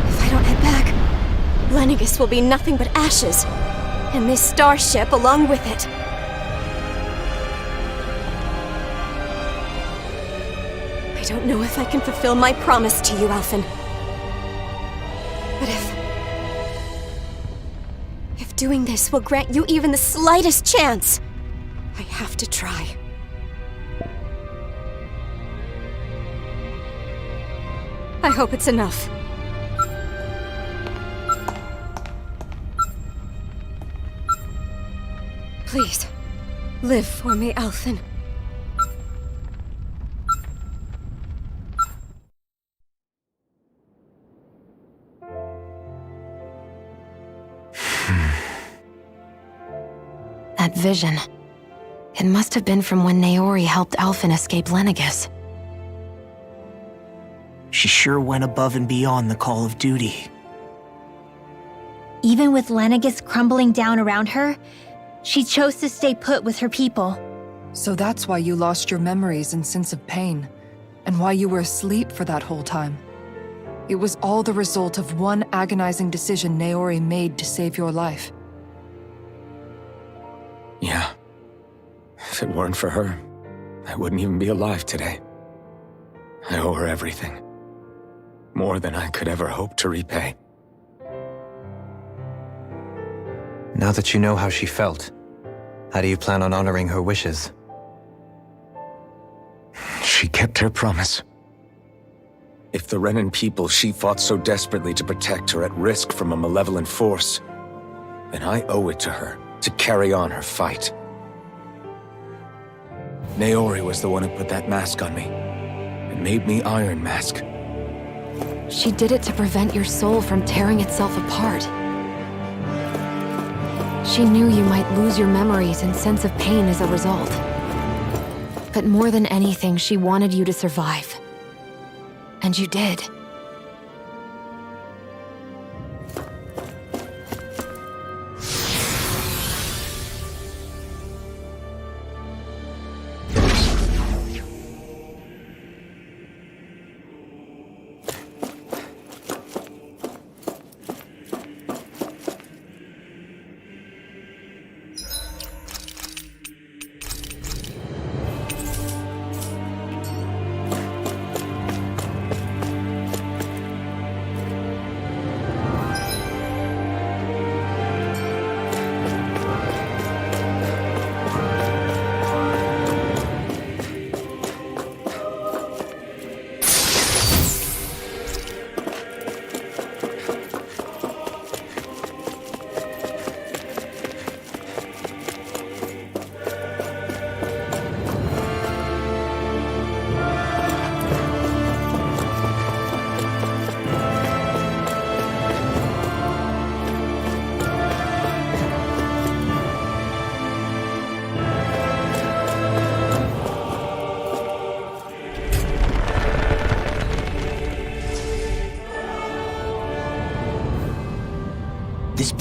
If I don't head back, Lenegis will be nothing but ashes, and this starship along with it. I don't know if I can fulfill my promise to you, Alphen. But if doing this will grant you even the slightest chance, I have to try. I hope it's enough. Please, live for me, Alphen. That vision. It must have been from when Naori helped Alphen escape Lenegis. She sure went above and beyond the call of duty. Even with Lenegis crumbling down around her, she chose to stay put with her people. So that's why you lost your memories and sense of pain, and why you were asleep for that whole time. It was all the result of one agonizing decision Naori made to save your life. Yeah. If it weren't for her, I wouldn't even be alive today. I owe her everything. More than I could ever hope to repay. Now that you know how she felt, how do you plan on honoring her wishes? She kept her promise. If the Renan people she fought so desperately to protect are at risk from a malevolent force, then I owe it to her to carry on her fight. Naori was the one who put that mask on me, and made me Iron Mask. She did it to prevent your soul from tearing itself apart. She knew you might lose your memories and sense of pain as a result. But more than anything, she wanted you to survive. And you did.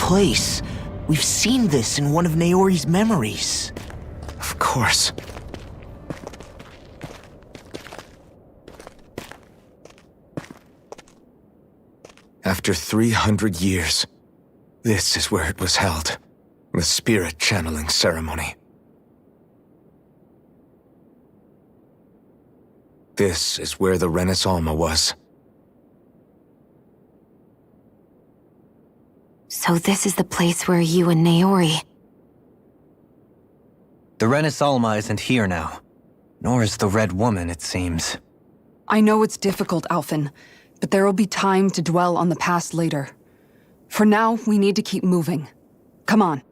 place. We've seen this in one of Naori's memories. Of course. After 300 years, this is where it was held. The spirit channeling ceremony. This is where the Renis Alma was. So this is the place where you and Naori... The Renis Alma isn't here now. Nor is the Red Woman, it seems. I know it's difficult, Alphen, but there will be time to dwell on the past later. For now, we need to keep moving. Come on.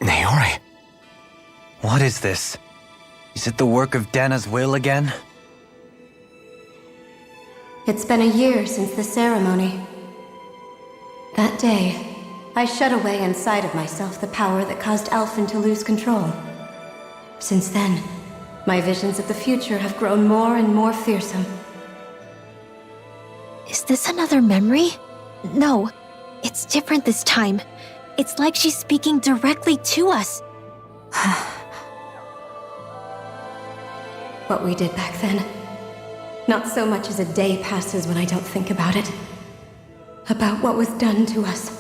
Naori. What is this? Is it the work of Dana's will again? It's been a year since the ceremony. That day, I shut away inside of myself the power that caused Alphen to lose control. Since then, my visions of the future have grown more and more fearsome. Is this another memory? No, it's different this time. It's like she's speaking directly to us. What we did back then. Not so much as a day passes when I don't think about it. About what was done to us.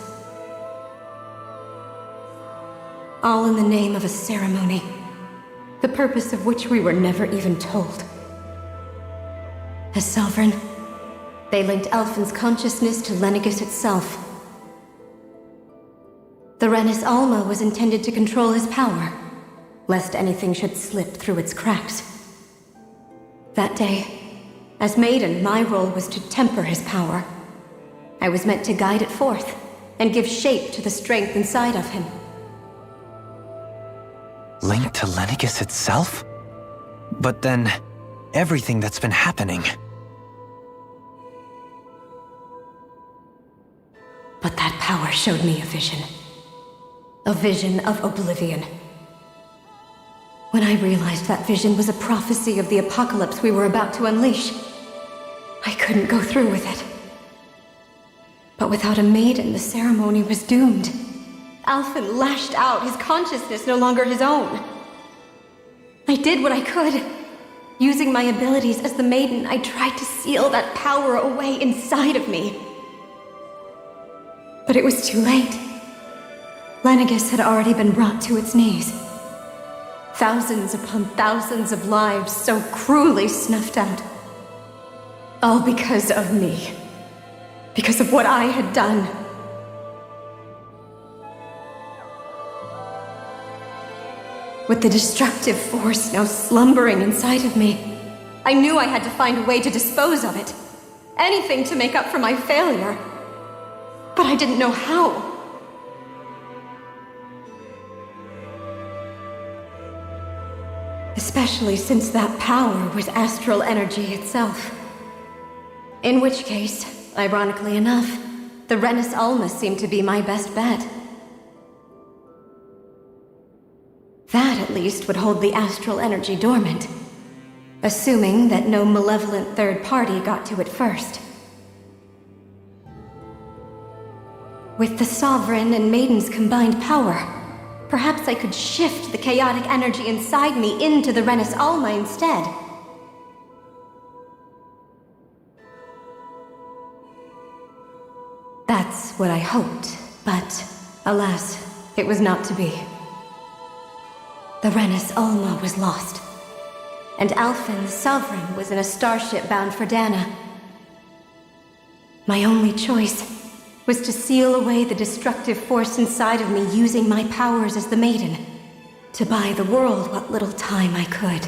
All in the name of a ceremony. The purpose of which we were never even told. As Sovereign, they linked Alphen's consciousness to Lenegis itself. The Renis Alma was intended to control his power, lest anything should slip through its cracks. That day, as Maiden, my role was to temper his power. I was meant to guide it forth, and give shape to the strength inside of him. Linked to Lenegis itself? But then, everything that's been happening. But that power showed me a vision. A vision of oblivion. When I realized that vision was a prophecy of the apocalypse we were about to unleash, I couldn't go through with it. But without a maiden, the ceremony was doomed. Alphen lashed out, his consciousness no longer his own. I did what I could. Using my abilities as the maiden, I tried to seal that power away inside of me. But it was too late. Lenegis had already been brought to its knees. Thousands upon thousands of lives so cruelly snuffed out. All because of me. Because of what I had done. With the destructive force now slumbering inside of me, I knew I had to find a way to dispose of it. Anything to make up for my failure. But I didn't know how. Especially since that power was astral energy itself. In which case, ironically enough, the Renis Alma seemed to be my best bet. That, at least, would hold the astral energy dormant. Assuming that no malevolent third party got to it first. With the Sovereign and Maiden's combined power, perhaps I could shift the chaotic energy inside me into the Renis Alma instead. That's what I hoped, but alas, it was not to be. The Renis Alma was lost, and Alphen, the Sovereign, was in a starship bound for Dana. My only choice was to seal away the destructive force inside of me using my powers as the Maiden, to buy the world what little time I could.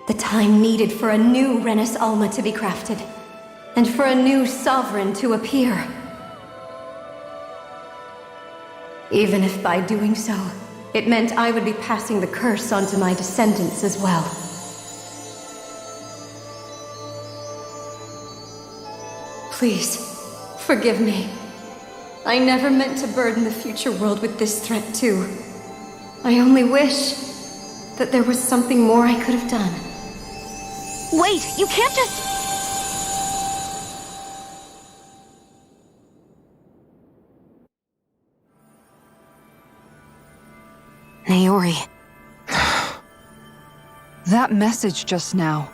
The time needed for a new Renis Alma to be crafted, and for a new Sovereign to appear. Even if by doing so, it meant I would be passing the curse onto my descendants as well. Please, forgive me. I never meant to burden the future world with this threat too. I only wish that there was something more I could have done. Wait, you can't just... Naori. That message just now,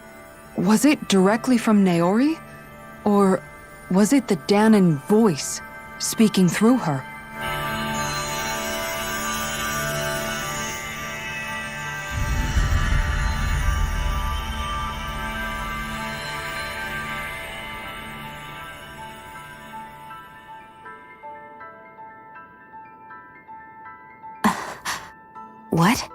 was it directly from Naori? Or was it the Dahnan voice speaking through her? What?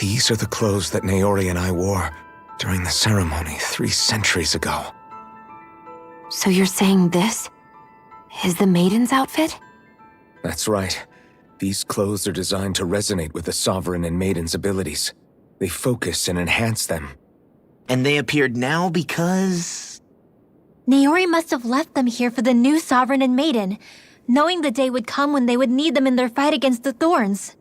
These are the clothes that Naori and I wore during the ceremony 3 centuries ago. So you're saying this is the maiden's outfit? That's right. These clothes are designed to resonate with the Sovereign and Maiden's abilities. They focus and enhance them. And they appeared now because... Naori must have left them here for the new Sovereign and Maiden, knowing the day would come when they would need them in their fight against the Thorns.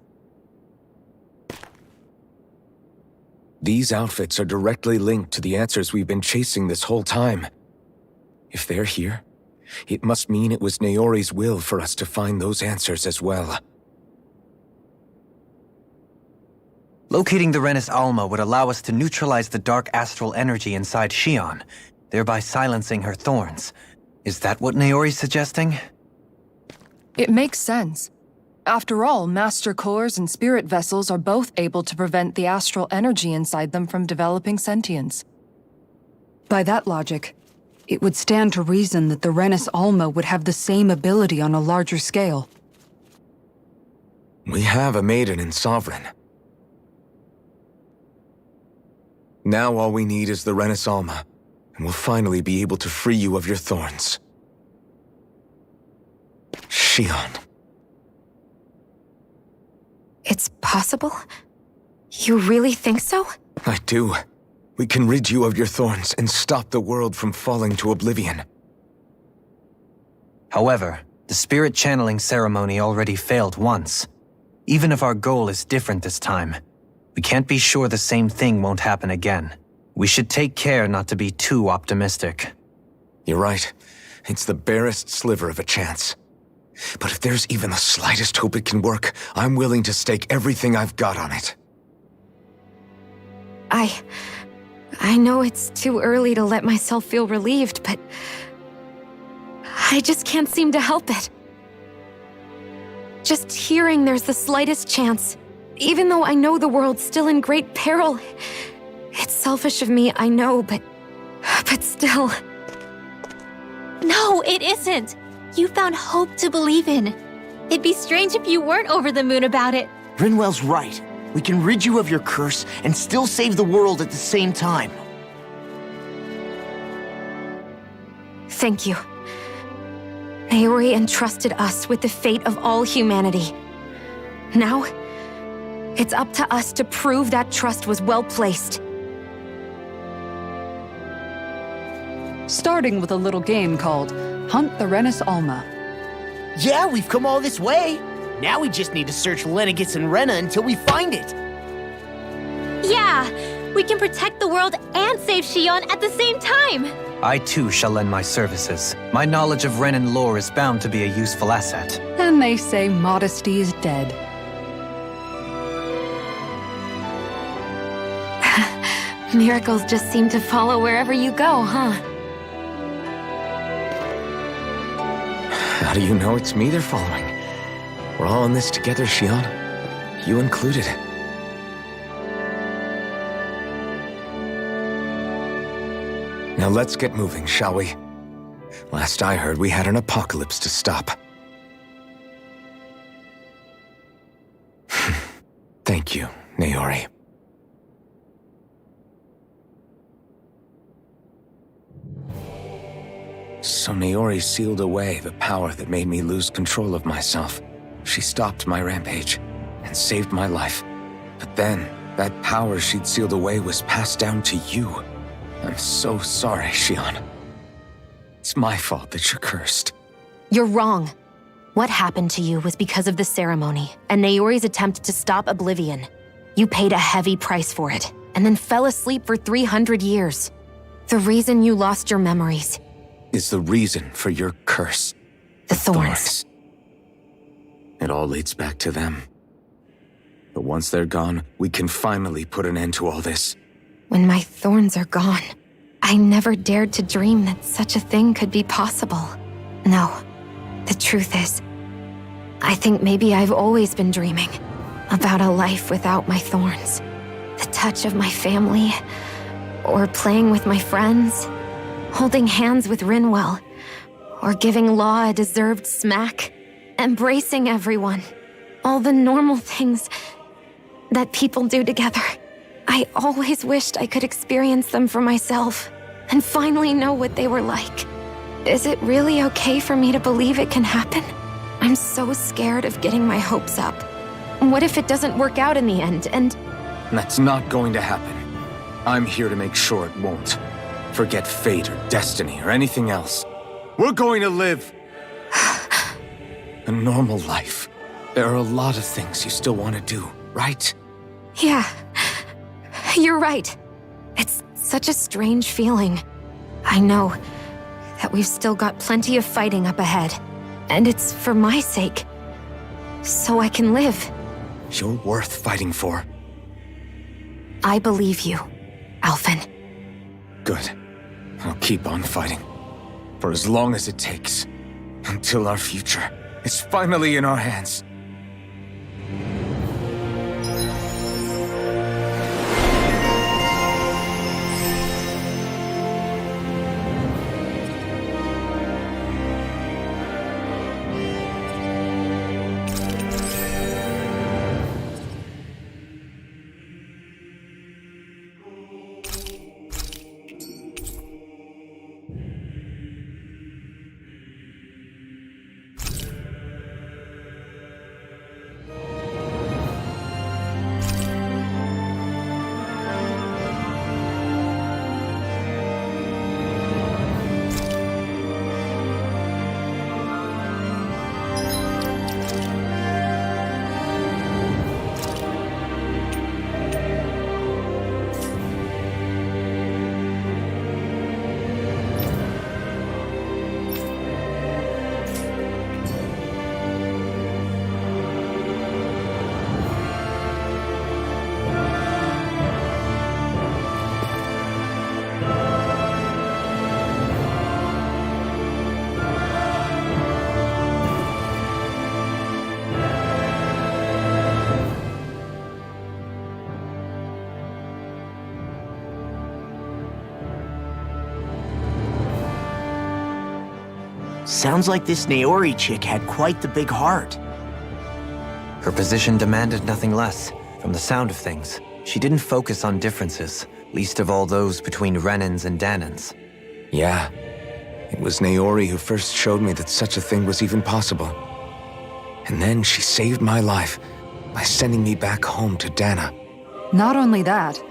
These outfits are directly linked to the answers we've been chasing this whole time. If they're here, it must mean it was Naori's will for us to find those answers as well. Locating the Renis Alma would allow us to neutralize the dark astral energy inside Shion, thereby silencing her thorns. Is that what Naori's suggesting? It makes sense. After all, Master Cores and Spirit Vessels are both able to prevent the astral energy inside them from developing sentience. By that logic, it would stand to reason that the Renis Alma would have the same ability on a larger scale. We have a Maiden and Sovereign. Now all we need is the Renis Alma, and we'll finally be able to free you of your thorns. Shion. It's possible? You really think so? I do. We can rid you of your thorns and stop the world from falling to oblivion. However, the spirit channeling ceremony already failed once. Even if our goal is different this time, we can't be sure the same thing won't happen again. We should take care not to be too optimistic. You're right. It's the barest sliver of a chance. But if there's even the slightest hope it can work, I'm willing to stake everything I've got on it. I know it's too early to let myself feel relieved, but I just can't seem to help it. Just hearing there's the slightest chance, even though I know the world's still in great peril. It's selfish of me, I know, but still. No, it isn't. You found hope to believe in. It'd be strange if you weren't over the moon about it. Rinwell's right. We can rid you of your curse and still save the world at the same time. Thank you. Naori entrusted us with the fate of all humanity. Now, it's up to us to prove that trust was well placed. Starting with a little game called Hunt the Renis Alma. Yeah, we've come all this way. Now we just need to search Lenegis and Rena until we find it. Yeah, we can protect the world and save Shion at the same time. I too shall lend my services. My knowledge of Renan lore is bound to be a useful asset. And they say modesty is dead. Miracles just seem to follow wherever you go, huh? How do you know it's me they're following? We're all in this together, Shion. You included. Now let's get moving, shall we? Last I heard, we had an apocalypse to stop. Thank you, Naori. So Naori sealed away the power that made me lose control of myself. She stopped my rampage and saved my life. But then, that power she'd sealed away was passed down to you. I'm so sorry, Shion. It's my fault that you're cursed. You're wrong. What happened to you was because of the ceremony and Naori's attempt to stop Oblivion. You paid a heavy price for it, and then fell asleep for 300 years. The reason you lost your memories is the reason for your curse. The thorns. It all leads back to them. But once they're gone, we can finally put an end to all this. When my thorns are gone, I never dared to dream that such a thing could be possible. No, the truth is, I think maybe I've always been dreaming about a life without my thorns. The touch of my family, or playing with my friends, holding hands with Rinwell, or giving Law a deserved smack, embracing everyone. All the normal things that people do together. I always wished I could experience them for myself and finally know what they were like. Is it really okay for me to believe it can happen? I'm so scared of getting my hopes up. What if it doesn't work out in the end, and... That's not going to happen. I'm here to make sure it won't. Forget fate or destiny or anything else. We're going to live a normal life. There are a lot of things you still want to do, right? Yeah, you're right. It's such a strange feeling. I know that we've still got plenty of fighting up ahead, and it's for my sake, so I can live. You're worth fighting for. I believe you, Alphen. Good. I'll keep on fighting. For as long as it takes. Until our future is finally in our hands. Sounds like this Naori chick had quite the big heart. Her position demanded nothing less. From the sound of things, she didn't focus on differences, least of all those between Renans and Danans. Yeah. It was Naori who first showed me that such a thing was even possible. And then she saved my life by sending me back home to Dana. Not only that,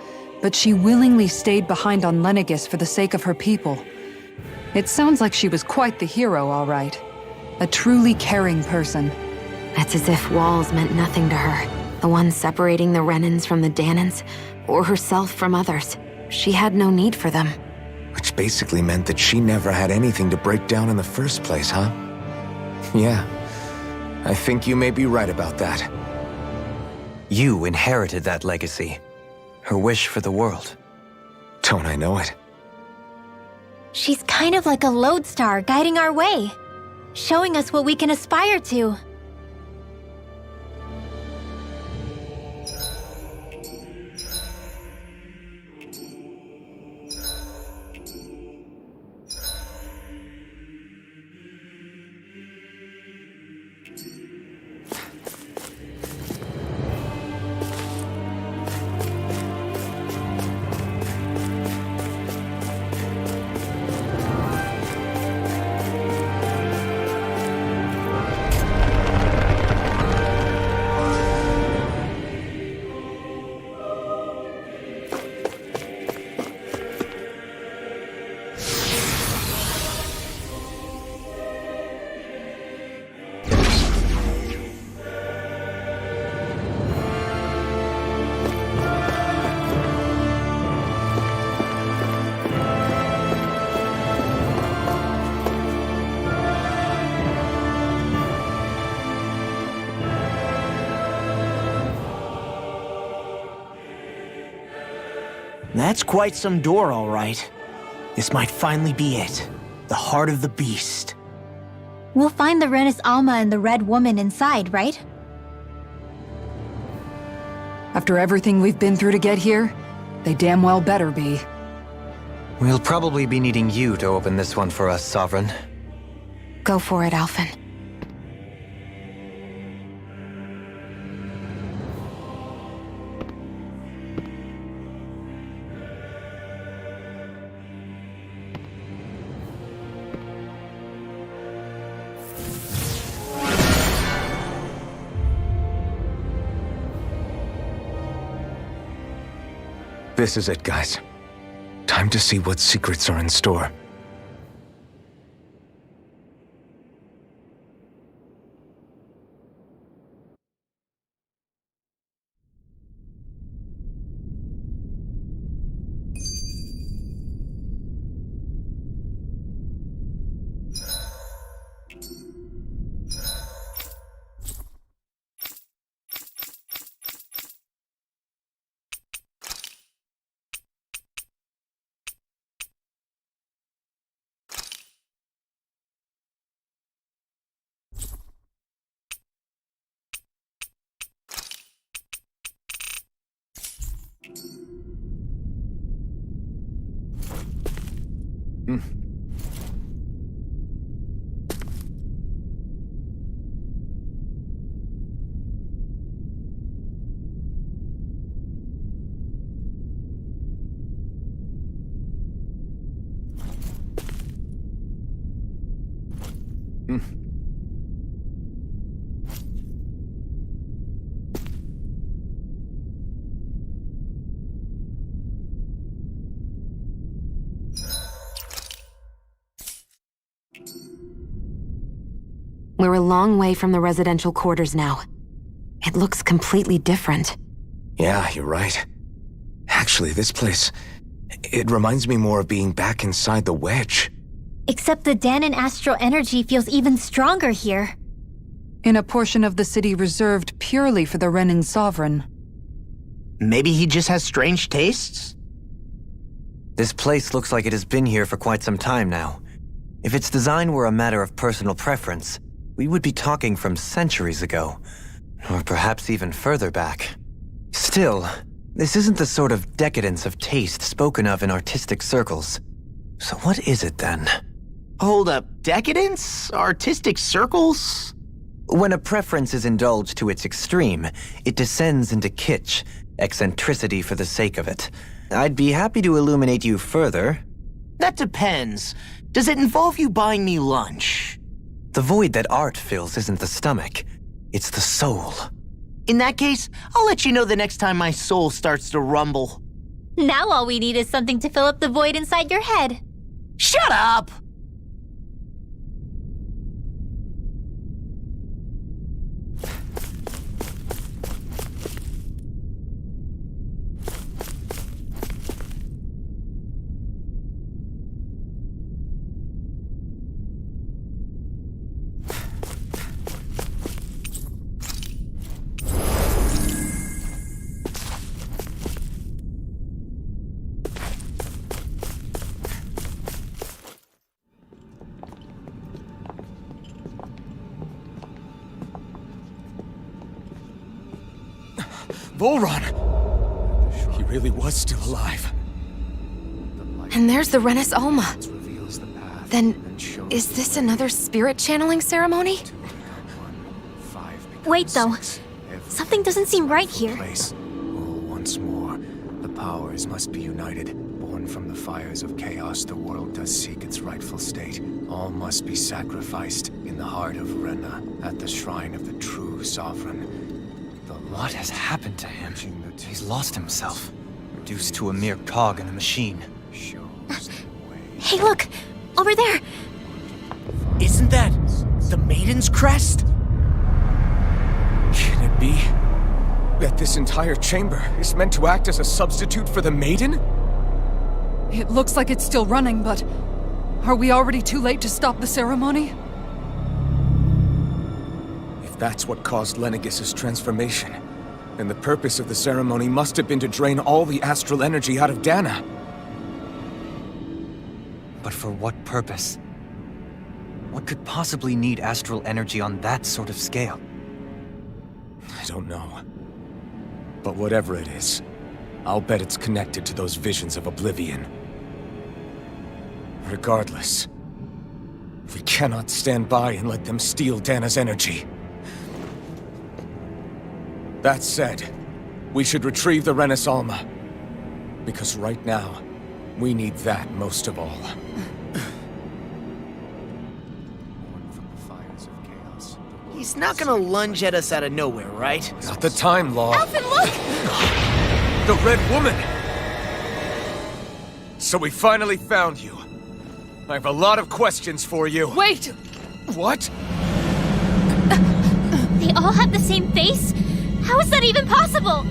but she willingly stayed behind on Lenegis for the sake of her people. It sounds like she was quite the hero, all right. A truly caring person. It's as if walls meant nothing to her. The one separating the Renans from the Danans, or herself from others. She had no need for them. Which basically meant that she never had anything to break down in the first place, huh? Yeah. I think you may be right about that. You inherited that legacy. Her wish for the world. Don't I know it? She's kind of like a lodestar guiding our way, showing us what we can aspire to. That's quite some door, all right. This might finally be it. The heart of the beast. We'll find the Renis Alma and the Red Woman inside, right? After everything we've been through to get here, they damn well better be. We'll probably be needing you to open this one for us, Sovereign. Go for it, Alphen. This is it, guys. Time to see what secrets are in store. We're a long way from the residential quarters now. It looks completely different. Yeah, you're right. Actually, this place... it reminds me more of being back inside the Wedge. Except the Dahnan astral energy feels even stronger here. In a portion of the city reserved purely for the Renin Sovereign. Maybe he just has strange tastes? This place looks like it has been here for quite some time now. If its design were a matter of personal preference, we would be talking from centuries ago. Or perhaps even further back. Still, this isn't the sort of decadence of taste spoken of in artistic circles. So what is it then? Hold up, decadence? Artistic circles? When a preference is indulged to its extreme, it descends into kitsch, eccentricity for the sake of it. I'd be happy to illuminate you further. That depends. Does it involve you buying me lunch? The void that art fills isn't the stomach, it's the soul. In that case, I'll let you know the next time my soul starts to rumble. Now all we need is something to fill up the void inside your head. Shut up! Volron! He really was still alive. And there's the Renis Alma. Then, is this another spirit channeling ceremony? Wait though, something doesn't seem right here. Once more, the powers must be united. Born from the fires of chaos, the world does seek its rightful state. All must be sacrificed in the heart of Rena, at the shrine of the true sovereign. What has happened to him? He's lost himself, reduced to a mere cog in a machine. Hey look! Over there! Isn't that the Maiden's crest? Can it be that this entire chamber is meant to act as a substitute for the Maiden? It looks like it's still running, but... are we already too late to stop the ceremony? If that's what caused Lenegis' transformation, And the purpose of the ceremony must have been to drain all the astral energy out of Dana. But for what purpose? What could possibly need astral energy on that sort of scale? I don't know. But whatever it is, I'll bet it's connected to those visions of oblivion. Regardless, we cannot stand by and let them steal Dana's energy. That said, we should retrieve the Renis Alma. Because right now, we need that most of all. He's not gonna lunge at us out of nowhere, right? Not the time, Law. Alphen, look! The Red Woman! So we finally found you. I have a lot of questions for you. Wait! What? They all have the same face? How is that even possible?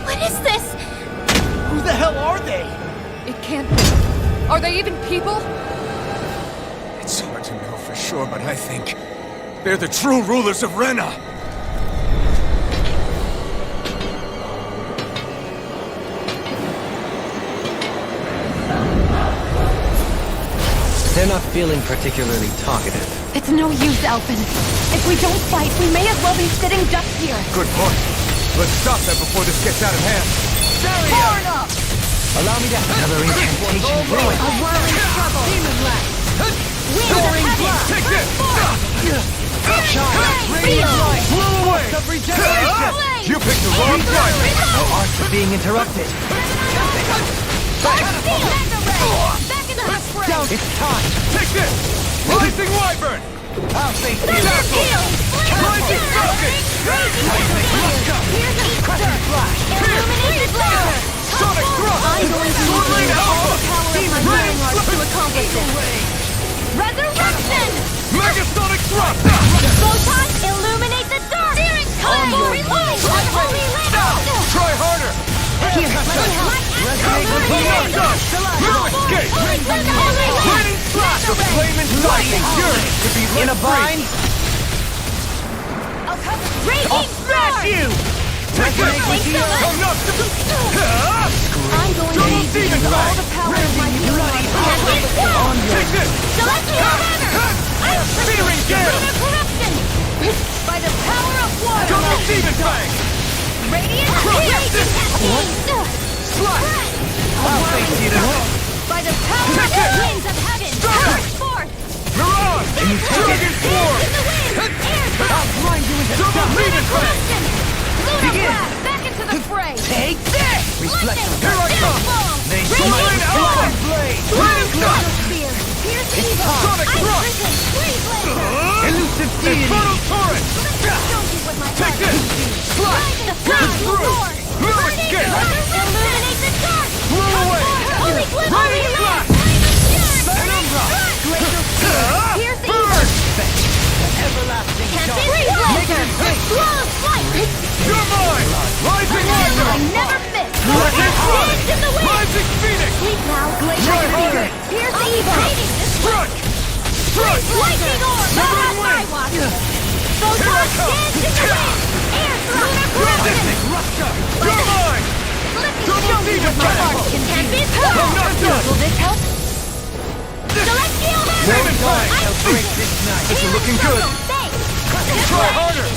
What is this? Who the hell are they? It can't be. Are they even people? It's hard to know for sure, but I think they're the true rulers of Rena. They're not feeling particularly talkative. It's no use, Alphen. If we don't fight, we may as well be sitting ducks here. Good point. Let's stop them before this gets out of hand. Forward up! Allow me to another incantation ruin. A world in trouble! Demon blast! Soaring blast! Take this! Blow away! Of regeneration! You picked the wrong fight! No arts are being interrupted. Back into the fray! It's time! Take this! Rising Wyvern! I'll face you! Rising Falcon! Crescent flash! Illuminated laser! Sonic Thrust! I'm going to use all the power of my mind heart to accomplish this. Resurrection! Megasonic Thrust! Photon, illuminate the dark! Searing color! Revive unholy laser! Try harder! Here, let me help! Not done! No escape! Raining Slash! The flame inside me yearns to be In a let free! bind? Raging Smash you! Take this! Thanks so much. I'm not... I'm going to Double use Demon all Fang! the power of my healing heart. Take this! Celestial hammer! I'm Searing Gale! Lunar corruption! By the power of water! Double Demon Fang! Radiant Corruption! cascade! Slash! I'll face you now. By the power of the winds of heaven! Strike! Forth! Mirage! Dragon Swarm! In the wind! Air I'll grind you into Double dust. Demon Fang! corruption! Lunar Begin. blast! Back into the fray! Take this! Reflection! Here I come! They Radiant smite Alpha! Fire Blade! Raining Slash! Spear! Pierce It's evil! time. Sonic Ice Thrust! prison! Freeze laser! Elusive deity! Infernal Torrent! Show you what my Take heart this! can do! Slash! Rise the Pierce flash will through! roar! No Burning escape! illuminate the dark! Blow away! Holy glimmer! Raining Slash! Penumbra! Glacial spear! Pierce evil! Everlasting Can't dark! be laser! Flawless flight! You're mine! Rising I Wyvern! never miss! Rising Thrust! Dance in the wind! Rising Phoenix! Sleep now! Glacial Try spear! harder! Pierce evil! Strike! Strike! Lightning orb! Not on my watch! Photon dance in the wind! Air thrust! Lunar corruption! Rupture! You're mine! Let me Double show you Demon what my Fang! heart can do! Be I'm not done! Will this help? Celestial hammer! Demon Fang! Ice prison! This is looking good! Thanks! Try harder!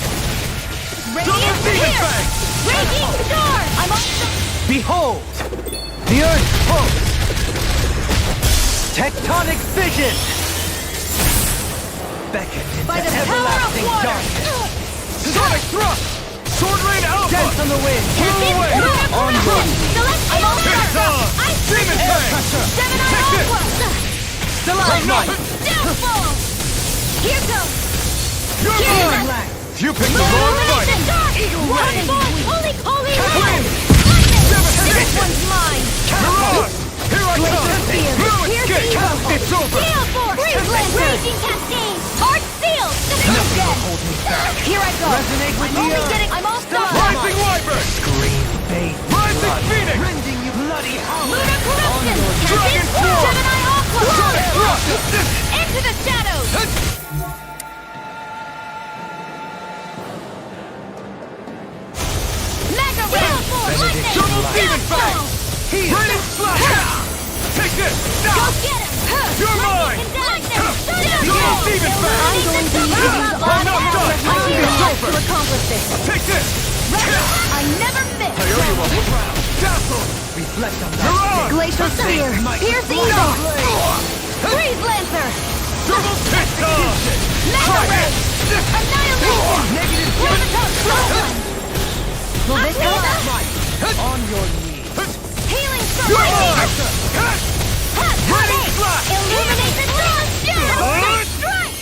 Radiant Demon pierce! Fang! Raging storm! I'm on the... Behold! The Earth pulse! Tectonic fission! Beckon By into the power of everlasting water! darkness! Sonic Thrust! Sword Rain Alpha! Dance on the wind! Blow away! Onward! Celestial It's hammer! on! Ice Demon prison! Fang! Gemini Take this! Aqua! Stalagmite! Downfall! Here goes! You're Here! mine! You picked the wrong fight! Illumination dark! Eagle Holy, Ray! holy, holy Wind! wind! Lightning! Devastate! This one's mine! Mirage! Here I come! Spear! No Pierce escape! evil! It's over! Gale force! Freeze laser! Raging cascade! Art sealed! Not dead! Hold me back! Here I go! resonate with the earth! I'm all stopped! Rising Wyvern! Scream faith! Rising Phoenix! Rending you bloody howl! Lunar corruption! Dragon Form! Gemini Aqua! Sonic Thrust! Into the shadows! Mega Ray! Lightning! Double Demon Fang! Raining Slash! Take this! Now! Go get him! You're mine! Double Demon Fang! I'm going to use I'm not done! It's over! to accomplish this. Take this! I never miss! I owe you a crown! Dazzle! Reflect on You're on! Glacial Spear! Pierce Evil! Freeze Lancer! Double Pistol! Mega Ray! Annihilation! Negative One! Will this help? on your knees. Healing Star! You're Lightning! mine! Raining Slash! Illuminate the shadows! Strike!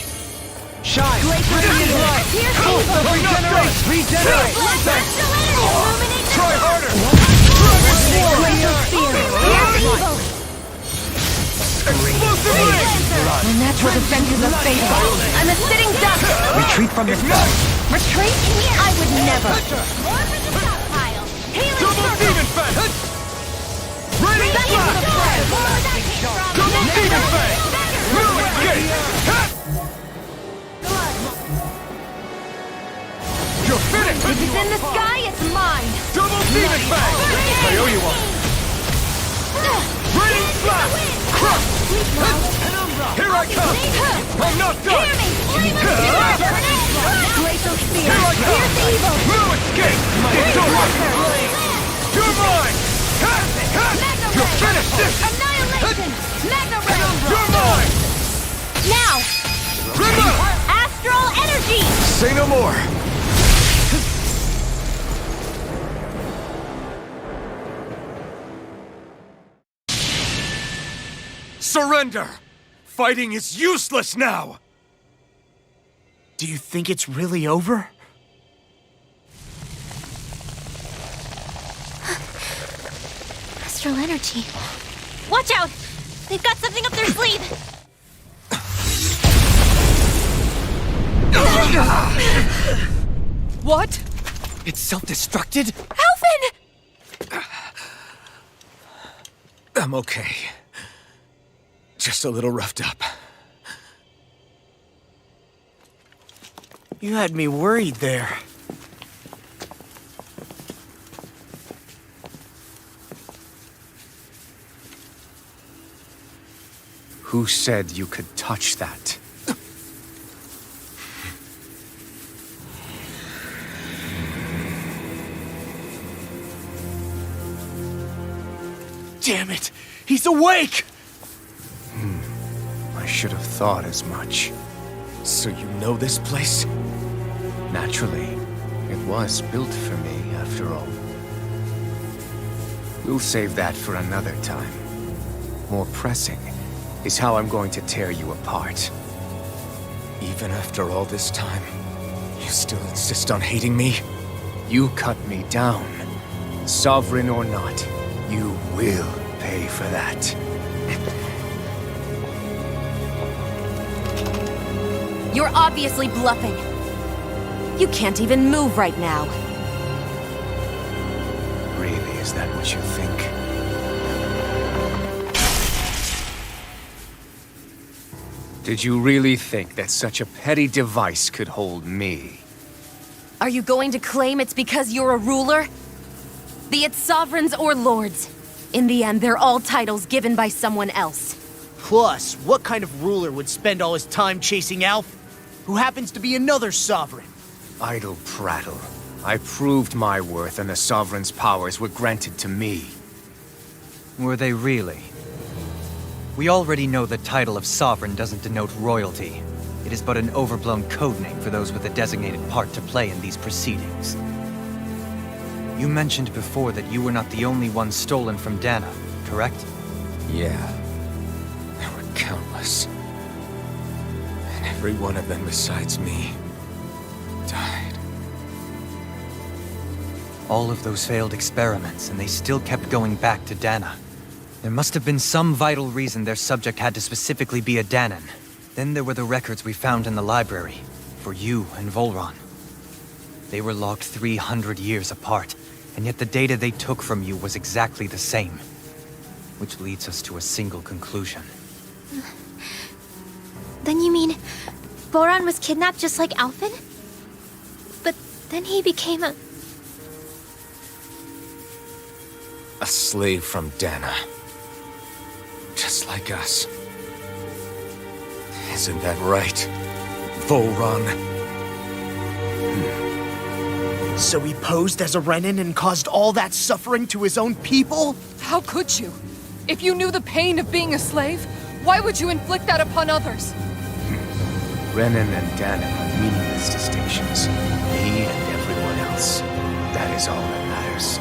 Shine! Glacial Spear! Pierce Evil! Regenerate! Regenerate! Celestial Energy! Illuminate the Try harder! Glacial Spear! Pierce Evil! Explosive Ring! My natural defenses are faithful. I'm a sitting duck. Retreat from your foe! Retreat? I would never. More for the stockpile. Healing Double circle. Demon Fang! Raining Slash! Double Demon Fang! No escape! You're finished! If it's in the sky, it's mine. Double Demon Fang! I owe you one! Raining Slash! Crush! Here I come! I'm not done! Glacial Spear. Here I come! Pierce Evil. No escape! It's over! You're mine! Mega You're Ray. finished! Annihilation. Mega Ray. You're mine! Now, Rimmer! Astral Energy. Say no more! Surrender! Fighting is useless now! Do you think it's really over? Astral Energy. Watch out! They've got something up their sleeve. What? It's self-destructed? Alphen! I'm okay. Just a little roughed up. You had me worried there. Who said you could touch that? Damn it! He's awake! I should have thought as much. So you know this place? Naturally, it was built for me, after all. We'll save that for another time. More pressing is how I'm going to tear you apart. Even after all this time, you still insist on hating me? You cut me down. Sovereign or not, you will pay for that. You're obviously bluffing. You can't even move right now. Really, is that what you think? Did you really think that such a petty device could hold me? Are you going to claim it's because you're a ruler? Be it sovereigns or lords. In the end, they're all titles given by someone else. Plus, what kind of ruler would spend all his time chasing Alf, who happens to be another sovereign? Idle prattle. I proved my worth and the Sovereign's powers were granted to me. Were they really? We already know the title of Sovereign doesn't denote royalty. It is but an overblown codename for those with a designated part to play in these proceedings. You mentioned before that you were not the only one stolen from Dana, correct? Yeah. There were countless. And every one of them besides me died. All of those failed experiments, and they still kept going back to Dana. There must have been some vital reason their subject had to specifically be a Danan. Then there were the records we found in the library, for you and Volron. They were locked 300 years apart, and yet the data they took from you was exactly the same. Which leads us to a single conclusion. Then you mean Voron was kidnapped just like Alphen? But then he became a slave from Dana. Just like us. Isn't that right, Voron? So he posed as a Renan and caused all that suffering to his own people? How could you? If you knew the pain of being a slave, why would you inflict that upon others? Renan and Dana are meaningless distinctions. Me and everyone else. That is all that matters.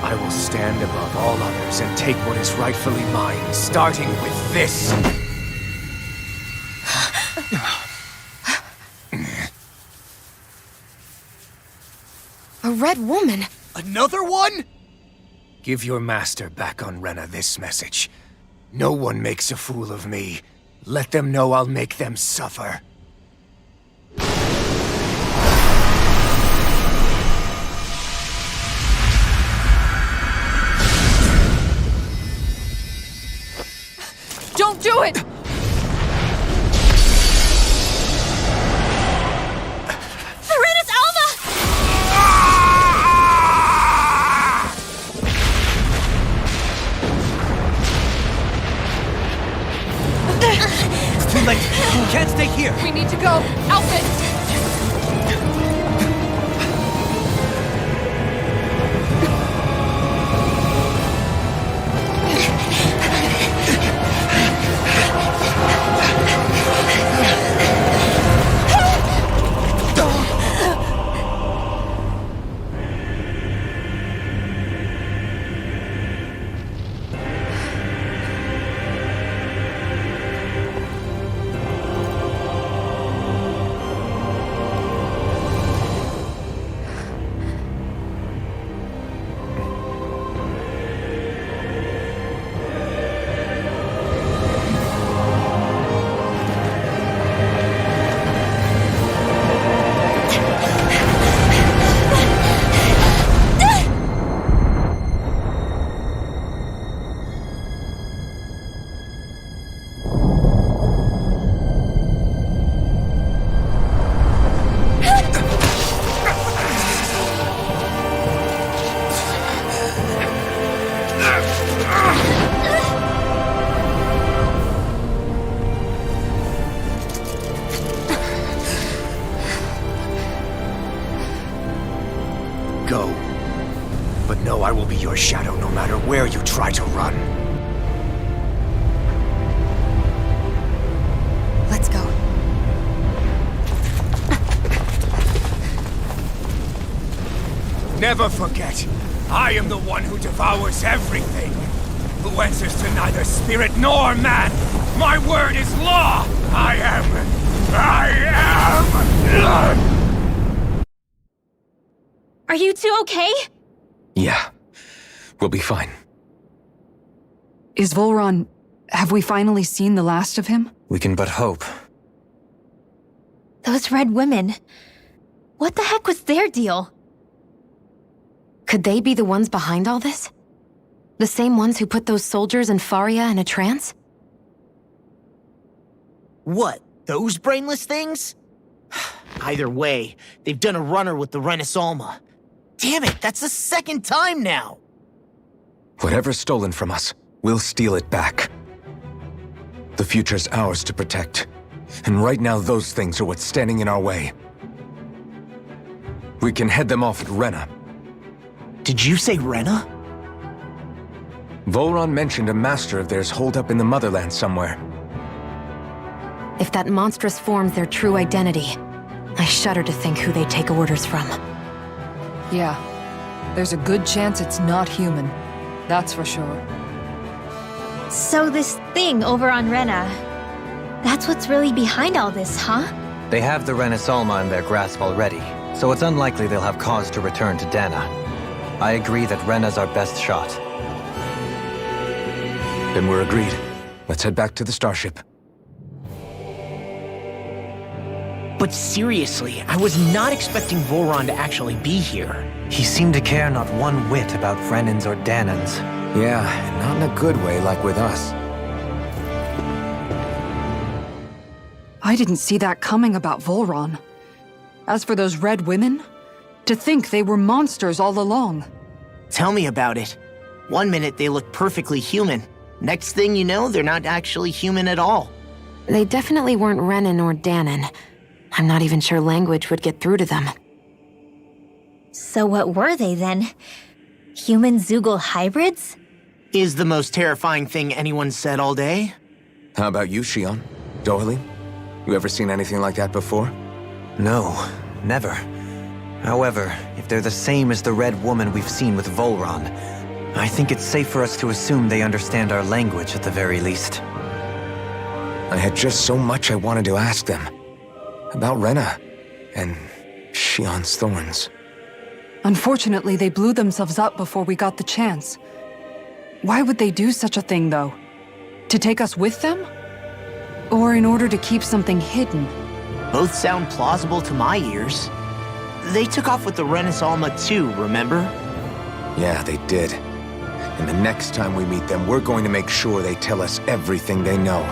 I will stand above all others and take what is rightfully mine, starting with this. A red woman? Another one? Give your master back on Rena this message. No one makes a fool of me. Let them know I'll make them suffer. Don't do it! Serenus Alma! It's too late. You can't stay here. We need to go. Alphen! Go. But know I will be your shadow no matter where you try to run. Let's go. Never forget, I am the one who devours everything. Who answers to neither spirit nor man. My word is law. I am. Are you two okay? Yeah. We'll be fine. Is Volron... Have we finally seen the last of him? We can but hope. Those red women. What the heck was their deal? Could they be the ones behind all this? The same ones who put those soldiers in Faria in a trance? What, those brainless things? Either way, they've done a runner with the Renis Alma. Damn it, that's the second time now! Whatever's stolen from us, we'll steal it back. The future's ours to protect. And right now those things are what's standing in our way. We can head them off at Rena. Did you say Rena? Volron mentioned a master of theirs holed up in the motherland somewhere. If that monstrous form's their true identity, I shudder to think who they take orders from. Yeah. There's a good chance it's not human. That's for sure. So this thing over on Rena, that's what's really behind all this, huh? They have the Renis Alma in their grasp already, so it's unlikely they'll have cause to return to Dana. I agree that Rena's our best shot. Then we're agreed. Let's head back to the starship. But seriously, I was not expecting Volron to actually be here. He seemed to care not one whit about Vrennans or Danans. Yeah, and not in a good way like with us. I didn't see that coming about Volron. As for those red women, to think they were monsters all along. Tell me about it. One minute they look perfectly human. Next thing you know, they're not actually human at all. They definitely weren't Renan or Danan. I'm not even sure language would get through to them. So what were they then? Human Zoogle hybrids? Is the most terrifying thing anyone said all day. How about you, Shion? Doily? You ever seen anything like that before? No, never. However, if they're the same as the Red Woman we've seen with Volron, I think it's safe for us to assume they understand our language at the very least. I had just so much I wanted to ask them. About Rena, and Shion's thorns. Unfortunately, they blew themselves up before we got the chance. Why would they do such a thing, though? To take us with them? Or in order to keep something hidden? Both sound plausible to my ears. They took off with the Renis Alma too, remember? Yeah, they did. And the next time we meet them, we're going to make sure they tell us everything they know.